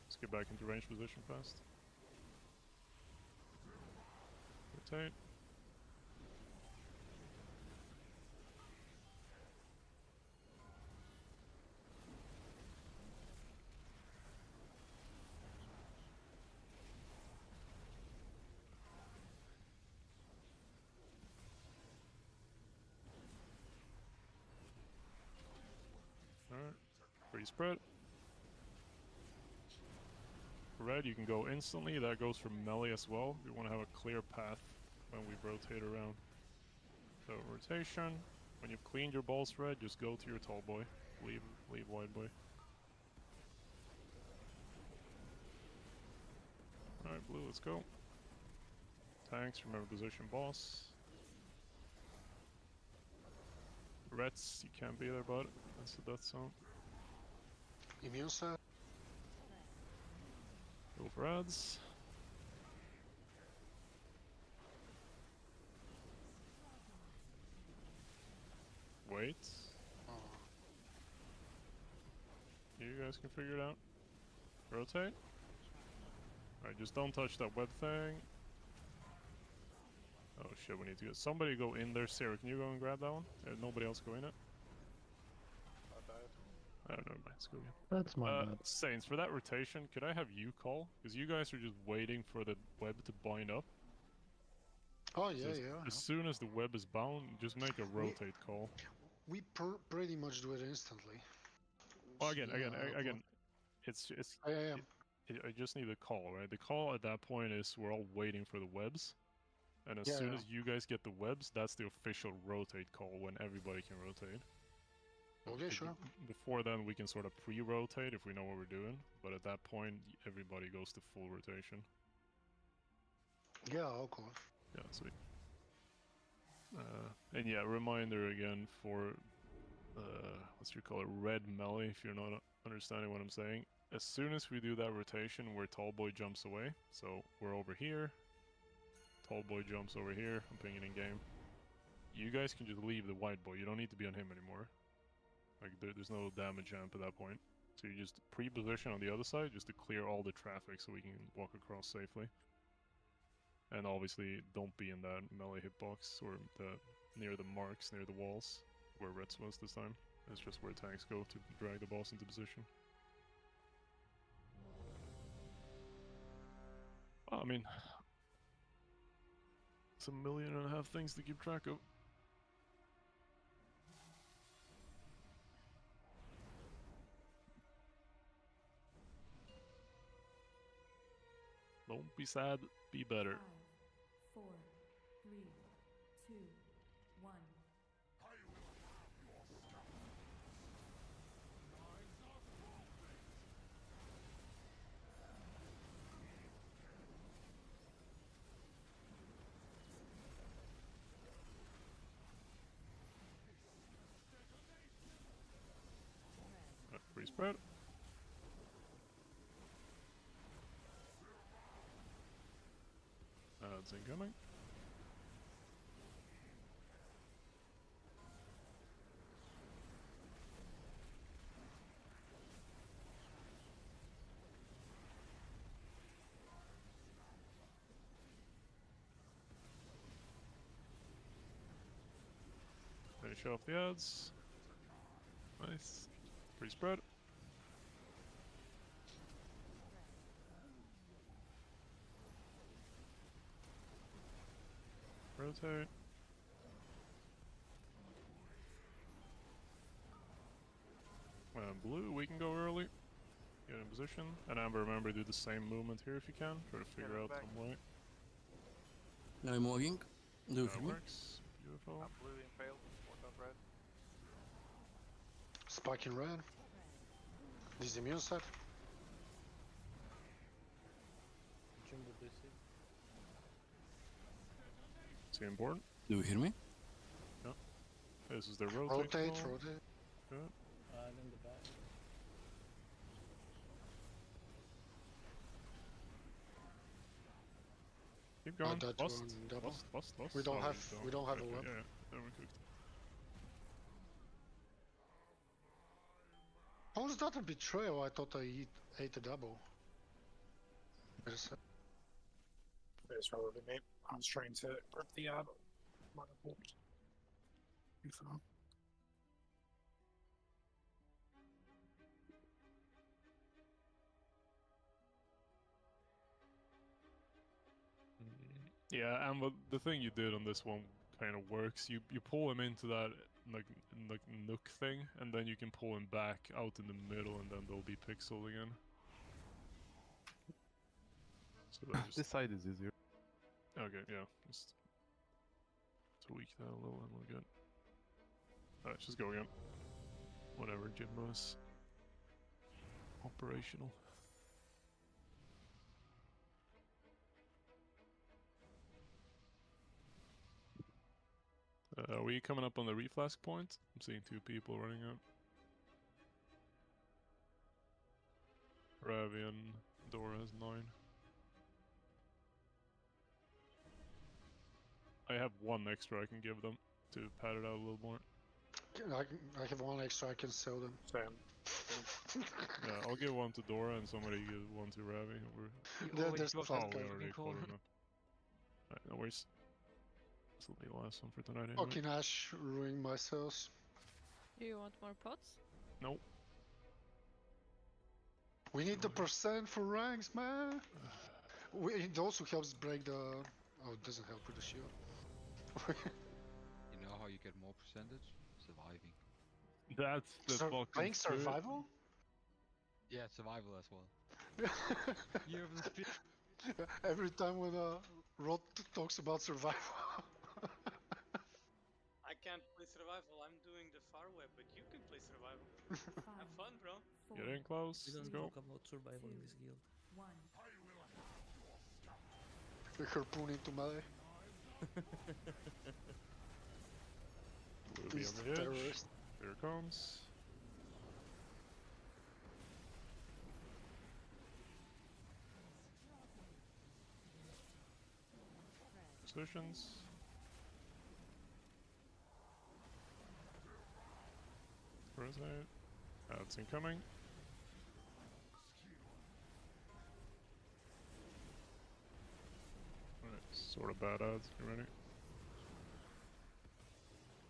Let's get back into range position fast. Rotate. Alright, free spread. Red, you can go instantly. That goes for melee as well. We want to have a clear path when we rotate around. So rotation. When you've cleaned your balls, red, just go to your tall boy. Leave wide boy. Alright, blue, let's go. Tanks, remember position boss. Reds, you can't be there, bud. That's the death zone. Immune set. Go for ads. Wait. you guys can figure it out. Rotate. Alright, just don't touch that web thing. Oh shit, we need to get somebody go in there. Sarah, can you go and grab that one? Nobody else go in it? I don't know, let's go again. That's my bad. Saints, for that rotation, could I have you call? Because you guys are just waiting for the web to bind up. Oh yeah, So yeah. as soon as the web is bound, just make a rotate call. We pretty much do it instantly. Well, again, Yeah, it's yeah. I just need a call, right? The call at that point is we're all waiting for the webs, and as Yeah, soon yeah. as you guys get the webs, that's the official rotate call when everybody can rotate. Okay, sure. Before then, we can sort of pre-rotate if we know what we're doing, but at that point, everybody goes to full rotation. Yeah, okay. Yeah, sweet. And yeah, reminder again for what's your color? Red melee, if you're not understanding what I'm saying. As soon as we do that rotation where tall boy jumps away, so we're over here, tall boy jumps over here, I'm pinging in game. You guys can just leave the white boy, you don't need to be on him anymore. Like, there's no damage amp at that point. So you just pre-position on the other side just to clear all the traffic so we can walk across safely. And obviously, don't be in that melee hitbox or near the marks, near the walls, where Reds was this time. It's just where tanks go to drag the boss into position. I mean, it's 1.5 million things to keep track of. Don't be sad, be better. 5, 4, 3, 2, 1. Free spread. It's incoming. Finish off the ads. Nice. Free spread. Rotate. Blue, we can go early. Get in position. And Amber, remember, do the same movement here if you can. Try to figure out some way. I'm walking. Do That for me. works. Beautiful. Blue impaled. What about red? Spike in red. This is the immune set. Is he important? Do you hear me? Yeah. This is the rotate. Rotate, call. rotate. Good. In the back. Keep going. That Lost. one double. Lost. We don't Oh, have don't. we don't have Okay, a web. Yeah, then we're cooked. How was that a betrayal? I thought I ate a double. It's probably me. I was trying to grab the ad. Might have walked. Too far. Yeah, and the thing you did on this one kind of works. You pull him into that like nook thing, and then you can pull him back out in the middle, and then they'll be pixeled again. So that just... This side is easier. Okay, yeah. Just tweak that a little, and we're good. Alright, just go again. Whatever, Jinmo is operational. Are we coming up on the reflask point? I'm seeing 2 people running out. Ravian, Dora has 9. I have 1 extra I can give them to pad it out a little more. I have one extra. I can sell them. Same. Yeah, I'll give one to Dora and somebody give one to Ravi. There's the Oh, fat we guy. already called him up. Alright, no worries. This will be the last one for tonight anyway. Fucking Ash ruined my cells. Do you want more pots? Nope. We need the percent for ranks, man. It also helps break the. Oh, it doesn't help with the shield. You know how you get more percentage? Surviving. That's the fucking playing spirit. survival? Yeah, survival as well. Year of the Spirit. Every time when Rod talks about survival. I can't play survival, I'm doing the far web, but you can play survival. Have fun, bro. Get in close. We Let's don't go. talk about survival in this guild. The harpoon into melee. Ruby Beast on the edge. terrorist. Here it comes. Positions. Where is that? It's incoming. Alright, sort of bad odds. You ready?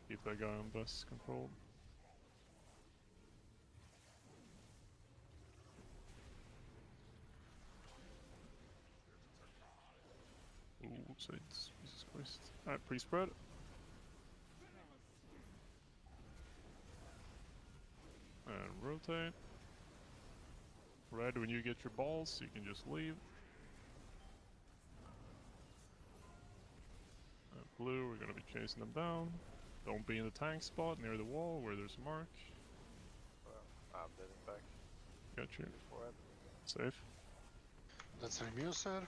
Keep that guy on bus controlled. Ooh, whoopsies. Jesus Christ. Alright, pre-spread. And rotate. Red, when you get your balls, you can just leave. Blue, we're gonna be chasing them down. Don't be in the tank spot near the wall where there's a mark. I'm heading back. Got you. Forward. Safe. That's an immune set.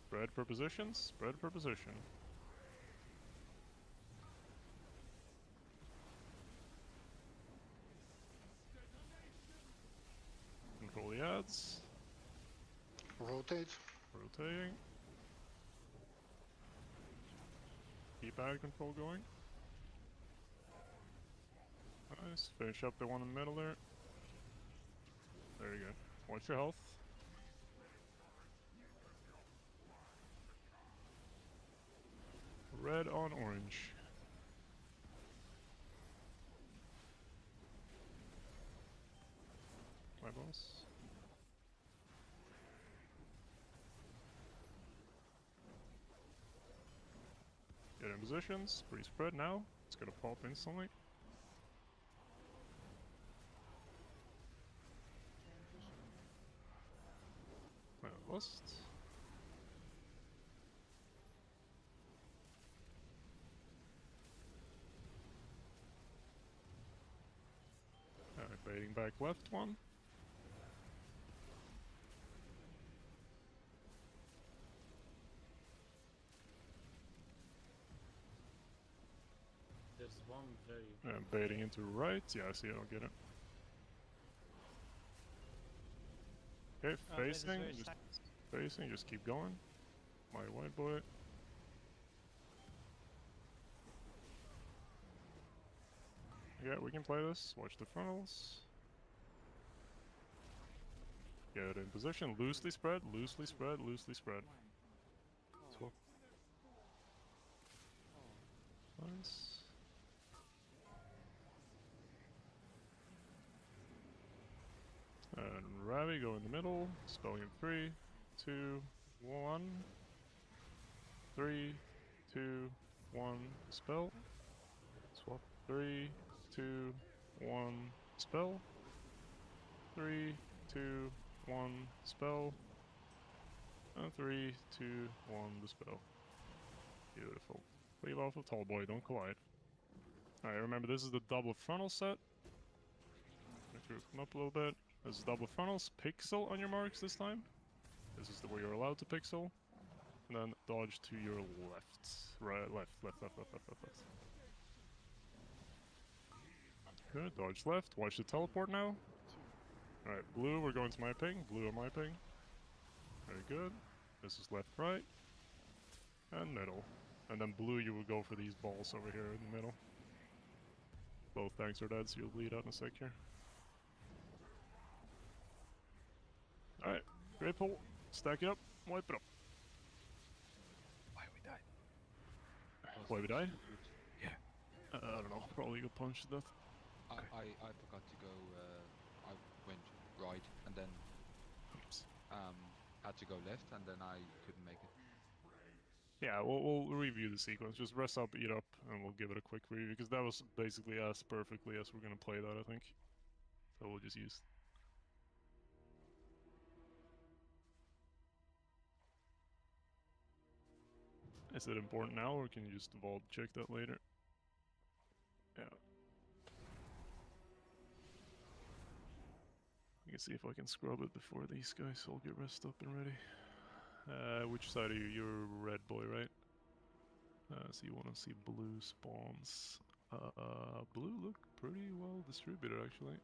Spread per position. Spread per position. Control the ads. Rotate. Rotating. Keep ad control going. Nice. Finish up the one in the middle there. There you go. Watch your health. Red on orange. My boss. Get in positions. Pre-spread now. It's gonna pop instantly. List. Baiting back left one. There's one very. And baiting into right. Yeah, I see. I don't get it. Okay, facing. Just facing. Just keep going. My white boy. Yeah, we can play this. Watch the frontals. Get in position. Loosely spread. Loosely spread. Loosely spread. Swap. Nice. And Ravi, go in the middle. Spelling in 3, 2, 1. 3, 2, 1. Spell. Swap. 3, 2, 1. Spell. 3, 2, 1. Spell. And 3, 2, 1. The spell. Beautiful. Leave off of tall boy. Don't collide. Alright, remember this is the double frontal set. Make sure come up a little bit. This is double frontals. Pixel on your marks this time. This is the way you're allowed to pixel. And then dodge to your left. Right, left. Good, dodge left. Watch the teleport now. Alright, blue, we're going to my ping. Blue on my ping. Very good. This is left, right. And middle. And then blue, you will go for these balls over here in the middle. Both tanks are dead, so you'll bleed out in a sec here. Great pull. Stack it up. Wipe it up. Why we died? Why we died? Yeah. I don't know. Probably got punched to death. I forgot to go. I went right and then had to go left, and then I couldn't make it. Yeah, we'll review the sequence. Just rest up, eat up, and we'll give it a quick review because that was basically as perfectly as we're gonna play that, I think. So we'll just use. Is it important now, or can you just vault check that later? Yeah. I can see if I can scrub it before these guys all get rest up and ready. Which side are you? You're red boy, right? So you want to see blue spawns. Blue look pretty well distributed, actually.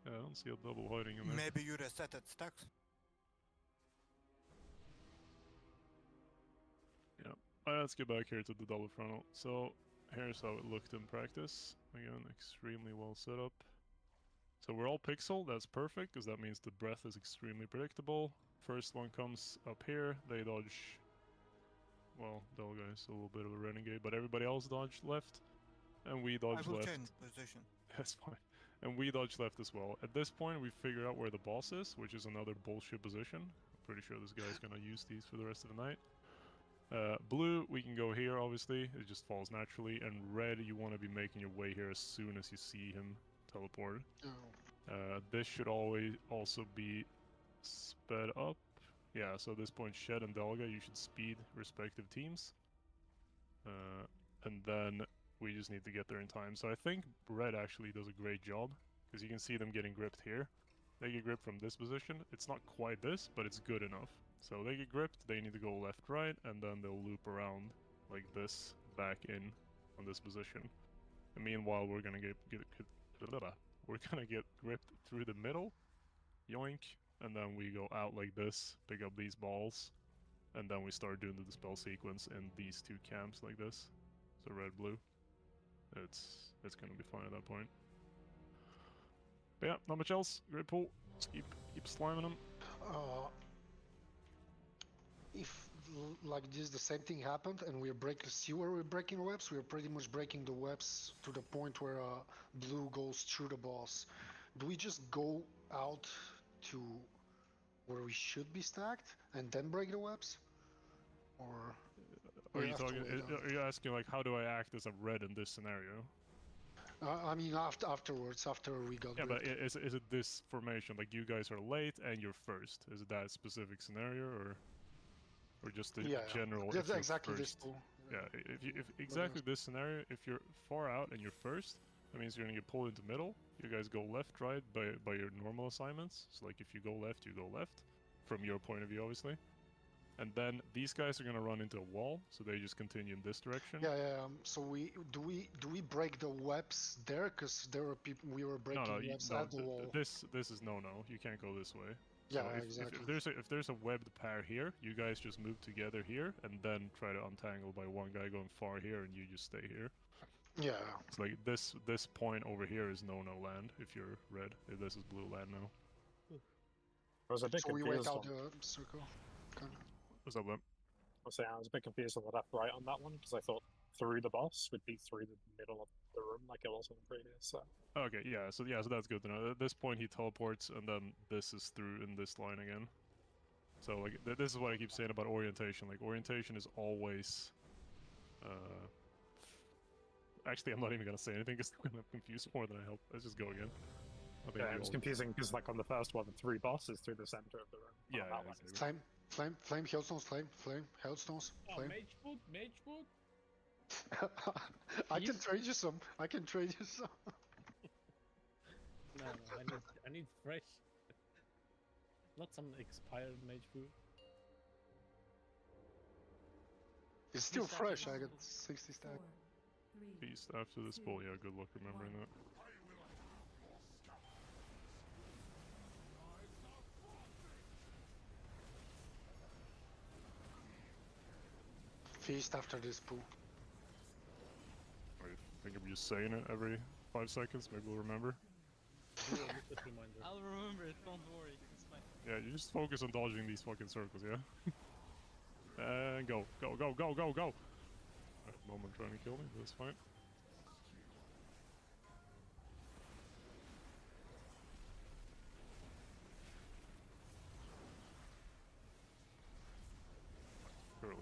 Yeah, I don't see a double hiding in there. Maybe you resetted stacks. Yeah. Alright, let's get back here to the double frontal. So, here's how it looked in practice. Again, extremely well set up. So we're all pixel, that's perfect, because that means the breath is extremely predictable. First one comes up here, they dodge... Well, Delga is a little bit of a renegade, but everybody else dodged left, and we dodged I will left. change position. That's fine. And we dodged left as well. At this point, we figured out where the boss is, which is another bullshit position. I'm pretty sure this guy's gonna use these for the rest of the night. Blue, we can go here, obviously. It just falls naturally. And red, you want to be making your way here as soon as you see him teleport. This should always also be sped up. Yeah, so at this point, Shed and Delga, you should speed respective teams. And then we just need to get there in time. So I think red actually does a great job, because you can see them getting gripped here. They get gripped from this position. It's not quite this, but it's good enough. So they get gripped, they need to go left, right, and then they'll loop around like this, back in on this position. And meanwhile, we're gonna get gripped through the middle, yoink, and then we go out like this, pick up these balls, and then we start doing the dispel sequence in these two camps like this. So red, blue. It's gonna be fine at that point. But yeah, not much else. Great pull. Just keep sliming them. If like this the same thing happened and we're see where we're breaking webs, we're pretty much breaking the webs to the point where blue goes through the boss. Do we just go out to where we should be stacked and then break the webs? Or are you asking like how do I act as a red in this scenario? I mean afterwards, after we got yeah, gripped. but is it this formation? Like you guys are late and you're first? Is it that specific scenario or just a general? That's exactly this pool. Yeah, if exactly this scenario, if you're far out and you're first, that means you're gonna get pulled into middle. You guys go left, right by your normal assignments. So like if you go left, you go left, from your point of view, obviously. And then these guys are gonna run into a wall, so they just continue in this direction. Yeah. So do we break the webs there? Cause there were people we were breaking webs at the wall. This is no. You can't go this way. Yeah, so exactly. If there's a webbed pair here, you guys just move together here, and then try to untangle by one guy going far here, and you just stay here. Yeah. It's like this point over here is no land if you're red. If this is blue land now. I was a bit so we confused. wait out the circle. Kind of. What's up, Lim? I was a bit confused on the left right on that one because I thought through the boss would be through the middle of the room like it was on the previous. So. Okay, so that's good to know. At this point he teleports, and then this is through in this line again. So like this is what I keep saying about orientation. Like orientation is always. Actually, I'm not even gonna say anything because I'm gonna confuse more than I help. Let's just go again. Yeah, it was confusing because like on the first one, the three bosses through the center of the room. Yeah, exactly. Flame, hailstones, flame, hailstones, flame. Mage food. I can trade you some. No, I need fresh. Not some expired mage food. It's still fresh. I got 60 stack. Beast after this bull. Yeah, good luck remembering that. Feast after this pool. I think I'm just saying it every 5 seconds. Maybe we'll remember. Do a useless reminder. I'll remember it, don't worry. It's fine. Yeah, you just focus on dodging these fucking circles, yeah? And go, go, go, go, go, go! Moment trying to kill me, but that's fine. Early.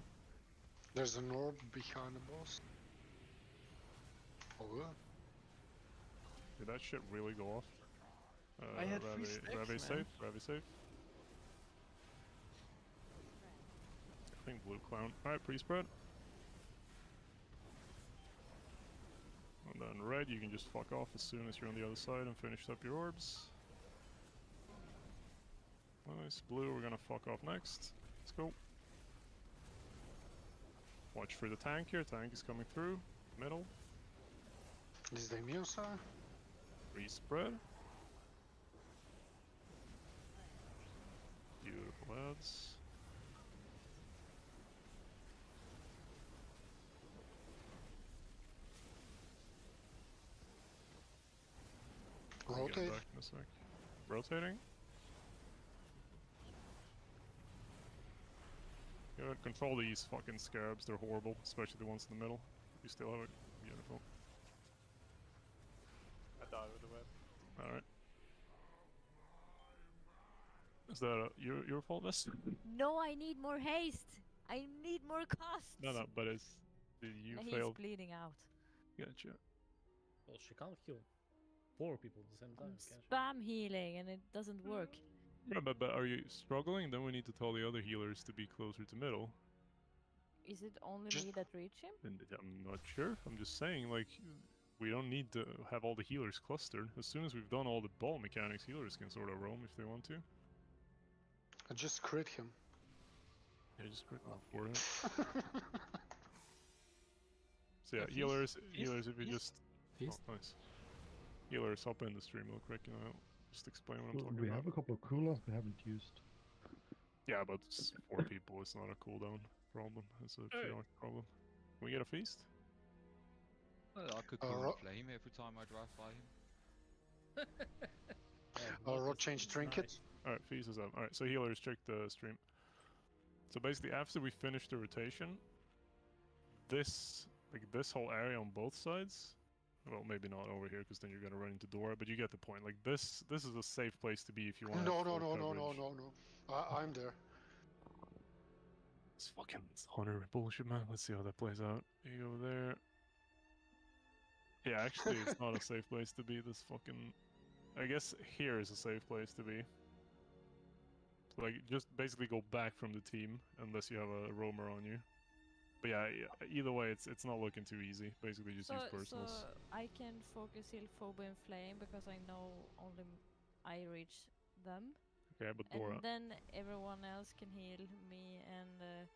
There's an orb behind the boss. Oh, yeah. Did that shit really go off? I had free stacks, Ravi man. safe, Ravi safe. I think blue clown. Alright, pre-spread. And then red, you can just fuck off as soon as you're on the other side and finish up your orbs. Nice. Blue, we're gonna fuck off next. Let's go. Watch for the tank here. Tank is coming through. Middle. Is the immune side? Re-spread. Beautiful lads. I'll get Rotate. back in a sec. Rotating. Good. Control these fucking scarabs. They're horrible, especially the ones in the middle. You still have it. Beautiful. I died with the web. Alright. Is that your fault, Miss? No, I need more haste. I need more cost. No, but it's... You He's failed. bleeding out. Gotcha. Well, she can't heal 4 people at the same time, I'm can she? spam healing and it doesn't work. Yeah, but are you struggling? Then we need to tell the other healers to be closer to middle. Is it only me that reach him? And I'm not sure. I'm just saying, like, we don't need to have all the healers clustered. As soon as we've done all the ball mechanics, healers can sort of roam if they want to. I just crit him. Yeah, just crit for it. So yeah, healers, if you just... Feast. Oh, nice. Healers, hop in the stream real quick, and I'll just explain what I'm Well, talking we about. have a couple of cooldowns we haven't used. Yeah, but it's 4 people, it's not a cooldown problem, it's a triage problem. Can we get a feast? Well, I could call him Flame every time I drive by him. Rod change trinket. Alright, feast is up. Alright, so healers, check the stream. So basically, after we finish the rotation, this whole area on both sides, well, maybe not over here, because then you're gonna run into Dora, but you get the point. Like, this is a safe place to be if you want to No. I'm there. It's fucking Hunter bullshit, man. Let's see how that plays out. You go there. Yeah, actually, it's not a safe place to be. This fucking... I guess here is a safe place to be. So, like, just basically go back from the team, unless you have a roamer on you. But yeah, either way, it's not looking too easy. Basically, just use personals. So I can focus heal Phobia and Flame because I know only I reach them. Okay, but Dora... And then everyone else can heal me and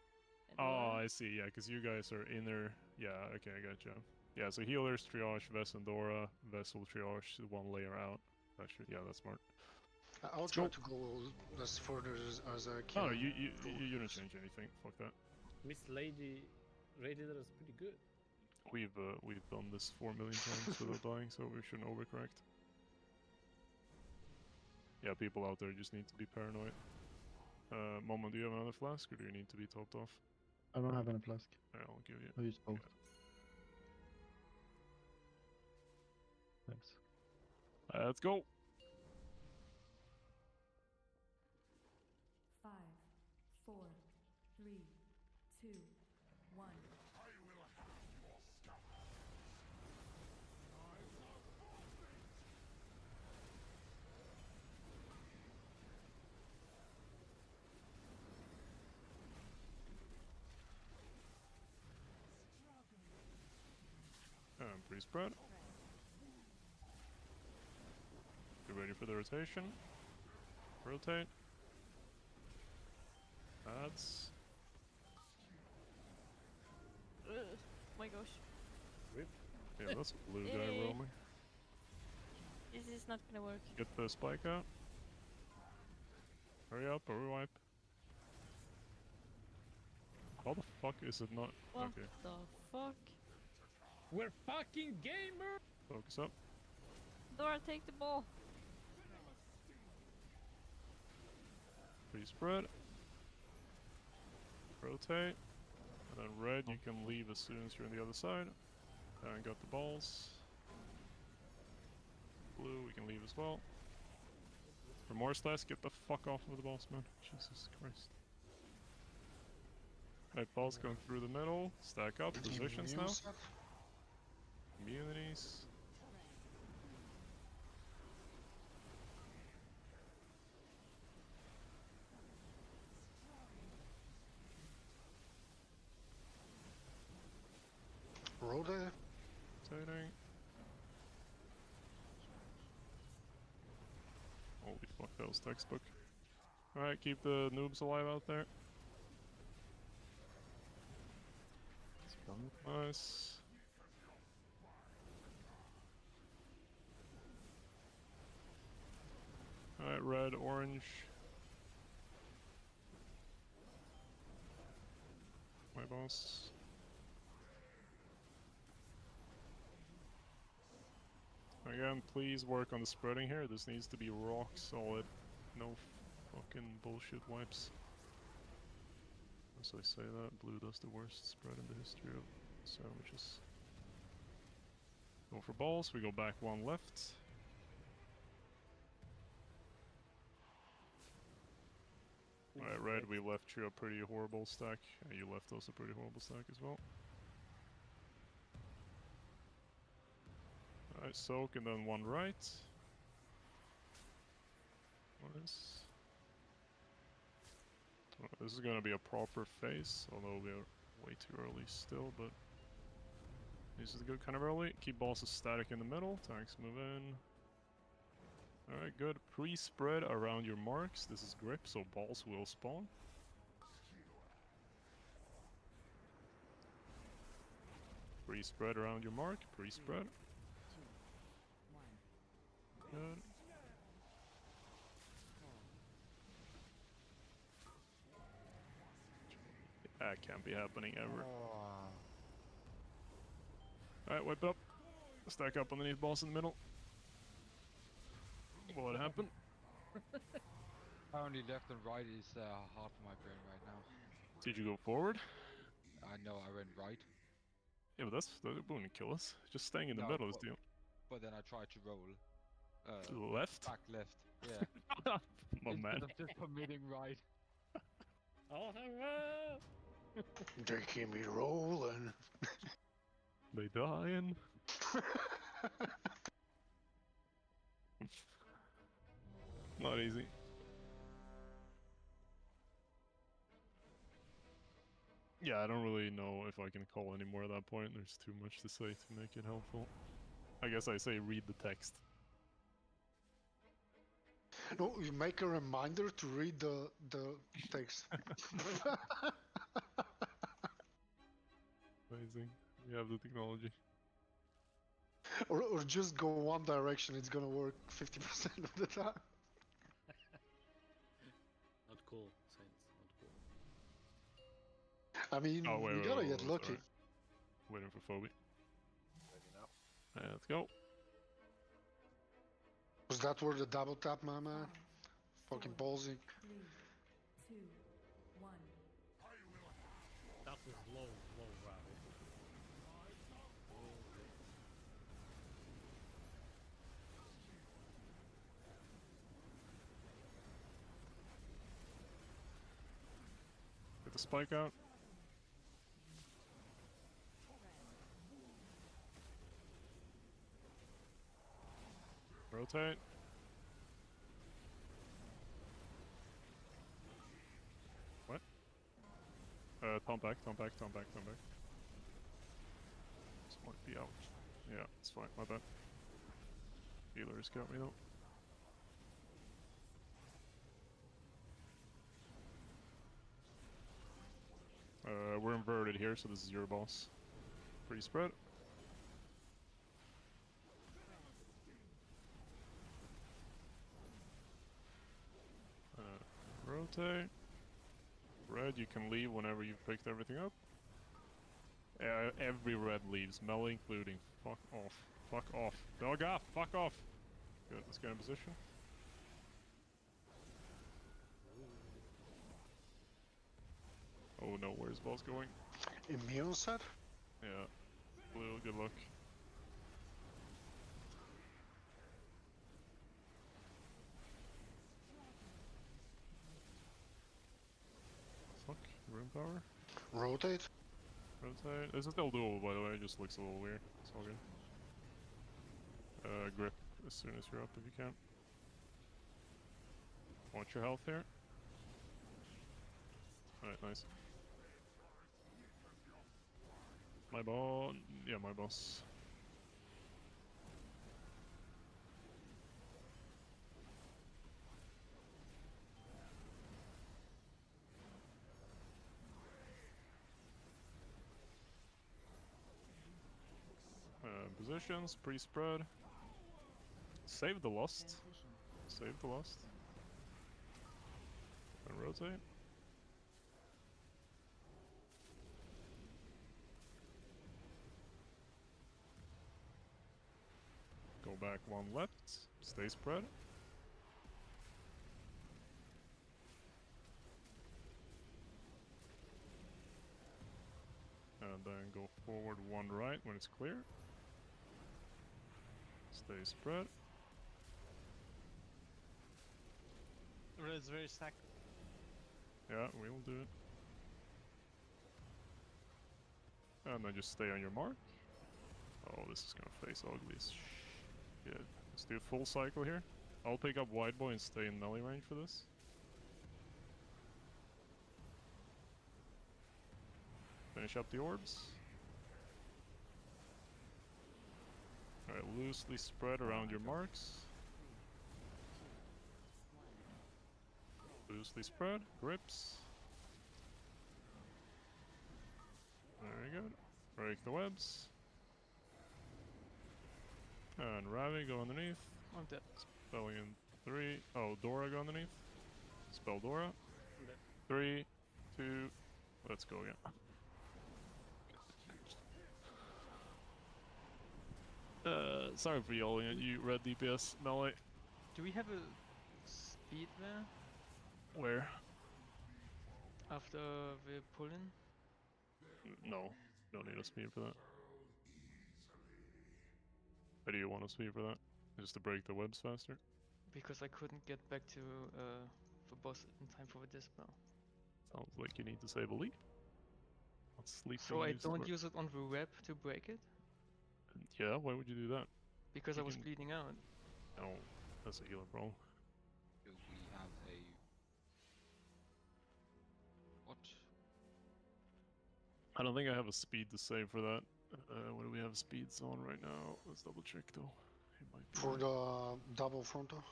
Oh, Dora. I see, yeah, because you guys are inner... Yeah, okay, I gotcha. Yeah, so healers, triage, Vess and Dora, Vessel, triage, 1 layer out. That should... Yeah, that's smart. I'll try to go as further as I can. No, you don't change anything. Fuck that. Miss Lady rated us pretty good. We've done this 4 million times without dying, so we shouldn't overcorrect. Yeah, people out there just need to be paranoid. Momo, do you have another flask, or do you need to be topped off? I don't have any flask. I'll give you. I'll use both. Thanks. Let's go! 5, 4, 3, 2, 1. And pre-spread. Get ready for the rotation. Rotate. Adds. My gosh. Rip. Yeah, that's a blue guy roaming. This is not gonna work. Get the spike out. Hurry up, or we wipe. How the fuck is it not? What Okay. the fuck? We're fucking gamer! Focus up. Dora, take the ball. Pretty spread. Rotate. And then red, you can leave as soon as you're on the other side. And got the balls. Blue, we can leave as well. Remorseless, get the fuck off of the balls, man. Jesus Christ. Alright, balls going through the middle. Stack up, positions now. Immunities. Rotate. Rotating. Holy fuck, that was textbook. Alright, keep the noobs alive out there. Nice. Alright, red, orange. My boss. Again, please work on the spreading here. This needs to be rock solid. No fucking bullshit wipes. As I say that, blue does the worst spread in the history of sandwiches. Go for balls, we go back one left. Alright, red, we left you a pretty horrible stack, and you left us a pretty horrible stack as well. Alright, soak and then one right. Nice. This is gonna be a proper phase, although we are way too early still, but this is good kind of early. Keep balls static in the middle, tanks move in. Alright, good. Pre-spread around your marks. This is grip, so balls will spawn. Pre-spread around your mark, pre-spread. Good. That can't be happening ever. Alright, wipe up. Stack up underneath balls in the middle. What happened? Only left and right is half of my brain right now. Did you go forward? I know I went right. Yeah, but that wouldn't kill us. Just staying in the middle is the... But then I tried to roll. To the left? Back left, yeah. My man. Instead of just committing right. Oh, They keep me rolling. They dying. Not easy. Yeah, I don't really know if I can call anymore at that point. There's too much to say to make it helpful. I guess I say read the text. No, you make a reminder to read the text. Amazing. We have the technology. Or just go one direction, it's gonna work 50% of the time. Not cool, Saints. Not cool. I mean, we gotta get lucky. Right. Waiting for Phoebe. Ready now? Let's go. Was that where the double tap, my man? Fucking ballsy. 3, 2, 1. That was low rabbit. Get the spike out. Rotate. What? Taunt back. This might be out. Yeah, it's fine, my bad. Healer's got me though. We're inverted here, so this is your boss. Pretty spread. Rotate. Red, you can leave whenever you've picked everything up. Every red leaves, Mel including. Fuck off. Fuck off. Dog off. Fuck off. Good, let's get in position. Oh no, where's boss going? Immune set? Yeah. Blue, good luck. Fuck, room power? Rotate? Rotate. This is still doable, by the way, it just looks a little weird. It's all good. Grip as soon as you're up if you can. Watch your health here. Alright, nice. My ball. Yeah, my boss. Positions, pre-spread. Save the lost. Save the lost. And rotate. Go back one left. Stay spread. And then go forward one right when it's clear. Stay spread. Red's very stacked. Yeah, we will do it. And then just stay on your mark. Oh, this is gonna face ugly as shit. Let's do a full cycle here. I'll pick up wide boy and stay in melee range for this. Finish up the orbs. Alright, loosely spread around your marks. Loosely spread, grips. Very good. Break the webs. And Ravi, go underneath. I'm dead. Spelling in 3. Oh, Dora, go underneath. Spell Dora. 3, 2, let's go again. Sorry for yelling at you, red DPS melee. Do we have a speed there Where? after we pull in? No, don't need a speed for that. Why do you want a speed for that? Just to break the webs faster? Because I couldn't get back to the boss in time for the dispel. Sounds like you need to save a leap. Let's sleep. So I don't use it on the web to break it? Yeah, why would you do that? Because You I was can- bleeding out. No, that's a healer problem. Because we have a... What? I don't think I have a speed to save for that. What do we have speeds on right now? Let's double check though. It might be For the double frontal?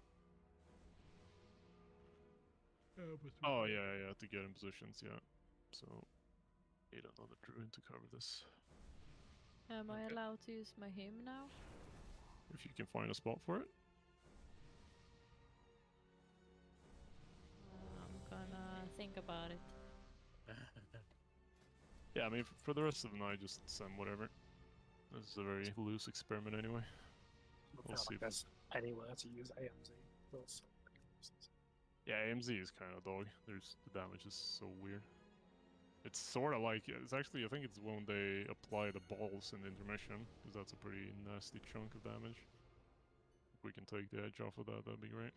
Oh yeah, to get in positions, yeah. So need another druid to cover this. Am I allowed to use my hymn now? If you can find a spot for it. I'm gonna think about it. Yeah, I mean, for the rest of the night, just send whatever. This is a very loose experiment anyway. I We'll feel see. like there's anywhere to use AMZ. Also, Yeah, AMZ is kind of dog. The damage is so weird. It's sort of like, it's actually, I think it's when they apply the balls in the intermission, because that's a pretty nasty chunk of damage. If we can take the edge off of that, that'd be great.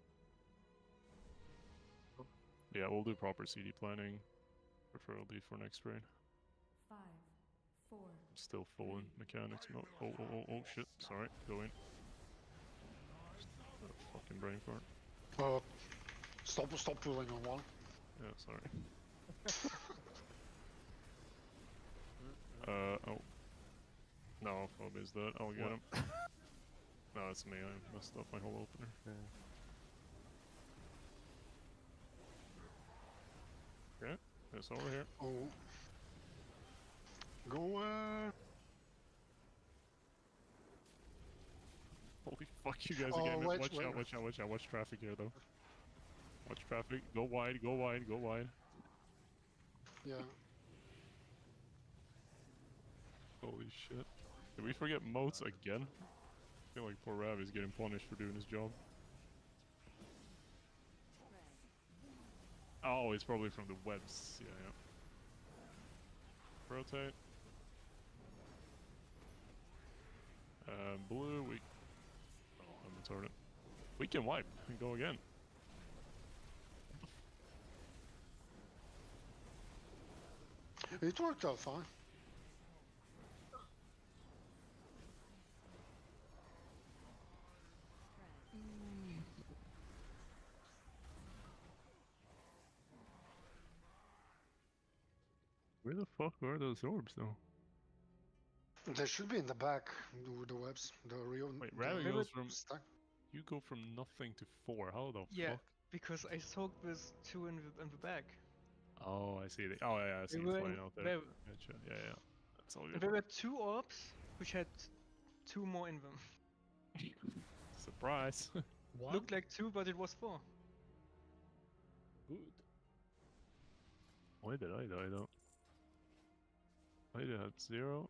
Yeah, we'll do proper CD planning, preferably for next raid. 5, 4. I'm still full in mechanics mode. Oh shit, sorry, go in. Fucking brain fart. Stop pulling on one. Yeah, sorry. Oh. No, Phobia's dead. I'll get him. No, it's me. I messed up my whole opener. Okay, it's over here. Oh. Go Holy fuck, you guys Oh, again. wait, Watch wait. out, watch out, watch out. Watch traffic here, though. Watch traffic. Go wide, go wide, go wide. Yeah. Holy shit. Did we forget moats again? I feel like poor Ravi's getting punished for doing his job. Oh, it's probably from the webs. Yeah, yeah. Rotate. Blue, we... Oh, I'm retarded. We can wipe and go again. It worked out fine. Where the fuck are those orbs though? They should be in the back, the webs, the real. Wait, the Rabbit goes from... stack. You go from nothing to 4, how the Yeah, fuck? because I soaked with 2 in the back. Oh, I see. Oh yeah, I see They it were flying in- out there. there- Gotcha. Yeah, yeah. That's all And good. there were 2 orbs which had 2 more in them. Surprise. Looked like 2, but it was 4. Good. Why did I die though? I did have 0.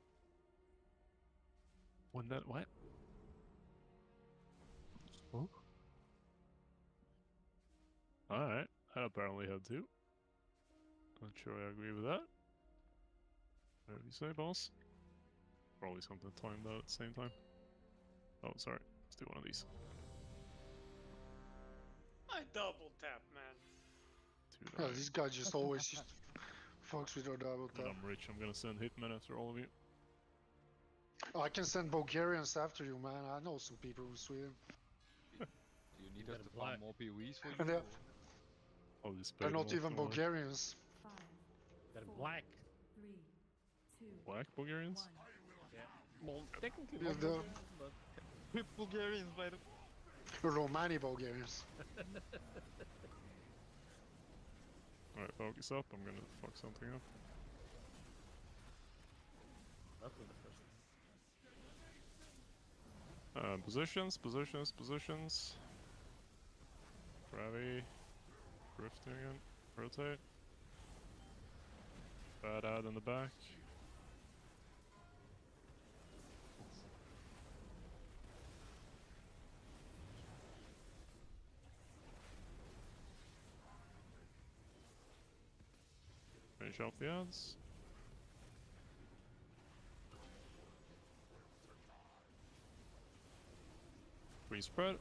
When that what? Oh. Alright, I apparently had 2. Not sure I agree with that. Whatever you say, boss. Probably something timed out at the same time. Oh, sorry. Let's do one of these. I double tap, man. Yeah, this guy just always just fucks with our double When tap. I'm rich, I'm gonna send hitmen after all of you. I can send Bulgarians after you, man. I know some people in Sweden. Do you need us to farm more PoEs for you? And they're, Oh, this they're not even Bulgarians. They're black. 3, 2, Black Bulgarians? Yeah. Well, technically Yeah, not the- Bulgarians, but Bulgarians, by the Romani Bulgarians. Alright, focus up. I'm gonna fuck something up. that was the first Positions, positions, positions. Gravity. Drifting again. Rotate. Bad ad in the back. Finish off the ads. Free spread.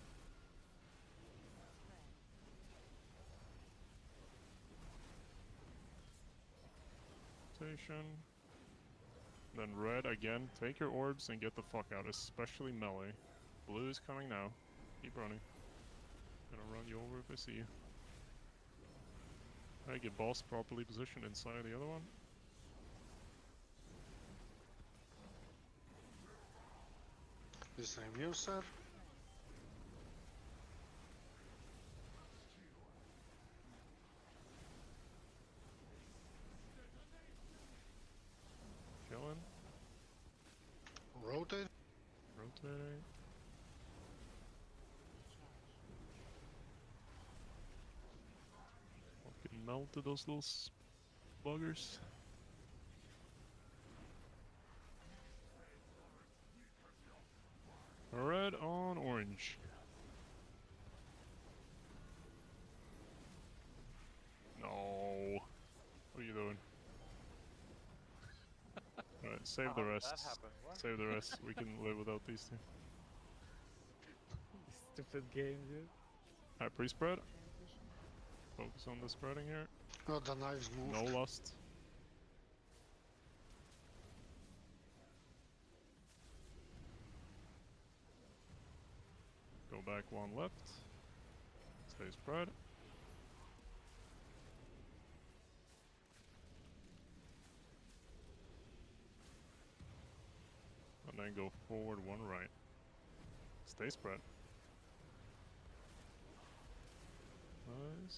Rotation. Then red again. Take your orbs and get the fuck out, especially melee. Blue is coming now. Keep running. Gonna run you over if I see you. Alright, get boss properly positioned inside the other one. The same you, sir. Killing. Rotate. Rotating. Fucking melted those little buggers. Red on orange. No. What are you doing? Alright, save the How did that rest. happen? What? Save the rest. We can live without these two. stupid game, dude. Alright, pre-spread. Focus on the spreading here. Oh, the knives moved. No lust. Go back 1 left. Stay spread. And then go forward 1 right. Stay spread. Nice.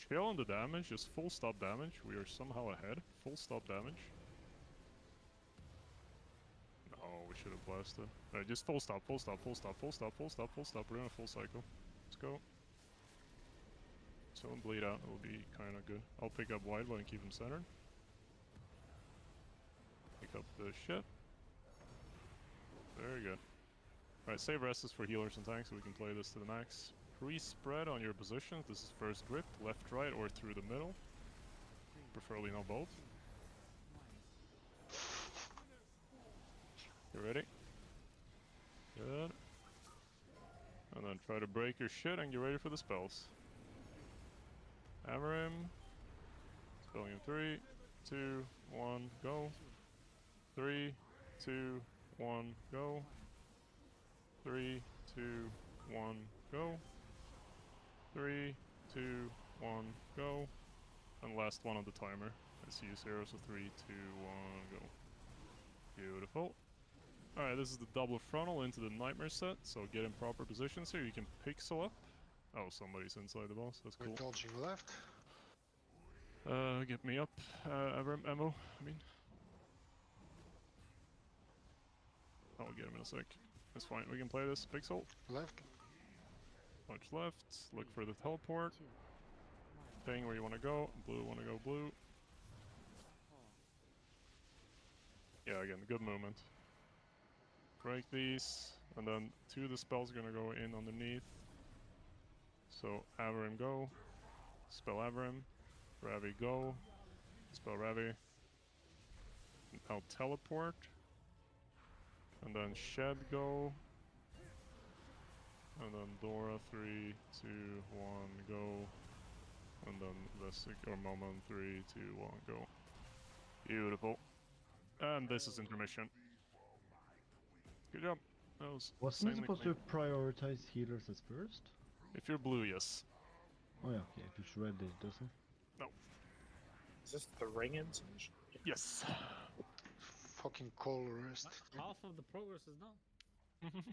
Chill on the damage, just full stop damage. We are somehow ahead. Full stop damage. No, we should have blasted. Alright, just full stop, full stop, full stop, full stop, full stop, full stop. We're in a full cycle. Let's go. So bleed out, it'll be kinda good. I'll pick up wide one and keep him centered. Pick up the shit. Very good. Alright, save rests for healers and tanks so we can play this to the max. Pre-spread on your positions. This is first grip, left, right, or through the middle. Preferably not both. You ready? Good. And then try to break your shit and get ready for the spells. Hammer him. Spelling him 3, 2, 1, go. 3, 2, 1, go. 3, 2, 1, go. 3, 2, 1, go. And last one on the timer. I see you, Sarah, so 3, 2, 1, go. Beautiful. Alright, this is the double frontal into the nightmare set, so get in proper positions here. You can pixel up. Oh, somebody's inside the boss. That's cool. We're dodging left. Get me up. Ammo, I mean. I'll get him in a sec. That's fine. We can play this. Pixel. Left. Punch left. Look for the teleport. Ping where you want to go. Blue, want to go blue. Yeah, again, good movement. Break these, and then 2 of the spells are gonna go in underneath. So Avarim go. Spell Avarim. Ravi go. Spell Ravi. Now teleport. And then Shed go. And then Dora 3, 2, 1, go. And then Vesic or Moment 3, 2, 1, go. Beautiful. And this is intermission. Good job. That was Wasn't it insanely supposed clean. to prioritize healers as first? If you're blue, yes. Oh yeah, okay. If it's red, it doesn't. No. Is this the ring intention? Yes. Fucking colorist. Half of the progress is done.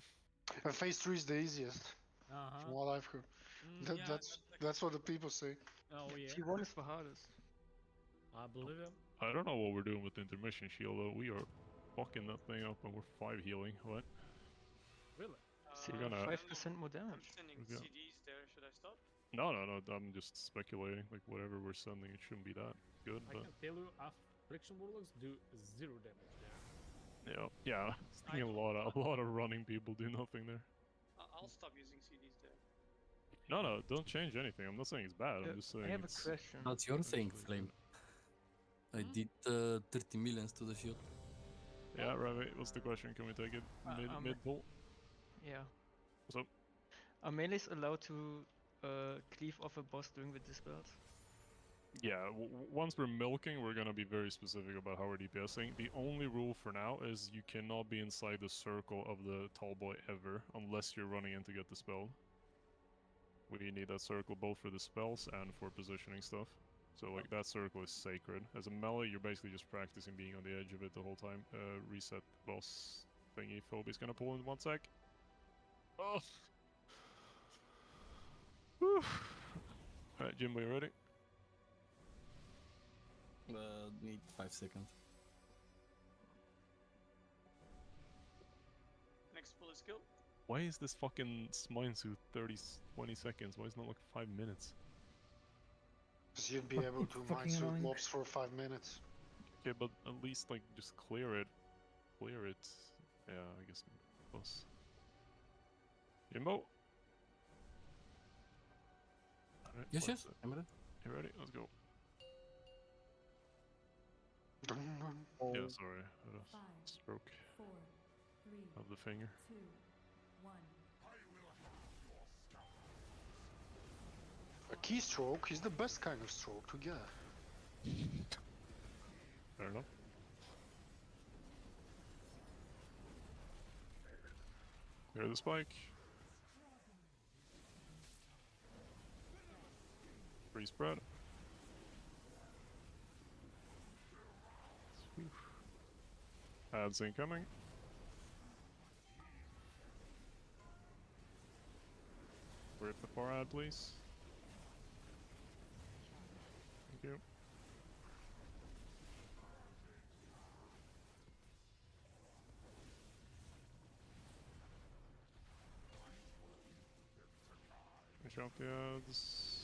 And phase 3 is the easiest. From what I've heard. Yeah, That's what the people say. Oh yeah. T1 is the hardest. I believe him. I don't know what we're doing with the intermission shield though. We are fucking that thing up and we're 5 healing. What? Really? We're gonna 5% more damage. I'm sending Yeah. CDs there. Should I stop? No. I'm just speculating. Like whatever we're sending, it shouldn't be that good. I But can tell you, Friction Warlocks do 0 damage there. yeah. I think a lot of running people do nothing there. I'll stop using CDs there. No, don't change anything. I'm not saying it's bad. I'm just saying I have a it's question. That's your thing, Flame. I did 30 millions to the shield. Yeah, Ravi, what's the question? Can we take it mid pull? Yeah. What's up? Are melees allowed to cleave off a boss during the dispels? Yeah, once we're milking, we're gonna be very specific about how we're DPSing. The only rule for now is you cannot be inside the circle of the tall boy ever, unless you're running in to get the spell. We need that circle both for the spells and for positioning stuff. So like that circle is sacred. As a melee, you're basically just practicing being on the edge of it the whole time. Reset boss thingy. Phobe's gonna pull in 1 sec. Oh! Whew. Alright, Jimbo, you ready? Need 5 seconds. Next pull is kill. Why is this fucking smine suit 20 seconds? Why is it not like 5 minutes? Because you'd be able to Fucking mine suit annoying. mobs for 5 minutes. Okay, but at least like just clear it. Clear it. Yeah, I guess boss. Jimbo? Alright, Yes, let's- yes, I'm ready. You ready? Let's go. Oh. Yeah, sorry. I had a 5, stroke 4, 3, of the finger. 2, 1. A keystroke is the best kind of stroke to get. Fair enough. Clear the spike. Free spread. Ads incoming. Rip the far ad, please. Thank you. Finish off the ads.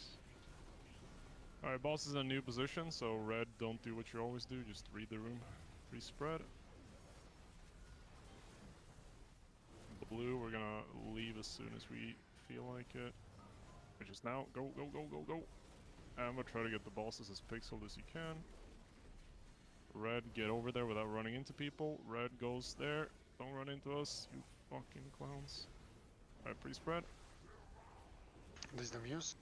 Alright, boss is in a new position, so red, don't do what you always do, just read the room. Free spread. The blue, we're gonna leave as soon as we feel like it. Which is now. Go, go, go, go, go. And we'll try to get the bosses as pixeled as you can. Red, get over there without running into people. Red goes there. Don't run into us, you fucking clowns. Alright, pre-spread. This is the Muse.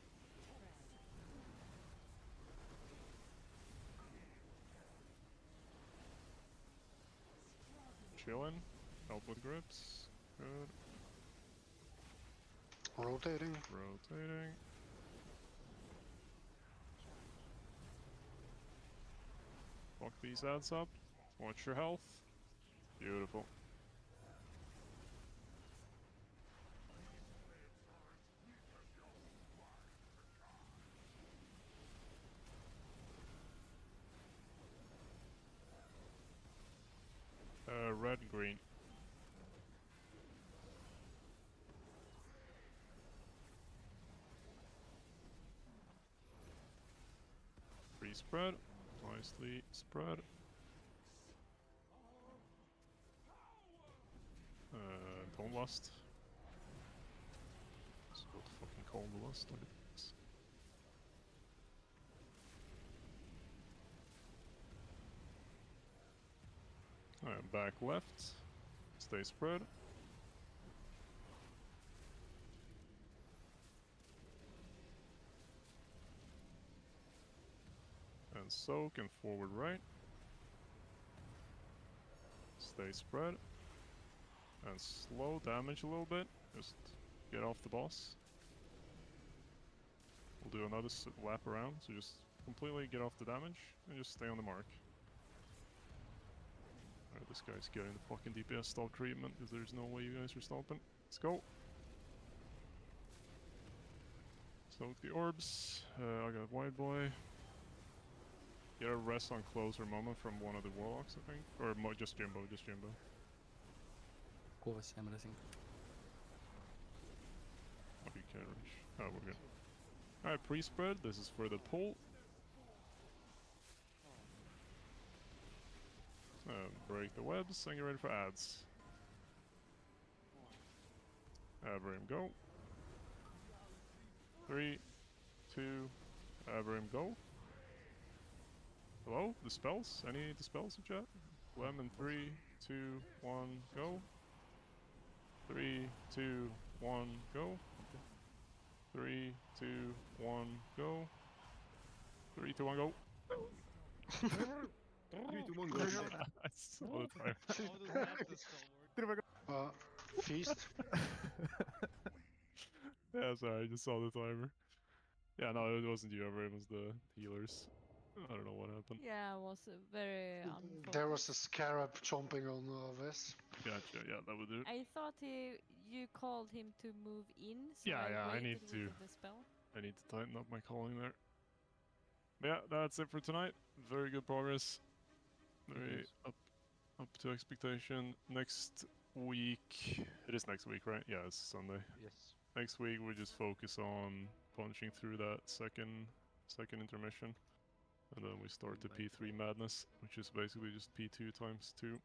Chillin'. Help with grips. Good. Rotating. Rotating. Fuck these ads up. Watch your health. Beautiful. Red and green. Pre-spread. Nicely spread. Don't lust. That's what fucking call the lust. Look at this. Alright, back left. Stay spread. And soak and forward right. Stay spread. And slow damage a little bit. Just get off the boss. We'll do another lap around, so just completely get off the damage and just stay on the mark. Alright, this guy's getting the fucking DPS stop treatment because there's no way you guys are stopping. Let's go. Soak the orbs. I got White Boy. Get a rest on closer moment from one of the warlocks, I think. Or just Jimbo, just Jimbo. I'm resing. Oh, you can't reach. Oh, we're good. Alright, pre-spread. This is for the pull. Break the webs and get ready for ads. Abraham, go. 3, 2, Abraham, go. Hello? Dispels? Any dispels in chat? Lemon, 3, 2, 1, go. 3, 2, 1, go. 3, 2, 1, go. 3, 2, 1, go. 3, 2, 1, go. I saw the timer. Feast. Yeah, sorry, I just saw the timer. Yeah, no, it wasn't you, ever. It was the healers. I don't know what happened. Yeah, it was very unfocused. There was a scarab chomping on this. Gotcha, yeah, that would do it. I thought you called him to move in, so Yeah, I I waited need to. with the spell. I need to tighten up my calling there. But yeah, that's it for tonight. Very good progress. Very up to expectation. Next week, it is next week, right? Yeah, it's Sunday. Yes. Next week we just focus on punching through that second intermission, and then we start the P3 madness, which is basically just P2 times 2.